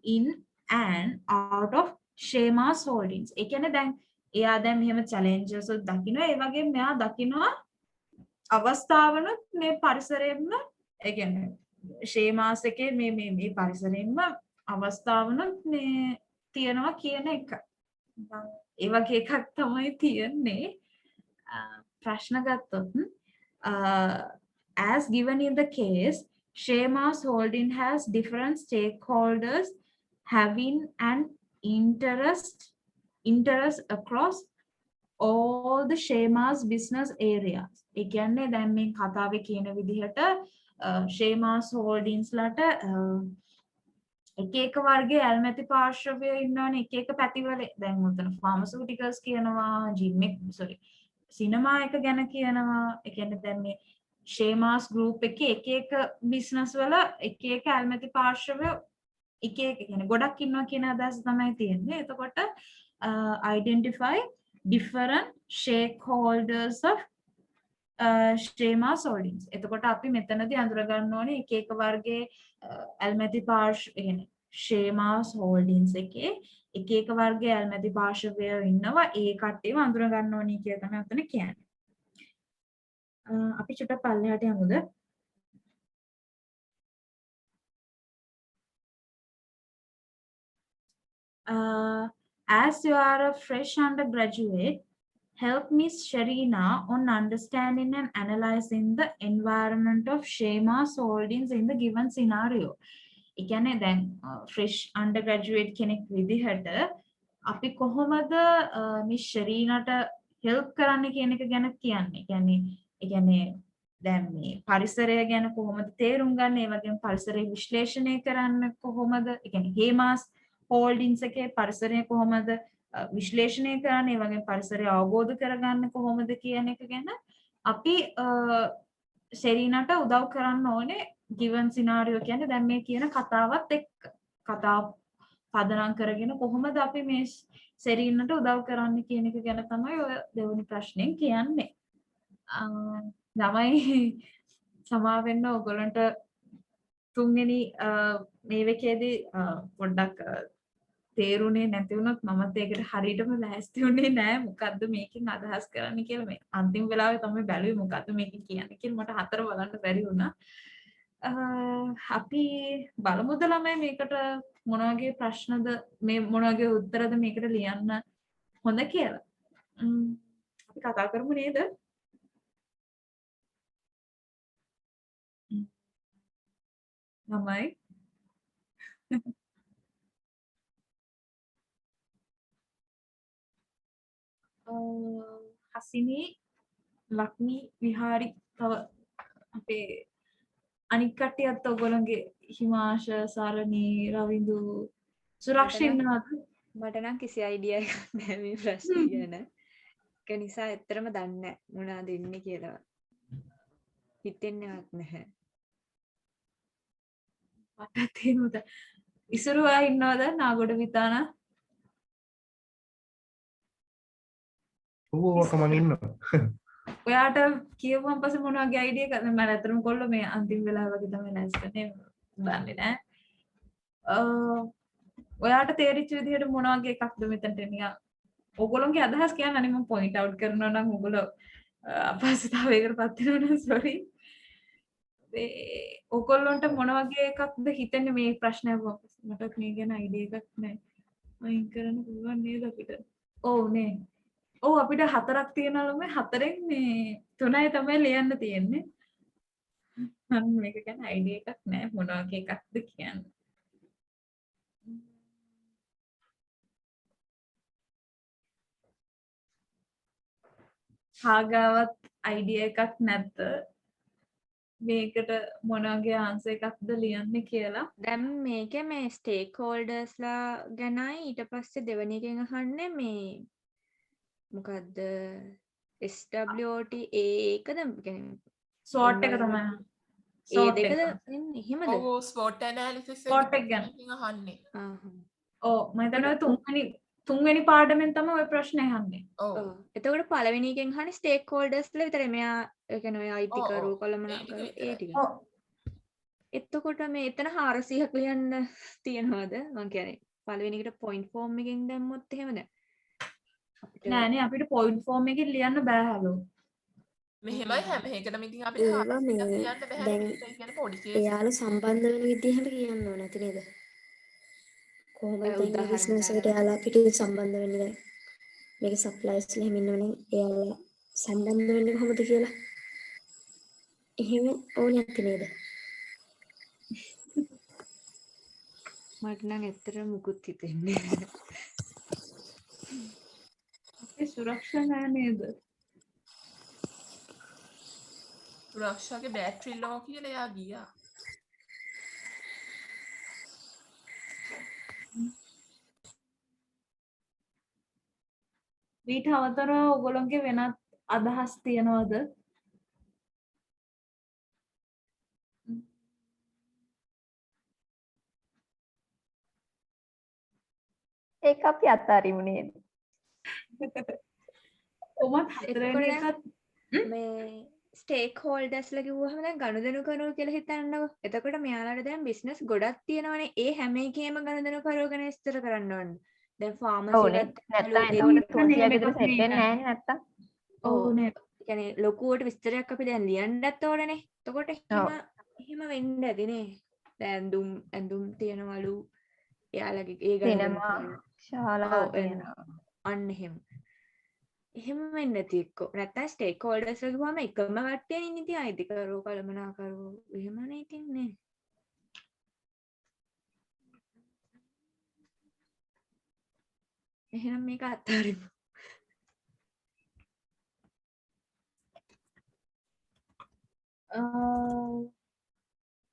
in and out of Shema's holdings. ඒ කියන්නේ දැන් එයා දැන් මෙහෙම challenges දකින්න ඒ වගේ මෙයා දකින්නවා අවස්ථාවනුත් මේ පරිසරයෙන්ම ඒ කියන්නේ ෂේමාස් එකේ මේ පරිසරයෙන්ම අවස්ථාවනුත් මේ තියනවා කියන එක. ඒ වගේ එකක් තමයි තියෙන්නේ. ප්‍රශ්න ගත්තොත් as given in the case, Shema's holding has different stakeholders having an interest across all the Shema's business areas. ඒ කියන්නේ දැන් මේ කතාවේ කියන විදිහට Shema's holdings ලට එක එක වර්ගයේ ඇල්මැති පාර්ශවය ඉන්නවනේ එක එක පැතිවල. දැන් උතන pharmaceuticals කියනවා, gym එක සිනමා එක ගැන කියනවා. ඒ කියන්නේ දැන් මේ Shema's group එකේ එක එක business වල එක එක ඇල්මැති පාර්ශවය එක එක කියන්නේ ගොඩක් ඉන්නවා කියන අදහස තමයි තියෙන්නේ. එතකොට identify different stakeholders of Shema's holdings. එතකොට අපි මෙතනදී අඳුර ගන්න ඕනේ එක එක වර්ගයේ ඇල්මැති පාර්ශව කියන්නේ Shema's holdings එකේ එක එක වර්ගයේ ඇල්මැති පාර්ශවය ඉන්නවා. ඒ කට්ටියව අඳුර ගන්න ඕනේ කියලා තමයි අතන කියන්නේ. අපි චුට්ටක් පල්ලෙහාට යමුද? As you are a fresh undergraduate, help Miss Sharina on understanding and analyzing the environment of Shema's holdings in the given scenario. ඒ කියන්නේ දැන් fresh undergraduate කෙනෙක් විදිහට අපි කොහොමද Miss Sharinaට help කරන්න කියන එක ගැන කියන්නේ. ඒ කියන්නේ දැන් මේ පරිසරය ගැන කොහොමද තේරුම් ගන්න, ඒ වගේම පරිසරය විශ්ලේෂණය කරන්න කොහොමද, ඒ කියන්නේ Shema's holdings එකේ පරිසරය කොහොමද විශ්ලේෂණය කරන්නේ, ඒ වගේ පරිසරය අවබෝධ කරගන්න කොහොමද කියන එක ගැන අපි ශරීනට උදව් කරන්න ඕනේ given scenario කියන්නේ දැන් මේ කියන කතාවත් එක්ක. කතාව පදනම් කරගෙන කොහොමද අපි මේ ශරීනට උදව් කරන්න කියන එක ගැන තමයි ඔය දෙවෙනි ප්‍රශ්نين කියන්නේ. ළමයි සමා වෙන්න ඔයගොල්ලන්ට තුන්වෙනි මේවකේදී පොඩ්ඩක් තේරුනේ නැති වුණොත් මමත් ඒකට හරියටම ලෑස්ති වුණේ නෑ මොකද්ද මේකෙන් අදහස් කරන්නේ කියලා. මේ අන්තිම වෙලාවේ තමයි බැලුවේ මොකද්ද මේකෙන් කියන්නේ කියලා. මට හතර බලන්න බැරි වුණා. අපි බලමුද ළමයි මේකට මොන වගේ ප්‍රශ්නද මේ මොන වගේ උත්තරද මේකට ලියන්න හොඳ කියලා. අපි කතා කරමු නේද? ළමයි හසිනි ලක්මි විහාරි තව අපේ අනික් කට්ටියත් ඔයගොල්ලන්ගේ හිමාශ සරණී රවින්දු සුරක්ෂ ඉන්නවද? මට නම් කිසි අයිඩියා එකක් නැහැ මේ ප්‍රශ්නේ ගැන. ඒක නිසා ඇත්තටම දන්නේ නැහැ මොනවද ඉන්නේ කියලා. හිතෙන්නේවත් නැහැ. මට තේරුණාද? ඉසුරුවා ඉන්නවද නාගොඩ විතාන? ඕක මම ඉන්නවා. ඔයාට කියවුවම පස්සේ මොන වගේ අයිඩියා එකක්ද? මම ඇත්තටම කොල්ල මේ අන්තිම වෙලාව වගේ තමයි නැස්කනේ දන්නේ නැහැ. ඔයාට තේරිච්ච විදිහට මොන වගේ එකක්ද මෙතනට නිකන් ඔයගොල්ලෝගේ අදහස් කියන්න අනේ මම පොයින්ට් අවුට් කරනවා නම් ඔයගොල්ලෝ අපහසුතාවයකටපත් වෙනවා නම් සෝරි. ඔයගොල්ලන්ට මොන වගේ එකක්ද හිතෙන්නේ මේ ප්‍රශ්නය මට මේ ගැන අයිඩියා එකක් නැහැ. අයින් කරන්න පුළුවන් නේද අපිට? ඔව් නේ. ඔව් අපිට හතරක් තියෙනවා මේ හතරෙන් මේ තුනයි තමයි ලියන්න තියෙන්නේ. මම මේක ගැන අයිඩියා එකක් නැහැ මොන වගේ එකක්ද කියන්නේ. කාගාවත් අයිඩියා එකක් නැද්ද? මේකට මොන වගේ ආන්සර් එකක්ද ලියන්නේ කියලා. දැන් මේකේ මේ ස්ටේක් හෝල්ඩර්ස්ලා ගැනයි ඊට පස්සේ දෙවෙනි එකෙන් අහන්නේ මේ මොකද්ද SWOT ඒකද කියන්නේ SWOT එක තමයි. ඒ SWOT දෙකද එක. එන්නේ එහෙමද? ඔව් SWOT analysis SWOT එක ගැන. එකකින් අහන්නේ. ඔව් මම හිතනවා තුන්වෙනි පාඩමෙන් තමයි ওই ප්‍රශ්නේ අහන්නේ. ඔව්. එතකොට පළවෙනි එකෙන් අහන්නේ ස්ටේක් හෝල්ඩර්ස්ලා විතරයි. මෙයා ඒ කියන්නේ ඔය IT කරු කොළමනාකරු ඒ ටික. ඔව්. එතකොට මේ එතන 400ක් ලියන්න තියනවාද? මං කියන්නේ පළවෙනි එකට පොයින්ට් ෆෝම් එකෙන් දැම්මොත් එහෙමද? නෑනේ අපිට පොයින්ට් ෆෝම් එකෙන් ලියන්න බෑ හලෝ. මෙහෙමයි හැම එකටම ඉතින් අපිට ඒවා 400ක් මේ ලියන්න බැහැ. දැන් ඒ කියන්නේ පොඩි කේස්. එයාලා සම්බන්ධ වෙන විදිහට කියන්න ඕන නැති නේද? කොහොමද දැන් මේ බිස්නස් එකට එයාලා අපිට සම්බන්ධ වෙන්නේ දැන්? මේක සප්ලයිස්ලා එහෙම ඉන්නවනේ එයාලා සම්බන්ධ වෙන්නේ කොහොමද කියලා. එහෙම ඕනේ නැති නේද? මට නම් ඇත්තටම මුකුත් හිතෙන්නේ නැහැ. අපේ සුරක්ෂා නෑ නේද? සුරක්ෂාගේ බැටරි ලෝ කියලා එයා ගියා. ඊට අවතරව ඔයගොල්ලෝගේ වෙනත් අදහස් තියනවද? ඒක අපි අත්හරිමු නේද? කොහොමද හතරවෙනි එකත් මේ ස්ටේක් හෝල්ඩර්ස්ලා කිව්වහම දැන් ගනුදෙනු කරනවා කියලා හිතන්නකො. එතකොට මෙයාලට දැන් බිස්නස් ගොඩක් තියෙනවනේ. ඒ හැම එකේම ගනුදෙනු කරවගෙන ඉස්තර කරන්න ඕනේ. දැන් ෆාමසි එකත් නැත්තම් එතකොට තෝතියක් විතර සෙට් වෙන්නේ නැහැ නේ නැත්තම්. ඕනේ. يعني ලොකුවට විස්තරයක් අපි දැන් ලියන්නත් ඕනනේ. එතකොට එහෙම වෙන්න ඇතිනේ. දැන් ඇඳුම් තියනවලු එයාලගේ ඒ සිනමා ශාලා තියෙනවා. අන්න එහෙම. එහෙම වෙන්නේ නැති එක්ක. නැත්තම් ස්ටේක් හෝල්ඩර්ස්ලා කිව්වම එකම කට්ටිය ඉන්නේ ඉතින් අයිතිකරෝ කළමනාකරෝ එහෙමනේ ඉතින් නේ. එහෙනම් මේක අත්හරිමු.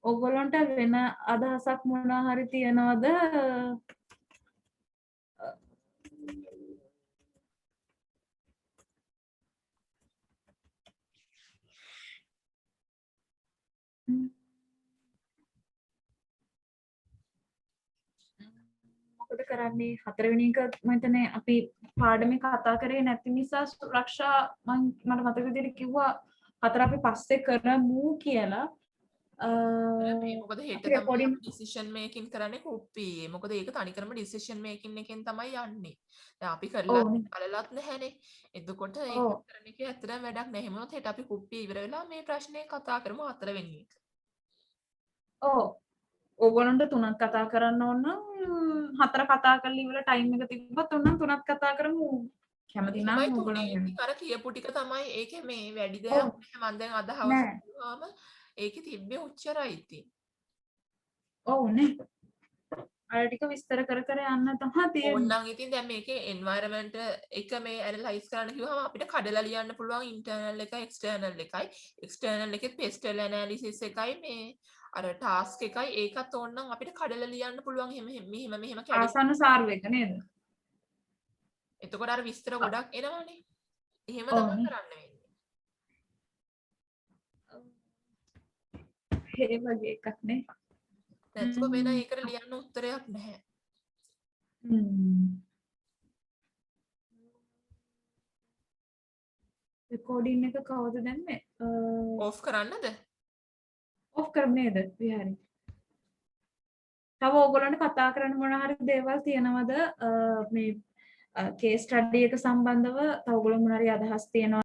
ඔයගොල්ලන්ට වෙන අදහසක් මොනවා හරි තියනවද? මොකද කරන්නේ හතරවෙනි එක මම හිතන්නේ අපි පාඩමේ කතා කරේ නැති නිසා සුරක්ෂා මට මතක විදිහට කිව්වා හතර අපි පස්සේ කරමු කියලා. මොකද හෙට තමයි ඩිසිෂන් මේකින් කරන්නේ කුප්පියේ. මොකද ඒක තනිකරම ඩිසිෂන් මේකින් එකෙන් තමයි යන්නේ. දැන් අපි කරලා බලලත් නැහැනේ. එතකොට ඒක කරන එකේ ඇත්තටම වැඩක් නැහැ. මොනොත් හෙට අපි කුප්පිය ඉවර වෙලා මේ ප්‍රශ්නේ කතා කරමු හතරවෙනි එක. ඔව්. ඕගොල්ලන්ට තුනක් කතා කරන්න ඕන නම් හතර කතා කරලා ඉවර ටයිම් එක තිබ්බත් ඕනනම් තුනක් කතා කරමු. කැමති නම් ඕගොල්ලෝ අර කියපු ටික තමයි ඒකේ මේ වැඩි දෙයක් නැහැ. මම දැන් අද හවස කිව්වම ඒකේ තිබ්බේ උච්චරයි ඉතින්. ඔව් නේ. අර ටික විස්තර කර කර යන්න තමයි තියෙන්නේ. ඕනනම් ඉතින් දැන් මේකේ එන්වයරන්මන්ට් එක මේ ඇනලයිස් කරන්න කිව්වම අපිට කඩලා ලියන්න පුළුවන් ඉන්ටර්නල් එකයි එක්ස්ටර්නල් එකයි. එක්ස්ටර්නල් එකේ පෙස්ටල් ඇනාලිසිස් එකයි මේ අර ටාස්ක් එකයි ඒකත් ඕනනම් අපිට කඩලා ලියන්න පුළුවන් මෙහෙම ආසන්න සාර්ව එක නේද? එතකොට අර විස්තර ගොඩක් එනවනේ. එහෙම තමයි කරන්න වෙන්නේ. ඒ වගේ එකක් නේ. නැත්නම් වෙන ඒකට ලියන්න උත්තරයක් නැහැ. රෙකෝඩින් එක කවුද දැම්මේ? ඔෆ් කරන්නද? ඔෆ් කරමු නේද? විහාරි. තව ඕගොල්ලන්ට කතා කරන්න මොන හරි දේවල් තියෙනවද මේ කේස් ස්ටඩි එක සම්බන්ධව තව ඕගොල්ලෝ මොන හරි අදහස් තියෙනවද?